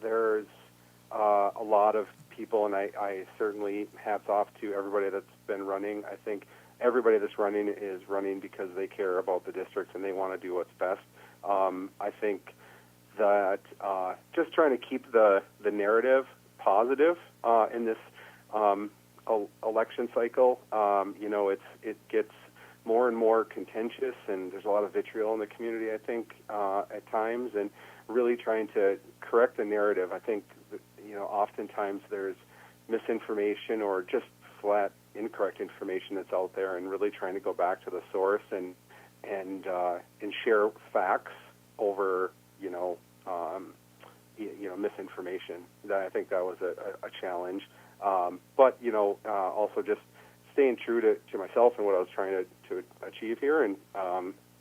there's a lot of people, and I certainly hats off to everybody that's been running. I think everybody that's running is running because they care about the district and they want to do what's best. I think that just trying to keep the narrative positive in this election cycle, it gets more and more contentious, and there's a lot of vitriol in the community, I think, at times, and really trying to correct the narrative. I think that, oftentimes there's misinformation or just flat incorrect information that's out there, and really trying to go back to the source and share facts over misinformation. I think that was a challenge, but also just staying true to myself and what I was trying to achieve here, and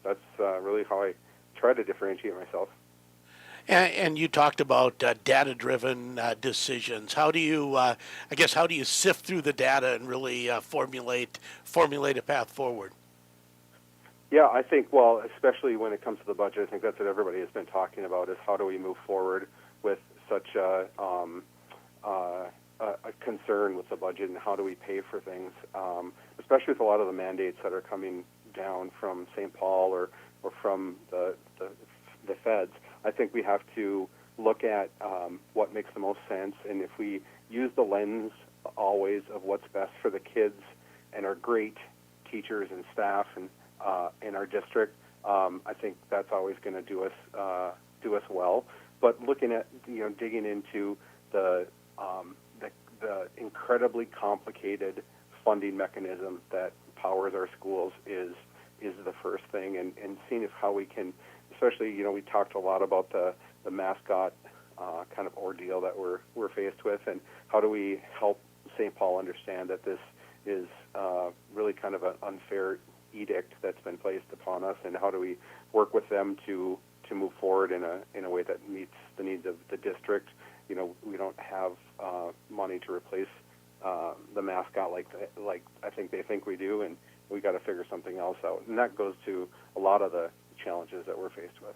that's really how I try to differentiate myself. And you talked about data-driven decisions. How do you, how do you sift through the data and really formulate a path forward? Yeah, I think, well, especially when it comes to the budget, I think that's what everybody has been talking about, is how do we move forward with such a concern with the budget, and how do we pay for things, especially with a lot of the mandates that are coming down from St. Paul or from the feds. I think we have to look at what makes the most sense, and if we use the lens always of what's best for the kids and our great teachers and staff and in our district, I think that's always going to do us well. But looking at digging into the incredibly complicated funding mechanism that powers our schools is the first thing, and seeing how we can, especially we talked a lot about the mascot kind of ordeal that we're faced with, and how do we help St. Paul understand that this is really kind of an unfair edict that's been placed upon us, and how do we work with them to move forward in a way that meets the needs of the district. We don't have money to replace the mascot like I think they think we do, and we got to figure something else out. And that goes to a lot of the challenges that we're faced with.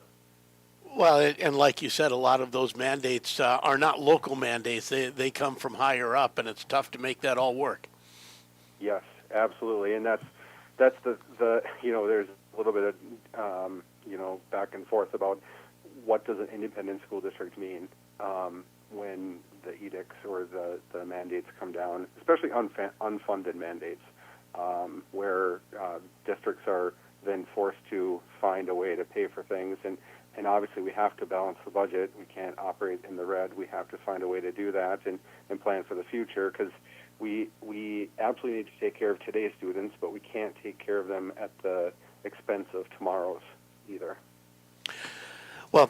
Well, and like you said, a lot of those mandates are not local mandates. They come from higher up, and it's tough to make that all work. Yes, absolutely, and that's the there's a little bit of back and forth about what does an independent school district mean when the edicts or the mandates come down, especially unfunded mandates, where districts are then forced to find a way to pay for things, and obviously we have to balance the budget. We can't operate in the red. We have to find a way to do that and plan for the future, because we absolutely need to take care of today's students, but we can't take care of them at the expense of tomorrow's either. Well,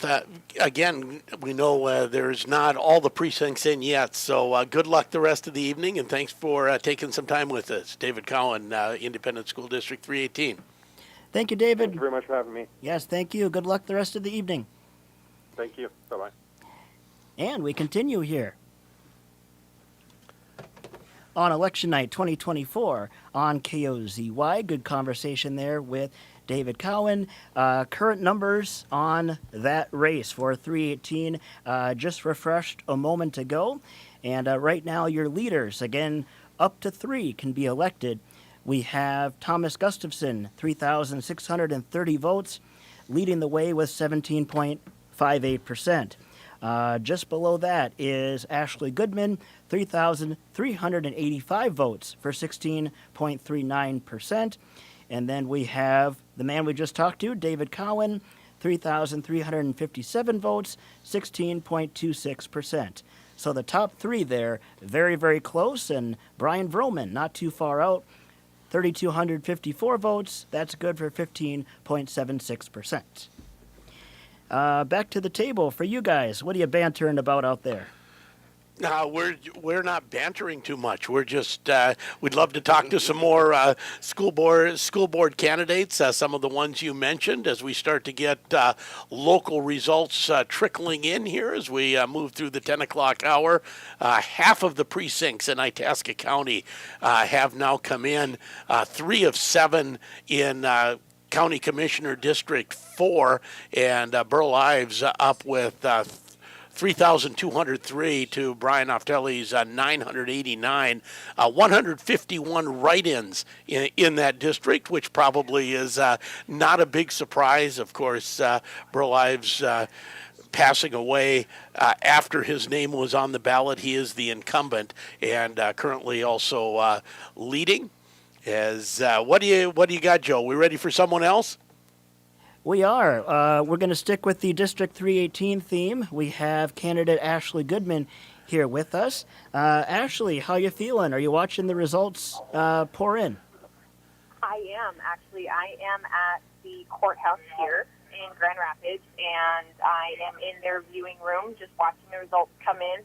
again, we know there's not all the precincts in yet, so good luck the rest of the evening, and thanks for taking some time with us. David Cowan, Independent School District 318. Thank you, David. Thank you very much for having me. Yes, thank you. Good luck the rest of the evening. Thank you. Bye-bye. And we continue here on Election Night 2024 on KOZY. Good conversation there with David Cowan. Current numbers on that race for 318 just refreshed a moment ago. And right now your leaders, again, up to 3 can be elected. We have Thomas Gustafson, 3,630 votes, leading the way with 17.58%. Just below that is Ashley Goodman, 3,385 votes for 16.39%. And then we have the man we just talked to, David Cowan, 3,357 votes, 16.26%. So the top 3 there, very, very close. And Brian Vroman, not too far out, 3,254 votes. That's good for 15.76%. Back to the table for you guys. What are you bantering about out there? We're not bantering too much. We're just we'd love to talk to some more school board candidates. Some of the ones you mentioned, as we start to get local results trickling in here as we move through the 10 o'clock hour. Half of the precincts in Itasca County have now come in. 3 of 7 in County Commissioner District 4, and Burl Ives up with 3,203 to Brian Oftelli's 989, 151 write-ins in that district, which probably is not a big surprise. Of course, Burl Ives passing away after his name was on the ballot. He is the incumbent and currently also leading. As what do you got, Joe? We ready for someone else? We are. We're going to stick with the District 318 theme. We have candidate Ashley Goodman here with us. Ashley, how you feeling? Are you watching the results pour in? I am, actually. I am at the courthouse here in Grand Rapids, and I am in their viewing room just watching the results come in.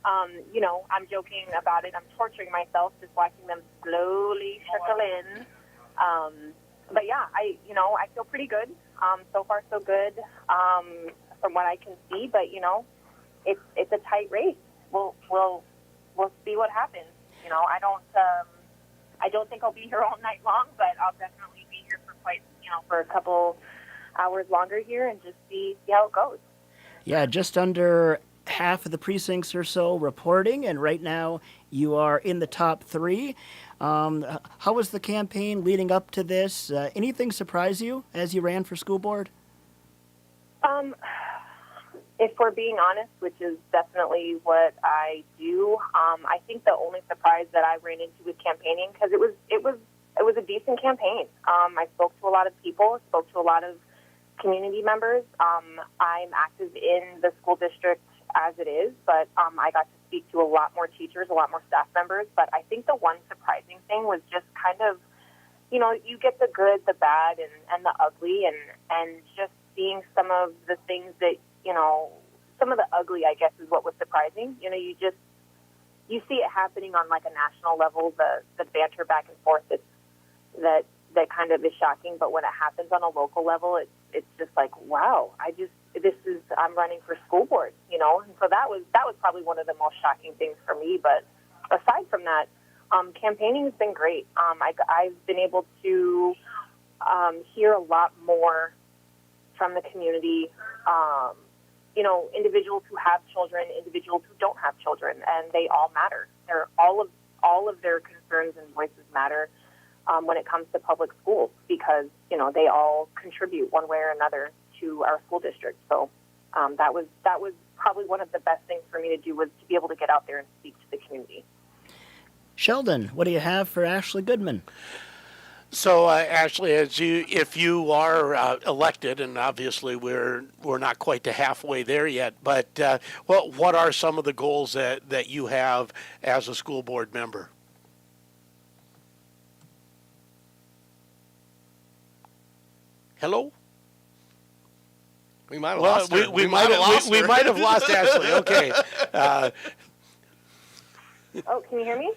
I'm joking about it. I'm torturing myself just watching them slowly trickle in. But yeah, I feel pretty good. So far, so good from what I can see. But it's a tight race. We'll see what happens. I don't think I'll be here all night long, but I'll definitely be here for a couple hours longer here and just see how it goes. Yeah, just under half of the precincts or so reporting, and right now you are in the top 3. How was the campaign leading up to this? Anything surprise you as you ran for school board? If we're being honest, which is definitely what I do, I think the only surprise that I ran into with campaigning, because it was a decent campaign. I spoke to a lot of people, spoke to a lot of community members. I'm active in the school district as it is, but I got to speak to a lot more teachers, a lot more staff members. But I think the one surprising thing was just kind of, you get the good, the bad, and the ugly, and just seeing some of the things that, some of the ugly, I guess, is what was surprising. You see it happening on like a national level, the banter back and forth that kind of is shocking. But when it happens on a local level, it's just like, wow, I'm running for school board, and so that was probably one of the most shocking things for me. But aside from that, campaigning has been great. I've been able to hear a lot more from the community, individuals who have children, individuals who don't have children, and they all matter. All of their concerns and voices matter when it comes to public schools, because they all contribute one way or another to our school district. So that was probably one of the best things for me to do, was to be able to get out there and speak to the community. Sheldon, what do you have for Ashley Goodman? So, Ashley, if you are elected, and obviously we're not quite to halfway there yet, but what are some of the goals that you have as a school board member? Hello? We might have lost her. We might have lost Ashley. Okay. Oh, can you hear me?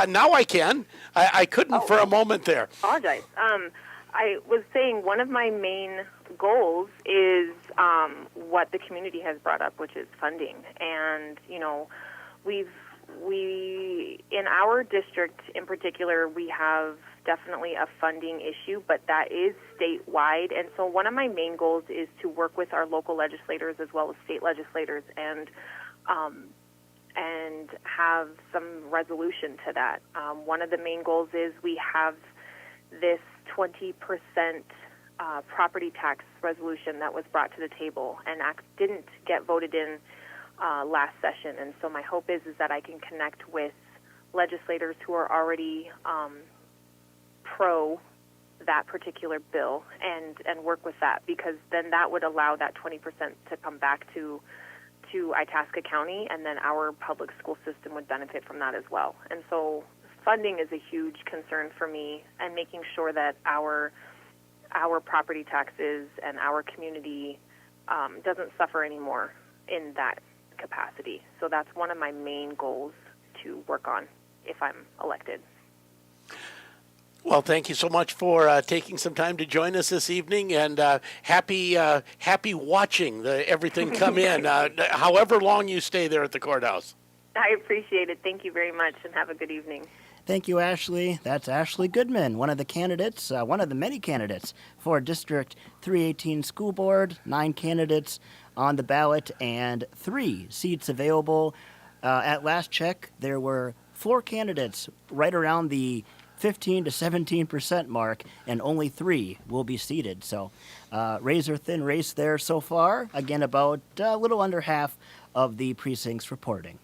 Now I can. I couldn't for a moment there. Apologize. I was saying one of my main goals is what the community has brought up, which is funding. And, we in our district in particular, we have definitely a funding issue, but that is statewide. And so one of my main goals is to work with our local legislators as well as state legislators and have some resolution to that. One of the main goals is we have this 20% property tax resolution that was brought to the table and didn't get voted in last session. And so my hope is that I can connect with legislators who are already pro that particular bill and work with that, because then that would allow that 20% to come back to Itasca County, and then our public school system would benefit from that as well. And so funding is a huge concern for me, and making sure that our property taxes and our community doesn't suffer anymore in that capacity. So that's one of my main goals to work on if I'm elected. Well, thank you so much for taking some time to join us this evening, and happy watching everything come in, however long you stay there at the courthouse. I appreciate it. Thank you very much, and have a good evening. Thank you, Ashley. That's Ashley Goodman, one of the candidates, one of the many candidates for District 318 School Board. 9 candidates on the ballot and 3 seats available. At last check, there were 4 candidates right around the 15 to 17% mark, and only 3 will be seated. So razor-thin race there so far. Again, about a little under half of the precincts reporting.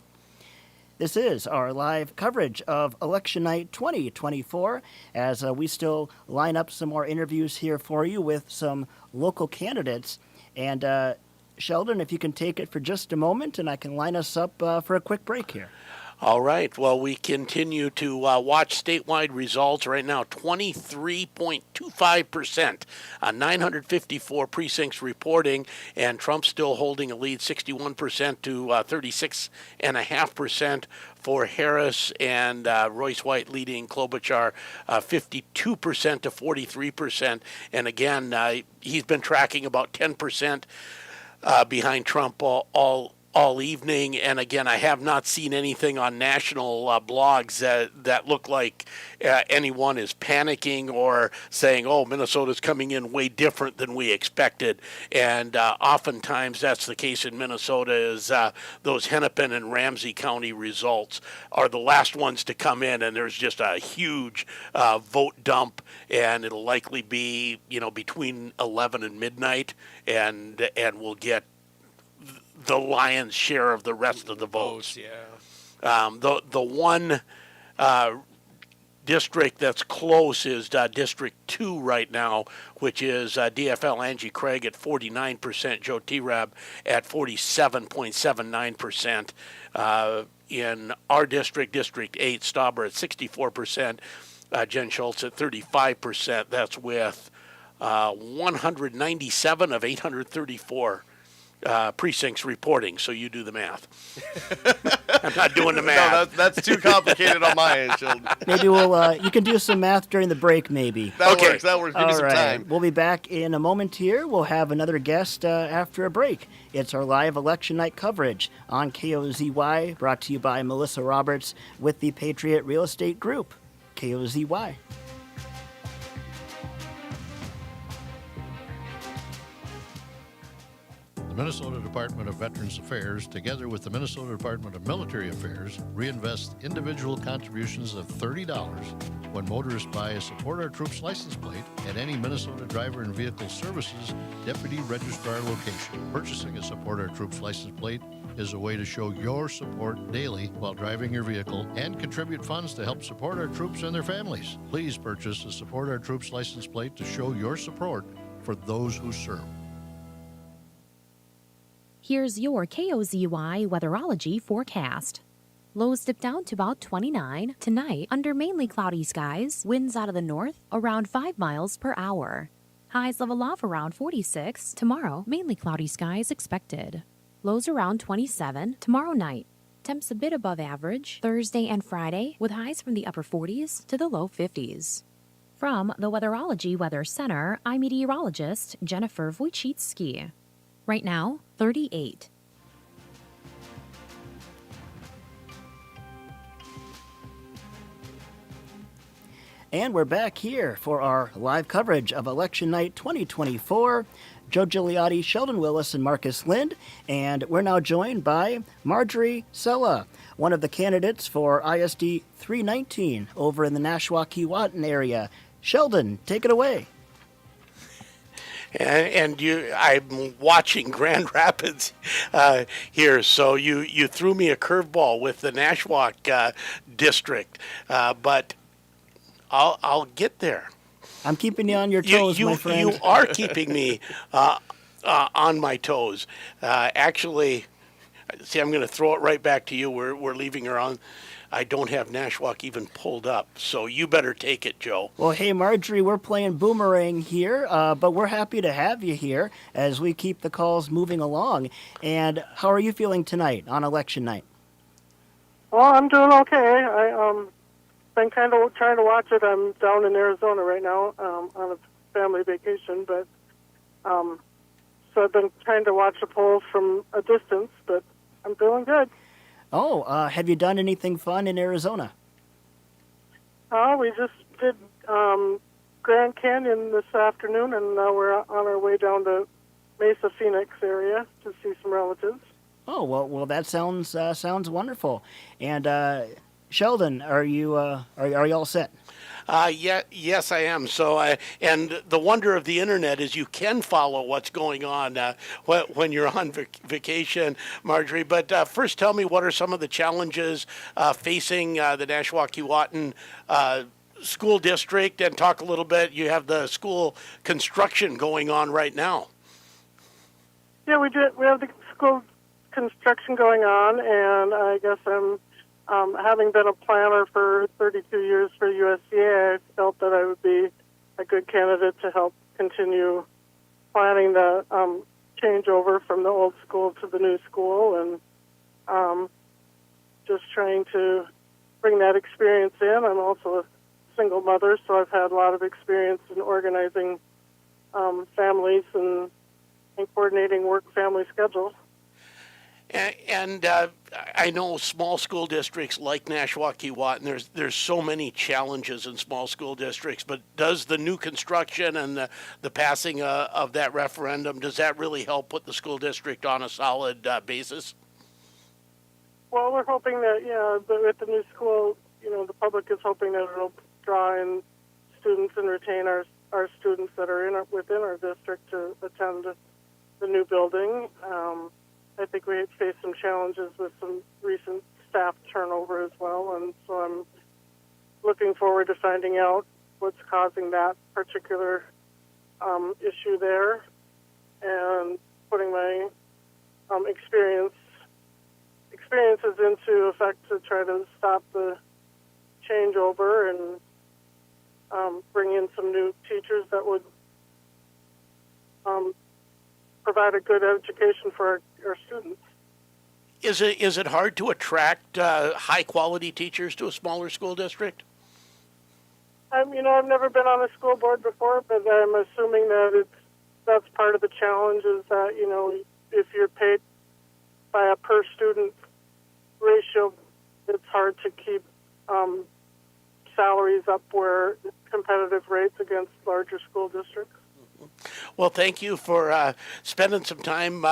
This is our live coverage of Election Night 2024 as we still line up some more interviews here for you with some local candidates. And Sheldon, if you can take it for just a moment and I can line us up for a quick break here. All right. Well, we continue to watch statewide results right now. 23.25%, 954 precincts reporting, and Trump's still holding a lead, 61% to 36.5% for Harris, and Royce White leading Klobuchar 52% to 43%. And again, he's been tracking about 10% behind Trump all evening, and again, I have not seen anything on national blogs that look like anyone is panicking or saying, oh, Minnesota's coming in way different than we expected. And oftentimes that's the case in Minnesota, is those Hennepin and Ramsey County results are the last ones to come in, and there's just a huge vote dump, and it'll likely be, between 11 and midnight, and we'll get the lion's share of the rest of the votes. The one district that's close is District 2 right now, which is DFL Angie Craig at 49%, Joe T-Rab at 47.79%. In our district, District 8, Stauber at 64%, Jen Schultz at 35%. That's with 197 of 834 precincts reporting, so you do the math. I'm not doing the math. No, that's too complicated on my end, Sheldon. Maybe you can do some math during the break, maybe. That works. Give me some time. We'll be back in a moment here. We'll have another guest after a break. It's our live election night coverage on KOZY, brought to you by Melissa Roberts with the Patriot Real Estate Group. KOZY. The Minnesota Department of Veterans Affairs, together with the Minnesota Department of Military Affairs, reinvest individual contributions of $30 when motorists buy a Support Our Troops license plate at any Minnesota Driver and Vehicle Services Deputy Registrar location. Purchasing a Support Our Troops license plate is a way to show your support daily while driving your vehicle and contribute funds to help support our troops and their families. Please purchase a Support Our Troops license plate to show your support for those who serve. Here's your KOZY weatherology forecast. Lows dip down to about 29. Tonight, under mainly cloudy skies, winds out of the north around 5 miles per hour. Highs level off around 46. Tomorrow, mainly cloudy skies expected. Lows around 27. Tomorrow night, temps a bit above average. Thursday and Friday, with highs from the upper 40s to the low 50s. From the Weatherology Weather Center, I'm meteorologist Jennifer Wojcicki. Right now, 38. And we're back here for our live coverage of Election Night 2024. Joe Gigliotti, Sheldon Willis, and Marcus Lind. And we're now joined by Marjorie Sella, one of the candidates for ISD 319 over in the Nashwauk-Keewatin area. Sheldon, take it away. And I'm watching Grand Rapids here, so you threw me a curveball with the Nashwauk district, but I'll get there. I'm keeping you on your toes, my friend. You are keeping me on my toes. Actually, see, I'm going to throw it right back to you. We're leaving her on. I don't have Nashwauk even pulled up, so you better take it, Joe. Well, hey, Marjorie, we're playing boomerang here, but we're happy to have you here as we keep the calls moving along. And how are you feeling tonight on election night? Well, I'm doing okay. I been kind of trying to watch it. I'm down in Arizona right now on a family vacation, but so I've been trying to watch the polls from a distance, but I'm feeling good. Oh, have you done anything fun in Arizona? We just did Grand Canyon this afternoon, and now we're on our way down to Mesa, Phoenix area to see some relatives. Oh, well, that sounds wonderful. And Sheldon, are you all set? Yes, I am. So, and the wonder of the internet is you can follow what's going on when you're on vacation, Marjorie. But first, tell me, what are some of the challenges facing the Nashwauk-Keewatin school district, and talk a little bit. You have the school construction going on right now. Yeah, we do. We have the school construction going on, and I guess I'm having been a planner for 32 years for USDA, I felt that I would be a good candidate to help continue planning the changeover from the old school to the new school, and just trying to bring that experience in. I'm also a single mother, so I've had a lot of experience in organizing families and coordinating work-family schedules. And I know small school districts like Nashwauk-Keewatin, there's so many challenges in small school districts, but does the new construction and the passing of that referendum, does that really help put the school district on a solid basis? Well, we're hoping that, with the new school, the public is hoping that it'll draw in students and retain our students that are within our district to attend the new building. I think we faced some challenges with some recent staff turnover as well, and so I'm looking forward to finding out what's causing that particular issue there, and putting my experiences into effect to try to stop the changeover and bring in some new teachers that would provide a good education for our students. Is it hard to attract high quality teachers to a smaller school district? I've never been on a school board before, but I'm assuming that that's part of the challenge is that, if you're paid by a per student ratio, it's hard to keep salaries up where competitive rates against larger school districts. Well, thank you for spending some time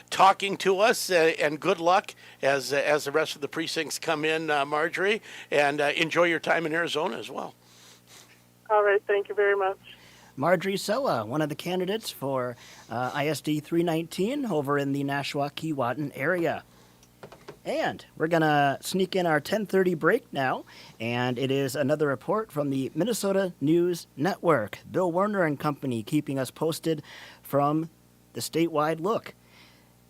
talking to us, and good luck as the rest of the precincts come in, Marjorie, and enjoy your time in Arizona as well. All right, thank you very much. Marjorie Sella, one of the candidates for ISD 319 over in the Nashwauk-Keewatin area. And we're going to sneak in our 10:30 break now, and it is another report from the Minnesota News Network. Bill Werner and company keeping us posted from the statewide look.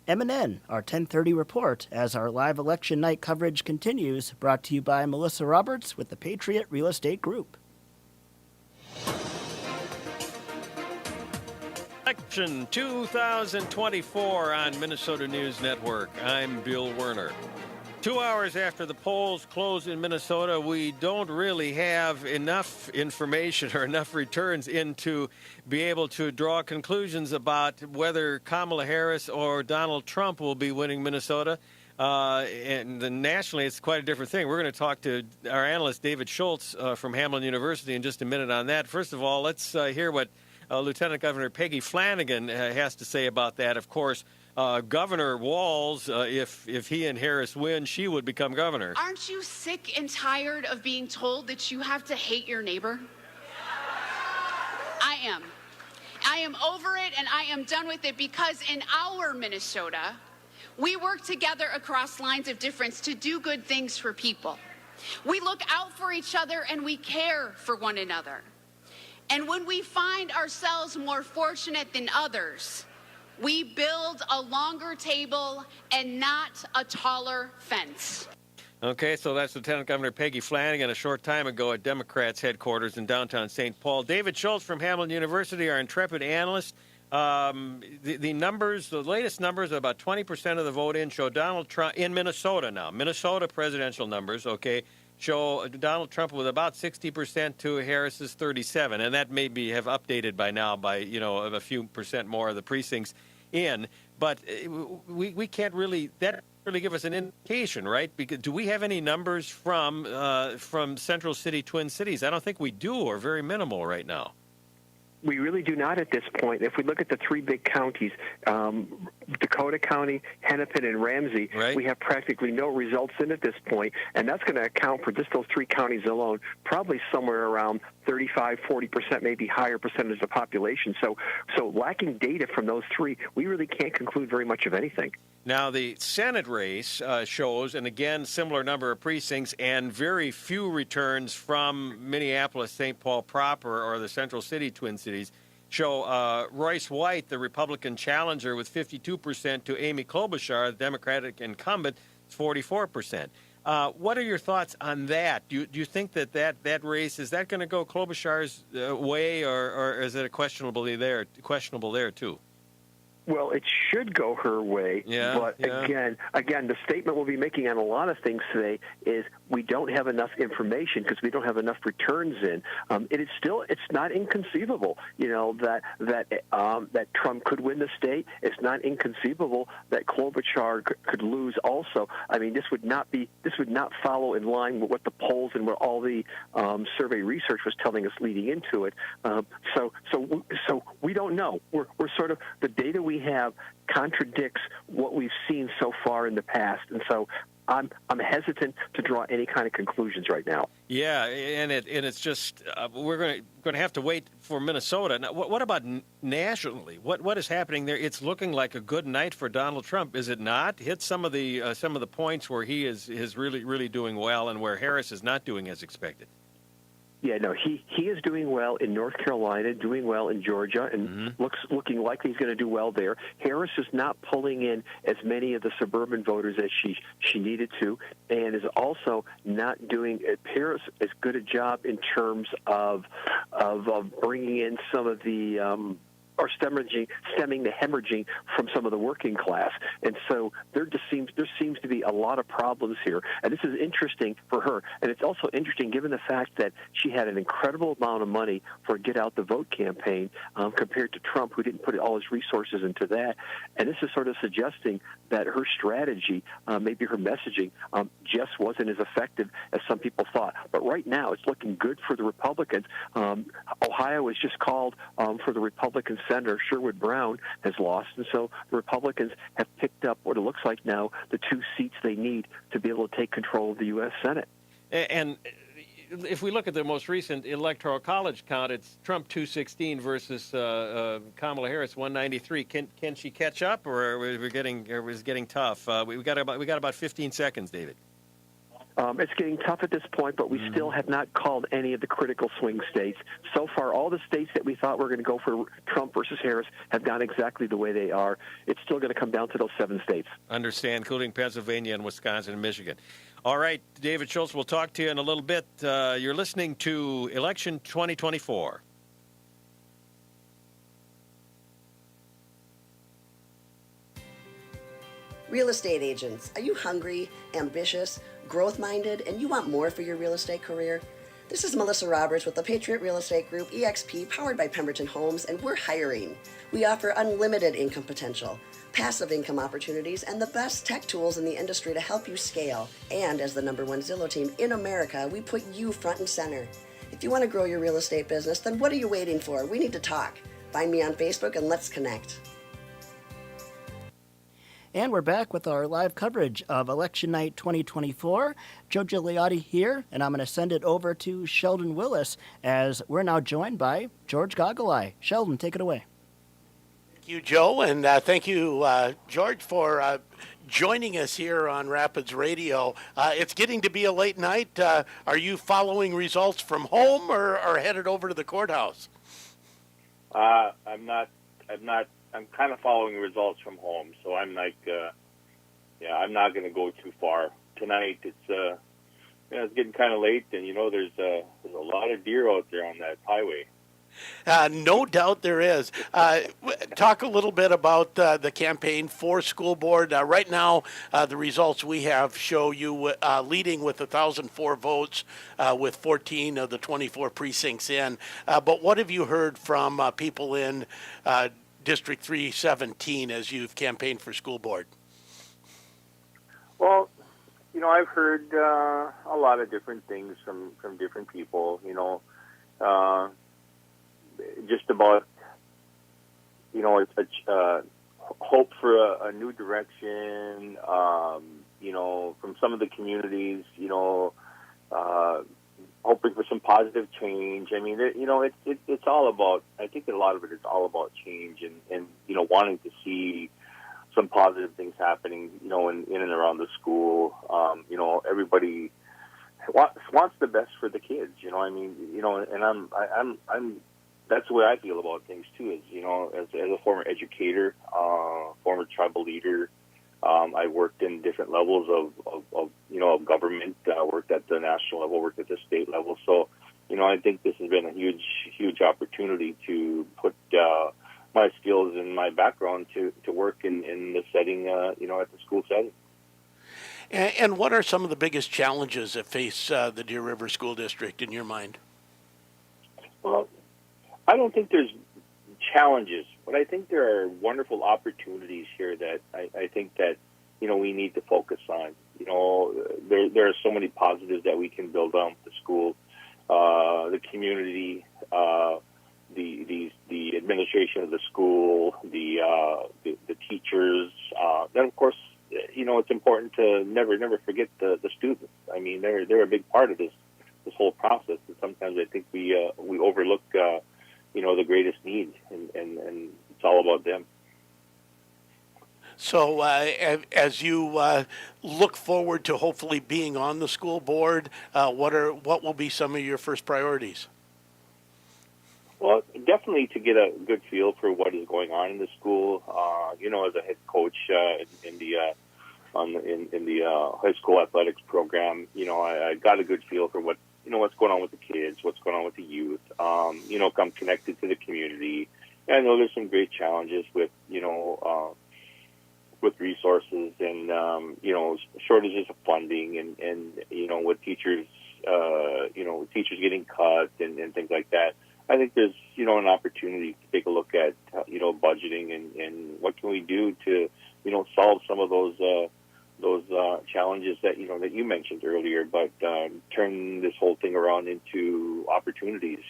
MNN, our 10:30 report, as our live election night coverage continues, brought to you by Melissa Roberts with the Patriot Real Estate Group. Election 2024 on Minnesota News Network. I'm Bill Werner. 2 hours after the polls close in Minnesota, we don't really have enough information or enough returns in to be able to draw conclusions about whether Kamala Harris or Donald Trump will be winning Minnesota. And nationally, it's quite a different thing. We're going to talk to our analyst, David Schultz, from Hamline University in just a minute on that. First of all, let's hear what Lieutenant Governor Peggy Flanagan has to say about that. Of course, Governor Walz, if he and Harris win, she would become governor. Aren't you sick and tired of being told that you have to hate your neighbor? I am. I am over it, and I am done with it, because in our Minnesota, we work together across lines of difference to do good things for people. We look out for each other, and we care for one another. And when we find ourselves more fortunate than others, we build a longer table and not a taller fence. Okay, so that's Lieutenant Governor Peggy Flanagan a short time ago at Democrats' headquarters in downtown St. Paul. David Schultz from Hamline University, our intrepid analyst. The numbers, the latest numbers, about 20% of the vote in show Donald Trump in Minnesota now. Minnesota presidential numbers, okay, show Donald Trump with about 60% to Harris's 37%, and that may have updated by now by a few percent more of the precincts in. But we can't really give us an indication, right? Because do we have any numbers from Central City, Twin Cities? I don't think we do, or very minimal right now. We really do not at this point. If we look at the three big counties, Dakota County, Hennepin, and Ramsey, we have practically no results in at this point, and that's going to account for just those 3 counties alone, probably somewhere around 35, 40%, maybe higher percentage of the population. So lacking data from those 3, we really can't conclude very much of anything. Now, the Senate race shows, and again, similar number of precincts and very few returns from Minneapolis, St. Paul proper, or the Central City, Twin Cities, show Royce White, the Republican challenger, with 52% to Amy Klobuchar, the Democratic incumbent, 44%. What are your thoughts on that? Do you think that race, is that going to go Klobuchar's way, or is it questionable there too? Well, it should go her way, but again, the statement we'll be making on a lot of things today is we don't have enough information because we don't have enough returns in. It's not inconceivable, that Trump could win the state. It's not inconceivable that Klobuchar could lose also. I mean, this would not follow in line with what the polls and what all the survey research was telling us leading into it. So we don't know. We're sort of, the data we have contradicts what we've seen so far in the past, and so I'm hesitant to draw any kind of conclusions right now. Yeah, and it's just we're going to have to wait for Minnesota. Now, what about nationally? What is happening there? It's looking like a good night for Donald Trump, is it not? Hit some of the points where he is really doing well, and where Harris is not doing as expected. Yeah, no, he is doing well in North Carolina, doing well in Georgia, and looking like he's going to do well there. Harris is not pulling in as many of the suburban voters as she needed to, and is also not doing, it appears, as good a job in terms of bringing in some of the or stemming the hemorrhaging from some of the working class. And so there seems to be a lot of problems here. And this is interesting for her. And it's also interesting given the fact that she had an incredible amount of money for a Get Out the Vote campaign compared to Trump, who didn't put all his resources into that. And this is sort of suggesting that her strategy, maybe her messaging, just wasn't as effective as some people thought. But right now, it's looking good for the Republicans. Ohio was just called for the Republican Senator Sherwood Brown has lost, and so the Republicans have picked up what it looks like now the 2 seats they need to be able to take control of the U.S. Senate. And if we look at the most recent Electoral College count, it's Trump 216 versus Kamala Harris 193. Can she catch up, or is it getting tough? We got about 15 seconds, David. It's getting tough at this point, but we still have not called any of the critical swing states. So far, all the states that we thought were going to go for Trump versus Harris have gone exactly the way they are. It's still going to come down to those 7 states. Understand, including Pennsylvania and Wisconsin and Michigan. All right, David Schultz, we'll talk to you in a little bit. You're listening to Election 2024. Real estate agents, are you hungry, ambitious, growth-minded, and you want more for your real estate career? This is Melissa Roberts with the Patriot Real Estate Group, EXP, powered by Pemberton Homes, and we're hiring. We offer unlimited income potential, passive income opportunities, and the best tech tools in the industry to help you scale. And as the #1 Zillow team in America, we put you front and center. If you want to grow your real estate business, then what are you waiting for? We need to talk. Find me on Facebook and let's connect. And we're back with our live coverage of Election Night 2024. Joe Gigliotti here, and I'm going to send it over to Sheldon Willis as we're now joined by George Gogolai. Sheldon, take it away. Thank you, Joe, and thank you, George, for joining us here on Rapids Radio. It's getting to be a late night. Are you following results from home or headed over to the courthouse? I'm not. I'm kind of following results from home, so I'm like, I'm not going to go too far tonight. It's getting kind of late, and there's a lot of deer out there on that highway. No doubt there is. Talk a little bit about the campaign for school board. Right now, the results we have show you leading with 1,004 votes with 14 of the 24 precincts in. But what have you heard from people in District 317 as you've campaigned for school board? Well, I've heard a lot of different things from different people, just about, it's hope for a new direction, from some of the communities, hoping for some positive change. I mean, it's all about, I think a lot of it is all about change and wanting to see some positive things happening, in and around the school. Everybody wants the best for the kids, and I'm that's the way I feel about things too, as a former educator, former tribal leader. I worked in different levels of government. Worked at the national level, worked at the state level. So, I think this has been a huge opportunity to put my skills and my background to work in the setting, at the school setting. And what are some of the biggest challenges that face the Deer River School District in your mind? Well, I don't think there's challenges, but I think there are wonderful opportunities here that I think that, we need to focus on. There are so many positives that we can build on with the school, the community, the administration of the school, the teachers. Then, of course, it's important to never forget the students. I mean, they're a big part of this whole process, and sometimes I think we overlook the greatest need, and it's all about them. So as you look forward to hopefully being on the school board, what will be some of your first priorities? Well, definitely to get a good feel for what is going on in the school. As a head coach in the high school athletics program, I got a good feel for what's going on with the kids, what's going on with the youth. I'm connected to the community. And I know there's some great challenges with resources and shortages of funding and with teachers teachers getting cut and things like that. I think there's an opportunity to take a look at budgeting and what can we do to solve some of those challenges that that you mentioned earlier, but turn this whole thing around into opportunities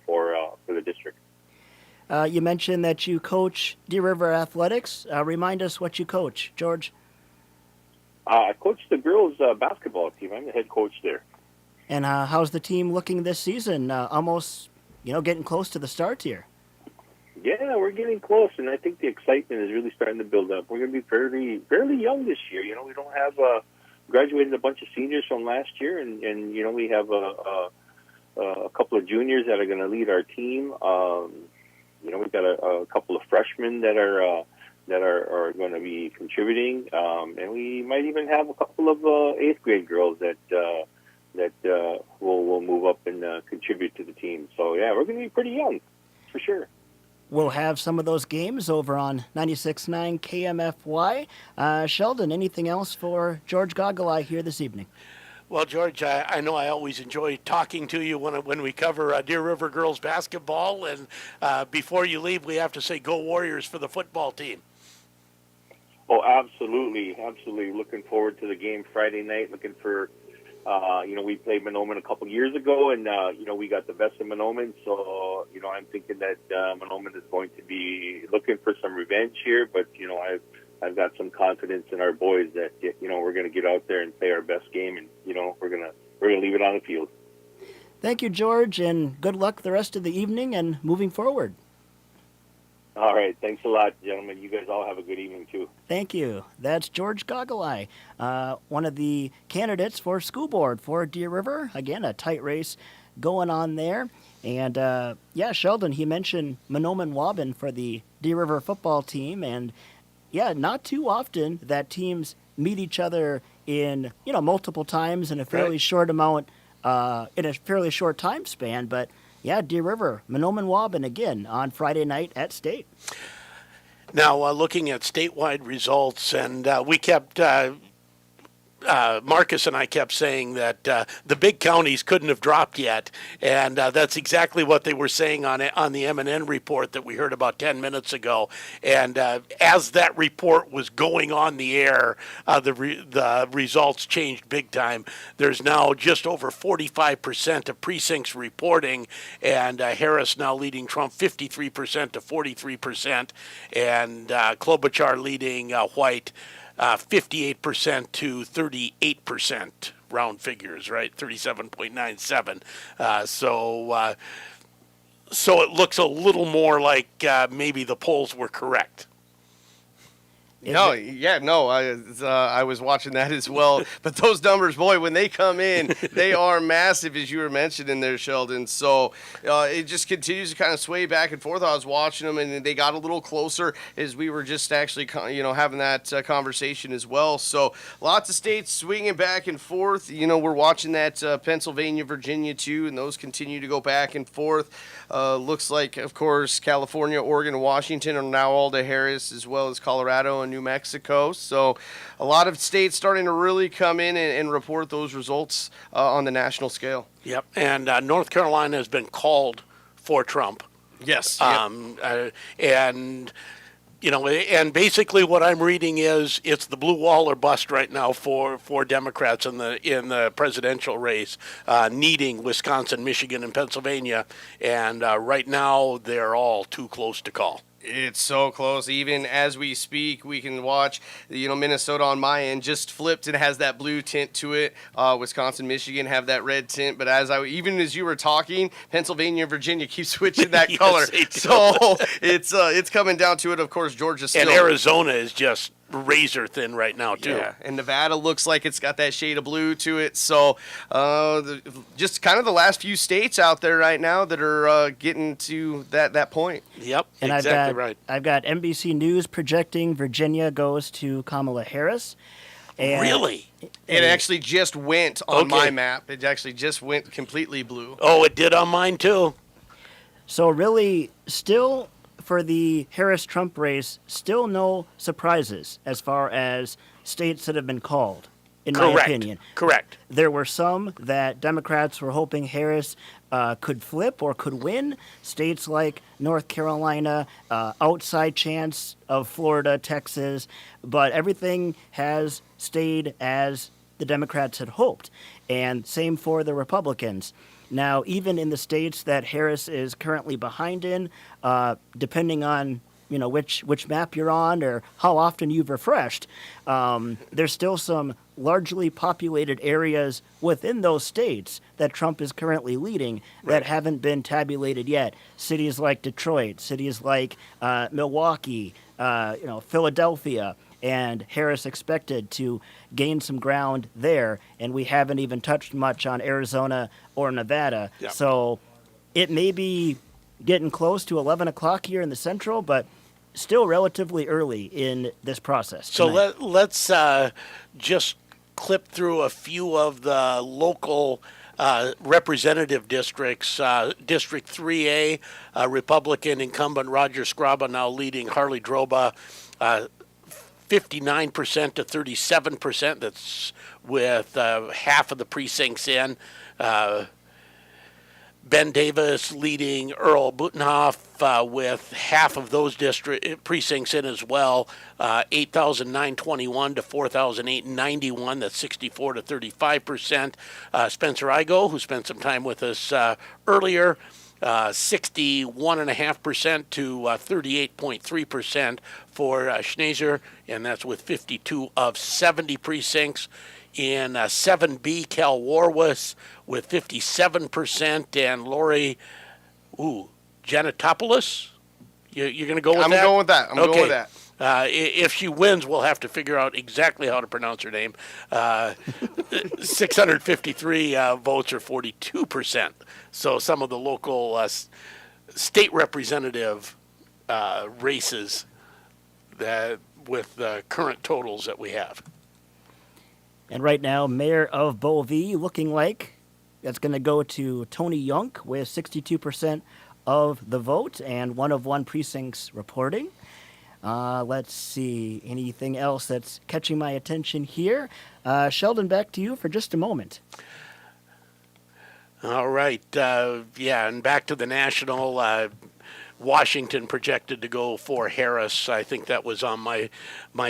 for the district. You mentioned that you coach Deer River Athletics. Remind us what you coach, George. I coach the girls' basketball team. I'm the head coach there. And how's the team looking this season? Almost, getting close to the start here. Yeah, we're getting close, and I think the excitement is really starting to build up. We're going to be fairly young this year. We don't have graduated a bunch of seniors from last year, and we have a couple of juniors that are going to lead our team. We've got a couple of freshmen that are going to be contributing, and we might even have a couple of 8th grade girls that will move up and contribute to the team. So yeah, we're going to be pretty young, for sure. We'll have some of those games over on 96.9 KMFY. Sheldon, anything else for George Gogolai here this evening? Well, George, I know I always enjoy talking to you when we cover Deer River girls basketball. And before you leave, we have to say go Warriors for the football team. Oh, absolutely. Absolutely. Looking forward to the game Friday night. Looking for, we played Mahnomen a couple years ago, and, we got the best of Mahnomen. So, I'm thinking that Mahnomen is going to be looking for some revenge here. But, I've got some confidence in our boys that, we're going to get out there and play our best game, and, we're going to leave it on the field. Thank you, George, and good luck the rest of the evening and moving forward. All right. Thanks a lot, gentlemen. You guys all have a good evening, too. Thank you. That's George Gogolai, one of the candidates for school board for Deer River. Again, a tight race going on there. And, Sheldon, he mentioned Mahnomen Waubun for the Deer River football team. And, not too often that teams meet each other in, multiple times in a fairly short amount, in a fairly short time span. But, Deer River, Mahnomen Waubun again on Friday night at State. Now, looking at statewide results, and we kept Marcus and I kept saying that the big counties couldn't have dropped yet, and that's exactly what they were saying on the MNN report that we heard about 10 minutes ago. And as that report was going on the air, the results changed big time. There's now just over 45% of precincts reporting, and Harris now leading Trump 53% to 43%, and Klobuchar leading White 58% to 38%, round figures, right? 37.97. So it looks a little more like maybe the polls were correct. I was watching that as well. But those numbers, boy, when they come in, they are massive, as you were mentioning there, Sheldon. So it just continues to kind of sway back and forth. I was watching them, and they got a little closer as we were just actually, having that conversation as well. So lots of states swinging back and forth. We're watching that Pennsylvania, Virginia, too, and those continue to go back and forth. Looks like, of course, California, Oregon, and Washington are now all to Harris, as well as Colorado and New Mexico. So a lot of states starting to really come in and report those results on the national scale. Yep, and North Carolina has been called for Trump. Yes. And basically what I'm reading is it's the blue wall or bust right now for Democrats in the presidential race, needing Wisconsin, Michigan, and Pennsylvania. And right now they're all too close to call. It's so close. Even as we speak, we can watch, Minnesota on my end just flipped and has that blue tint to it. Wisconsin, Michigan have that red tint. But even as you were talking, Pennsylvania and Virginia keep switching that color. So it's coming down to it. Of course, Georgia still. And Arizona is just razor thin right now too. Yeah, and Nevada looks like it's got that shade of blue to it. So just kind of the last few states out there right now that are getting to that point. Yep, and exactly right. I've got NBC News projecting Virginia goes to Kamala Harris. And really? It actually just went on my map. It actually just went completely blue. Oh, it did on mine too. So really, still for the Harris-Trump race, still no surprises as far as states that have been called, in my opinion. Correct. There were some that Democrats were hoping Harris could flip or could win. States like North Carolina, outside chance of Florida, Texas, but everything has stayed as the Democrats had hoped. And same for the Republicans. Now, even in the states that Harris is currently behind in, depending on which map you're on or how often you've refreshed, there's still some largely populated areas within those states that Trump is currently leading that haven't been tabulated yet. Cities like Detroit, cities like Milwaukee, Philadelphia. And Harris expected to gain some ground there, and we haven't even touched much on Arizona or Nevada. Yep. So it may be getting close to 11 o'clock here in the Central, but still relatively early in this process. So let's just clip through a few of the local representative districts. District 3A, Republican incumbent Roger Scraba now leading Harley Droba 59% to 37%. That's with half of the precincts in. Ben Davis leading Earl Butenhoff with half of those precincts in as well. 8,921 to 4,891. That's 64 to 35%. Spencer Igo, who spent some time with us earlier, 61.5% to 38.3% for Schneiser, and that's with 52 of 70 precincts. In 7B, Cal Warwas with 57%, and Lori Janitopoulos. You're going to go with that? I'm going with that. I'm going with that. If she wins, we'll have to figure out exactly how to pronounce her name. 653 votes, or 42%. So some of the local state representative races with the current totals that we have. And right now, Mayor of Bellevue looking like that's going to go to Tony Young with 62% of the vote and one of one precincts reporting. Let's see. Anything else that's catching my attention here? Sheldon, back to you for just a moment. All right. And back to the national. Washington projected to go for Harris. I think that was on my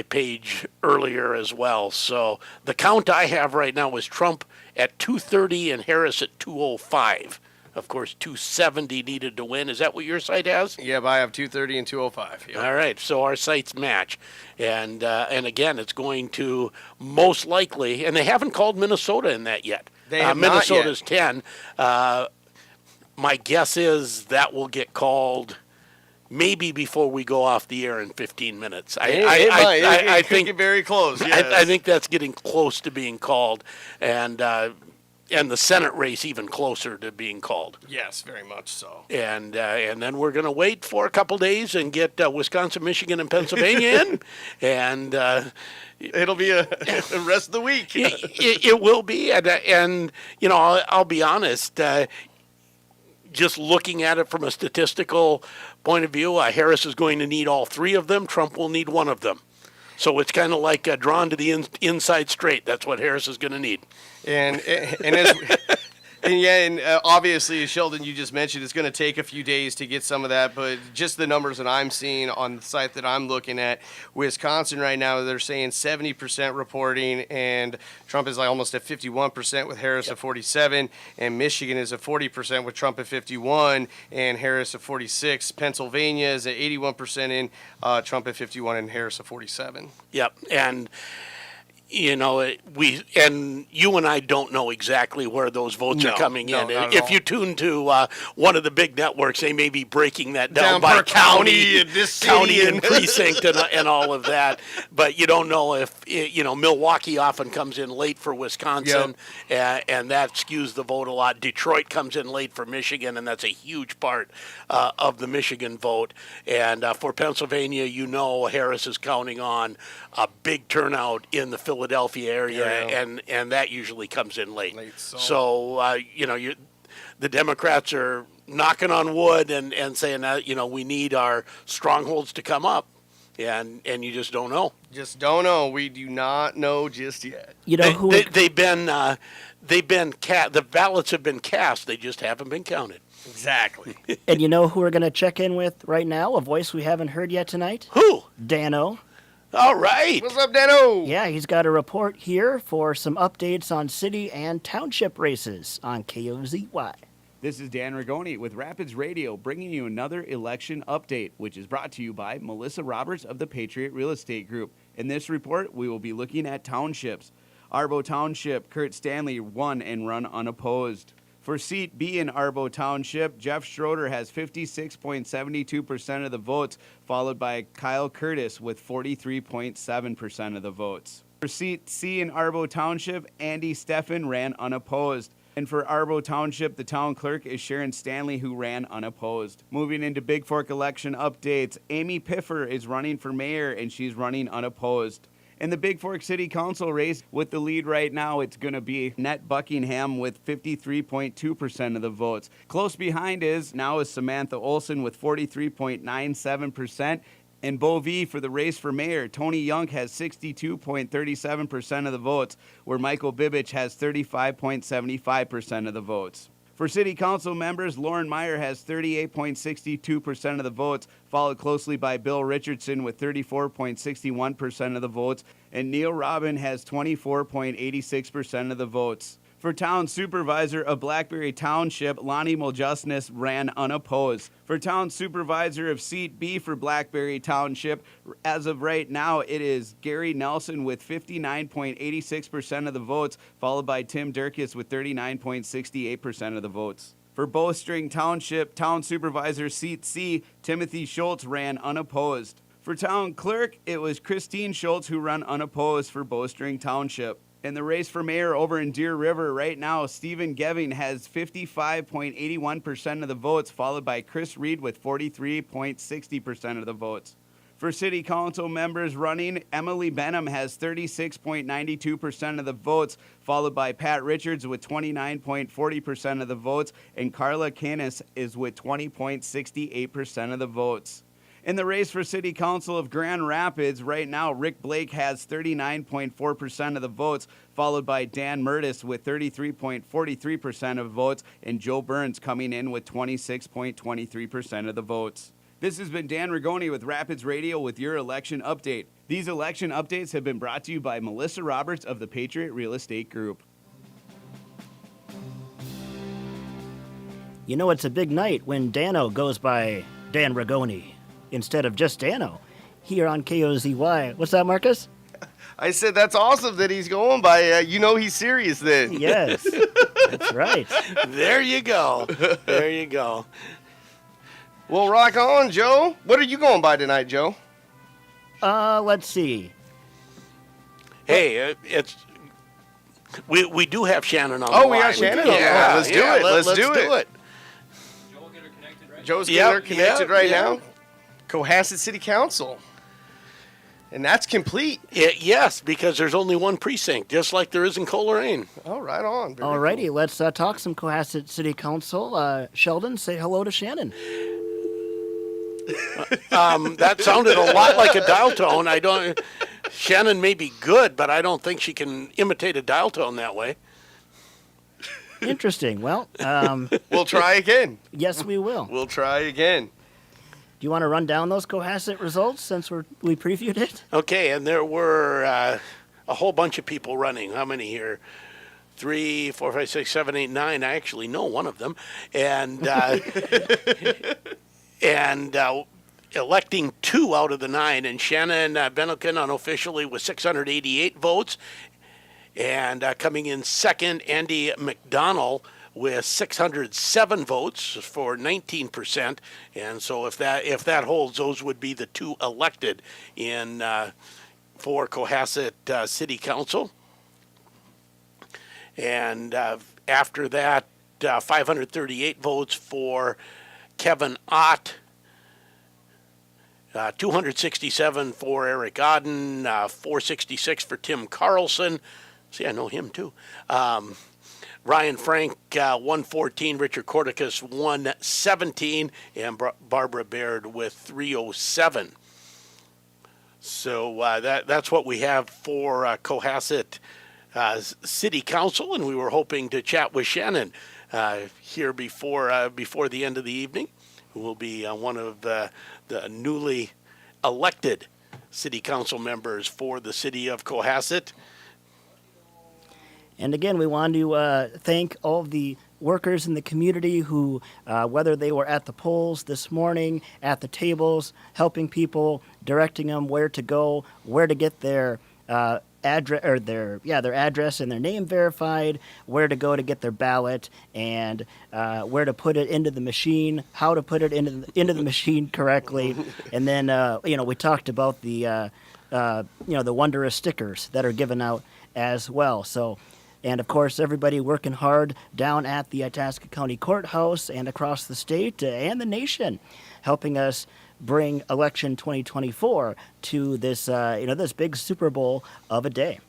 page earlier as well. So the count I have right now is Trump at 230 and Harris at 205. Of course, 270 needed to win. Is that what your site has? Yeah, but I have 230 and 205. Yep. All right, so our sites match. And again, it's going to most likely, and they haven't called Minnesota in that yet. They have Minnesota's not yet. 10. My guess is that will get called maybe before we go off the air in 15 minutes. I think get very close. Yes. I think that's getting close to being called, and the Senate race even closer to being called. Yes, very much so. And then we're going to wait for a couple days and get Wisconsin, Michigan, and Pennsylvania in, and it'll be a rest of the week. It will be, and I'll be honest. Just looking at it from a statistical point of view, Harris is going to need all three of them. Trump will need one of them. So it's kind of like drawn to the inside straight. That's what Harris is going to need. And obviously, Sheldon, you just mentioned it's going to take a few days to get some of that, but just the numbers that I'm seeing on the site that I'm looking at, Wisconsin right now, they're saying 70% reporting, and Trump is like almost at 51% with Harris at 47, and Michigan is at 40% with Trump at 51 and Harris at 46. Pennsylvania is at 81% in Trump at 51 and Harris at 47. Yep, and you and I don't know exactly where those votes are coming in. If you tune to one of the big networks, they may be breaking that down by county and this county and precinct and all of that. But you don't know if Milwaukee often comes in late for Wisconsin, and that skews the vote a lot. Detroit comes in late for Michigan, and that's a huge part of the Michigan vote. And for Pennsylvania, Harris is counting on a big turnout in the Philadelphia area, and that usually comes in late. So the Democrats are knocking on wood and saying that we need our strongholds to come up, and you just don't know. Just don't know. We do not know just yet. The ballots have been cast. They just haven't been counted. Exactly. And you know who we're going to check in with right now? A voice we haven't heard yet tonight? Who? Dano. All right. What's up, Dano? Yeah, he's got a report here for some updates on city and township races on KOZY. This is Dan Rigoni with Rapids Radio, bringing you another election update, which is brought to you by Melissa Roberts of the Patriot Real Estate Group. In this report, we will be looking at townships. Arbo Township, Kurt Stanley won and run unopposed. For seat B in Arbo Township, Jeff Schroeder has 56.72% of the votes, followed by Kyle Curtis with 43.7% of the votes. For seat C in Arbo Township, Andy Steffen ran unopposed. And for Arbo Township, the town clerk is Sharon Stanley, who ran unopposed. Moving into Big Fork election updates, Amy Piffer is running for mayor, and she's running unopposed. In the Big Fork City Council race, with the lead right now, it's going to be Annette Buckingham with 53.2% of the votes. Close behind is Samantha Olson with 43.97%. And Beau V for the race for mayor, Tony Young has 62.37% of the votes, where Michael Bibich has 35.75% of the votes. For city council members, Lauren Meyer has 38.62% of the votes, followed closely by Bill Richardson with 34.61% of the votes, and Neil Robin has 24.86% of the votes. For town supervisor of Blackberry Township, Lonnie Moljusness ran unopposed. For town supervisor of seat B for Blackberry Township, as of right now, it is Gary Nelson with 59.86% of the votes, followed by Tim Durkis with 39.68% of the votes. For Bowstring Township, town supervisor seat C, Timothy Schultz ran unopposed. For town clerk, it was Christine Schultz who ran unopposed for Bowstring Township. In the race for mayor over in Deer River right now, Stephen Geving has 55.81% of the votes, followed by Chris Reed with 43.60% of the votes. For city council members running, Emily Benham has 36.92% of the votes, followed by Pat Richards with 29.40% of the votes, and Carla Canis is with 20.68% of the votes. In the race for City Council of Grand Rapids, right now, Rick Blake has 39.4% of the votes, followed by Dan Murtis with 33.43% of votes, and Joe Burns coming in with 26.23% of the votes. This has been Dan Rigoni with Rapids Radio with your election update. These election updates have been brought to you by Melissa Roberts of the Patriot Real Estate Group. You know, it's a big night when Dano goes by Dan Rigoni instead of just Dano here on KOZY. What's that, Marcus? I said that's awesome that he's going by, he's serious then. Yes, that's right. There you go. There you go. Well, rock on, Joe. What are you going by tonight, Joe? Let's see. Hey, we do have Shannon on the line. line. We got Shannon on the line. Let's do it. Let's do it. Joe's getting her connected right now. Cohasset City Council. And that's complete. Yes, because there's only one precinct, just like there is in Coleraine. Oh, right on. All righty, let's talk some Cohasset City Council. Sheldon, say hello to Shannon. That sounded a lot like a dial tone. Shannon may be good, but I don't think she can imitate a dial tone that way. Interesting. Well, we'll try again. Yes, we will. We'll try again. Do you want to run down those Cohasset results since we previewed it? Okay, and there were a whole bunch of people running. How many here? 3, 4, 5, 6, 7, 8, 9. I actually know one of them. And electing 2 out of the 9. And Shannon Benelkin unofficially with 688 votes. And coming in second, Andy McDonnell with 607 votes for 19%. And so if that holds, those would be the 2 elected for Cohasset City Council. And after that, 538 votes for Kevin Ott, 267 for Eric Odden, 466 for Tim Carlson. See, I know him too. Ryan Frank, 114. Richard Corticus, 117. And Barbara Baird with 307. So that's what we have for Cohasset City Council, and we were hoping to chat with Shannon here before the end of the evening, who will be one of the newly elected City Council members for the city of Cohasset. And again, we want to thank all of the workers in the community who, whether they were at the polls this morning, at the tables, helping people, directing them where to go, where to get their address or their address and their name verified, where to go to get their ballot, and where to put it into the machine, how to put it into the machine correctly, and then we talked about the wondrous stickers that are given out as well. So. And, of course, everybody working hard down at the Itasca County Courthouse and across the state and the nation, helping us bring election 2024 to this, this big Super Bowl of a day.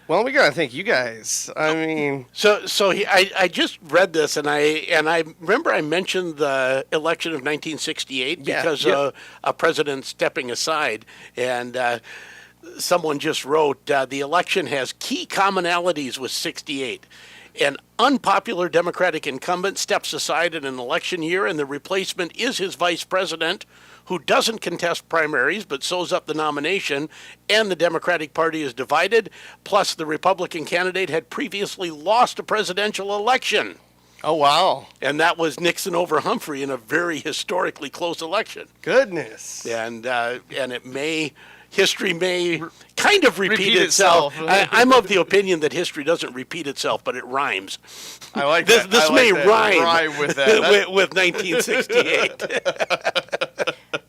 Well, we got to thank you guys. I mean... I just read this, and I remember I mentioned the election of 1968 because of a president stepping aside, and... someone just wrote, the election has key commonalities with 68. An unpopular Democratic incumbent steps aside in an election year, and the replacement is his vice president, who doesn't contest primaries but sews up the nomination, and the Democratic Party is divided, plus the Republican candidate had previously lost a presidential election. Oh, wow. And that was Nixon over Humphrey in a very historically close election. Goodness. And history may kind of repeat itself. I'm of the opinion that history doesn't repeat itself, but it rhymes. I like this. That. This may rhyme with that. with 1968.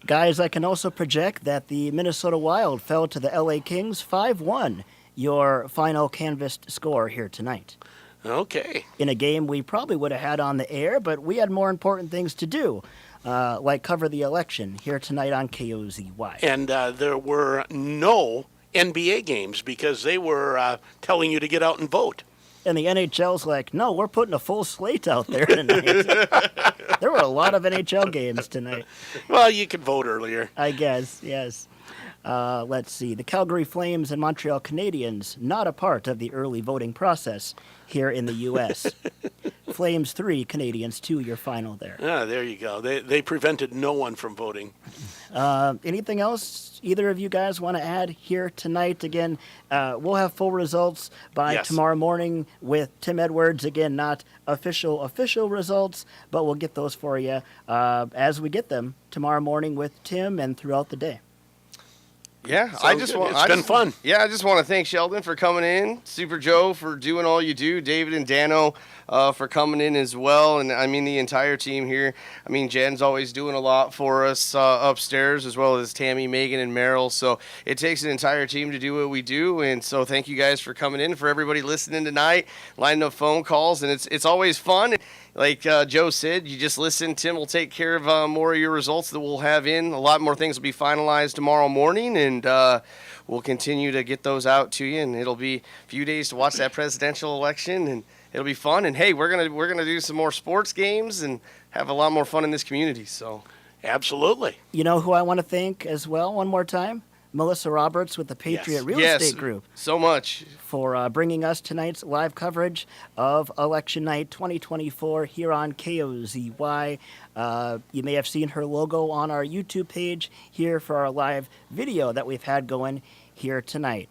Guys, I can also project that the Minnesota Wild fell to the LA Kings 5-1, your final canvassed score here tonight. Okay. In a game we probably would have had on the air, but we had more important things to do. Like cover the election here tonight on KOZY. And there were no NBA games because they were telling you to get out and vote. And the NHL's like, no, we're putting a full slate out there tonight. There were a lot of NHL games tonight. Well, you could vote earlier. I guess, yes. Let's see. The Calgary Flames and Montreal Canadiens, not a part of the early voting process here in the U.S. Flames 3, Canadiens 2, your final there. Ah, there you go. They prevented no one from voting. Anything else either of you guys want to add here tonight? Again, we'll have full results by tomorrow morning with Tim Edwards. Again, not official results, but we'll get those for you as we get them tomorrow morning with Tim and throughout the day. Yeah, It's been fun. Yeah, I just want to thank Sheldon for coming in, Super Joe for doing all you do, David and Dano for coming in as well, and I mean the entire team here. I mean Jen's always doing a lot for us upstairs, as well as Tammy, Megan, and Meryl. So it takes an entire team to do what we do, and so thank you guys for coming in, for everybody listening tonight, lining up phone calls, and it's always fun. Like Joe said, you just listen. Tim will take care of more of your results that we'll have in. A lot more things will be finalized tomorrow morning, and we'll continue to get those out to you. And it'll be a few days to watch that presidential election, and it'll be fun. And hey, we're gonna do some more sports games and have a lot more fun in this community. So, absolutely. You know who I want to thank as well one more time? Melissa Roberts with the Patriot Real Estate Group. So much. For bringing us tonight's live coverage of Election Night 2024 here on KOZY. You may have seen her logo on our YouTube page here for our live video that we've had going here tonight.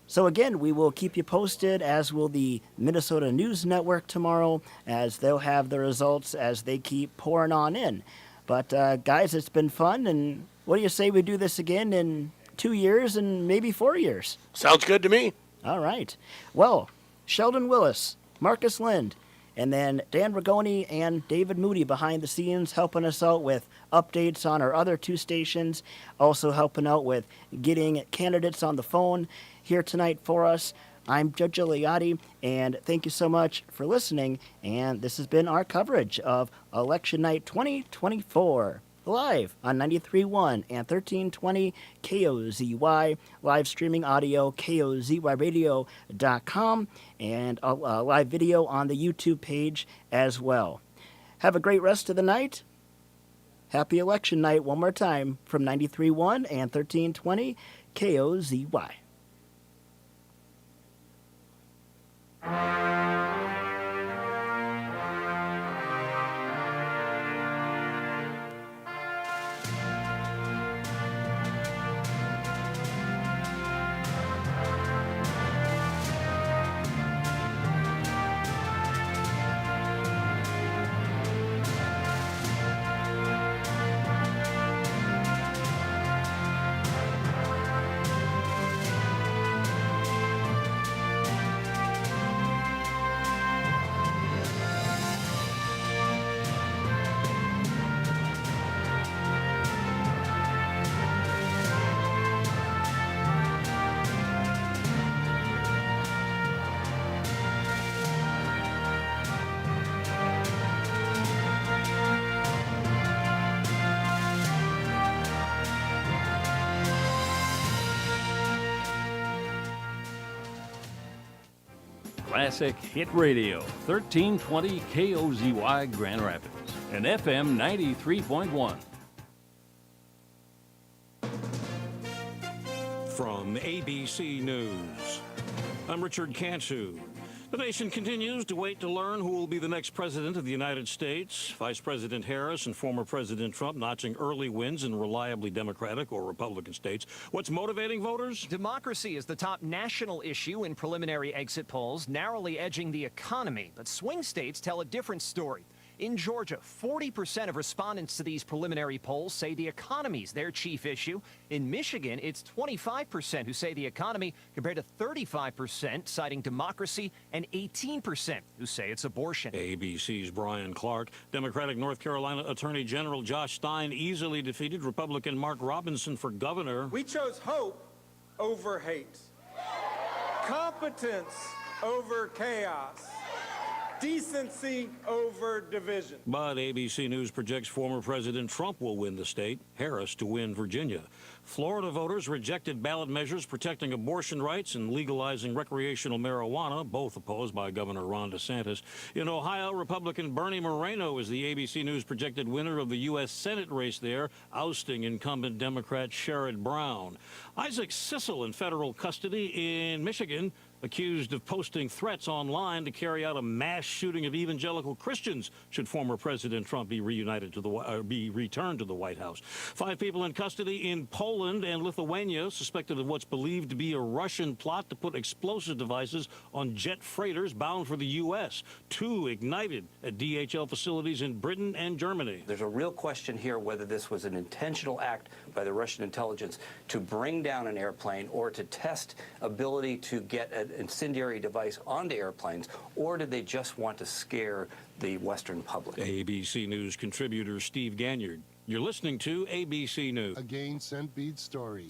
So again, we will keep you posted, as will the Minnesota News Network tomorrow, as they'll have the results as they keep pouring on in. But guys, it's been fun, and what do you say we do this again in 2 years and maybe 4 years? Sounds good to me. All right. Well, Sheldon Willis, Marcus Lind, and then Dan Rigoni and David Moody behind the scenes helping us out with updates on our other two stations, also helping out with getting candidates on the phone here tonight for us. I'm Judge Gigliotti, and thank you so much for listening, and this has been our coverage of Election Night 2024. Live on 93.1 and 1320 KOZY, live streaming audio, KOZYradio.com, and a live video on the YouTube page as well. Have a great rest of the night. Happy Election Night one more time from 93.1 and 1320 KOZY. Classic Hit Radio, 1320 KOZY Grand Rapids, and FM 93.1. From ABC News, I'm Richard Cantu. The nation continues to wait to learn who will be the next president of the United States. Vice President Harris and former President Trump notching early wins in reliably Democratic or Republican states. What's motivating voters? Democracy is the top national issue in preliminary exit polls, narrowly edging the economy. But swing states tell a different story. In Georgia, 40% of respondents to these preliminary polls say the economy's their chief issue. In Michigan, it's 25% who say the economy, compared to 35% citing democracy and 18% who say it's abortion. ABC's Brian Clark. Democratic North Carolina Attorney General Josh Stein easily defeated Republican Mark Robinson for governor. We chose hope over hate, competence over chaos, decency over division. But ABC News projects former President Trump will win the state, Harris to win Virginia. Florida voters rejected ballot measures protecting abortion rights and legalizing recreational marijuana, both opposed by Governor Ron DeSantis. In Ohio, Republican Bernie Moreno is the ABC News projected winner of the U.S. Senate race there, ousting incumbent Democrat Sherrod Brown. Isaac Sissel in federal custody in Michigan, accused of posting threats online to carry out a mass shooting of evangelical Christians should former President Trump be returned to the White House. 5 people in custody in Poland and Lithuania suspected of what's believed to be a Russian plot to put explosive devices on jet freighters bound for the U.S. 2 ignited at DHL facilities in Britain and Germany. There's a real question here whether this was an intentional act by the Russian intelligence to bring down an airplane or to test ability to get an incendiary device onto airplanes, or did they just want to scare the Western public? ABC News contributor Steve Ganyard. You're listening to ABC News. A Gain Scent Bead story.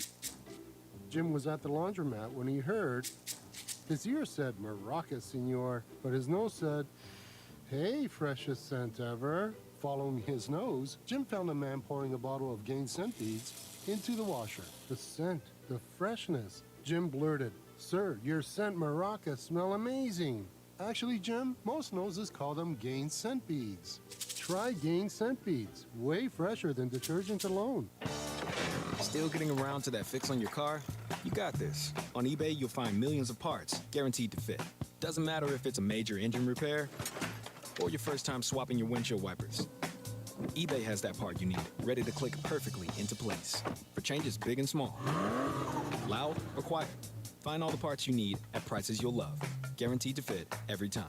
Jim was at the laundromat when he heard his ear said, "Maraca, senor," but his nose said, "Hey, freshest scent ever." Following his nose, Jim found a man pouring a bottle of Gain Scent Beads into the washer. The scent, the freshness. Jim blurted, "Sir, your scent Maraca smell amazing." Actually, Jim, most noses call them Gain Scent Beads. Try Gain Scent Beads. Way fresher than detergent alone. Still getting around to that fix on your car? You got this. On eBay, you'll find millions of parts, guaranteed to fit. Doesn't matter if it's a major engine repair or your first time swapping your windshield wipers. eBay has that part you need, ready to click perfectly into place for changes big and small. Loud or quiet. Find all the parts you need at prices you'll love. Guaranteed to fit every time.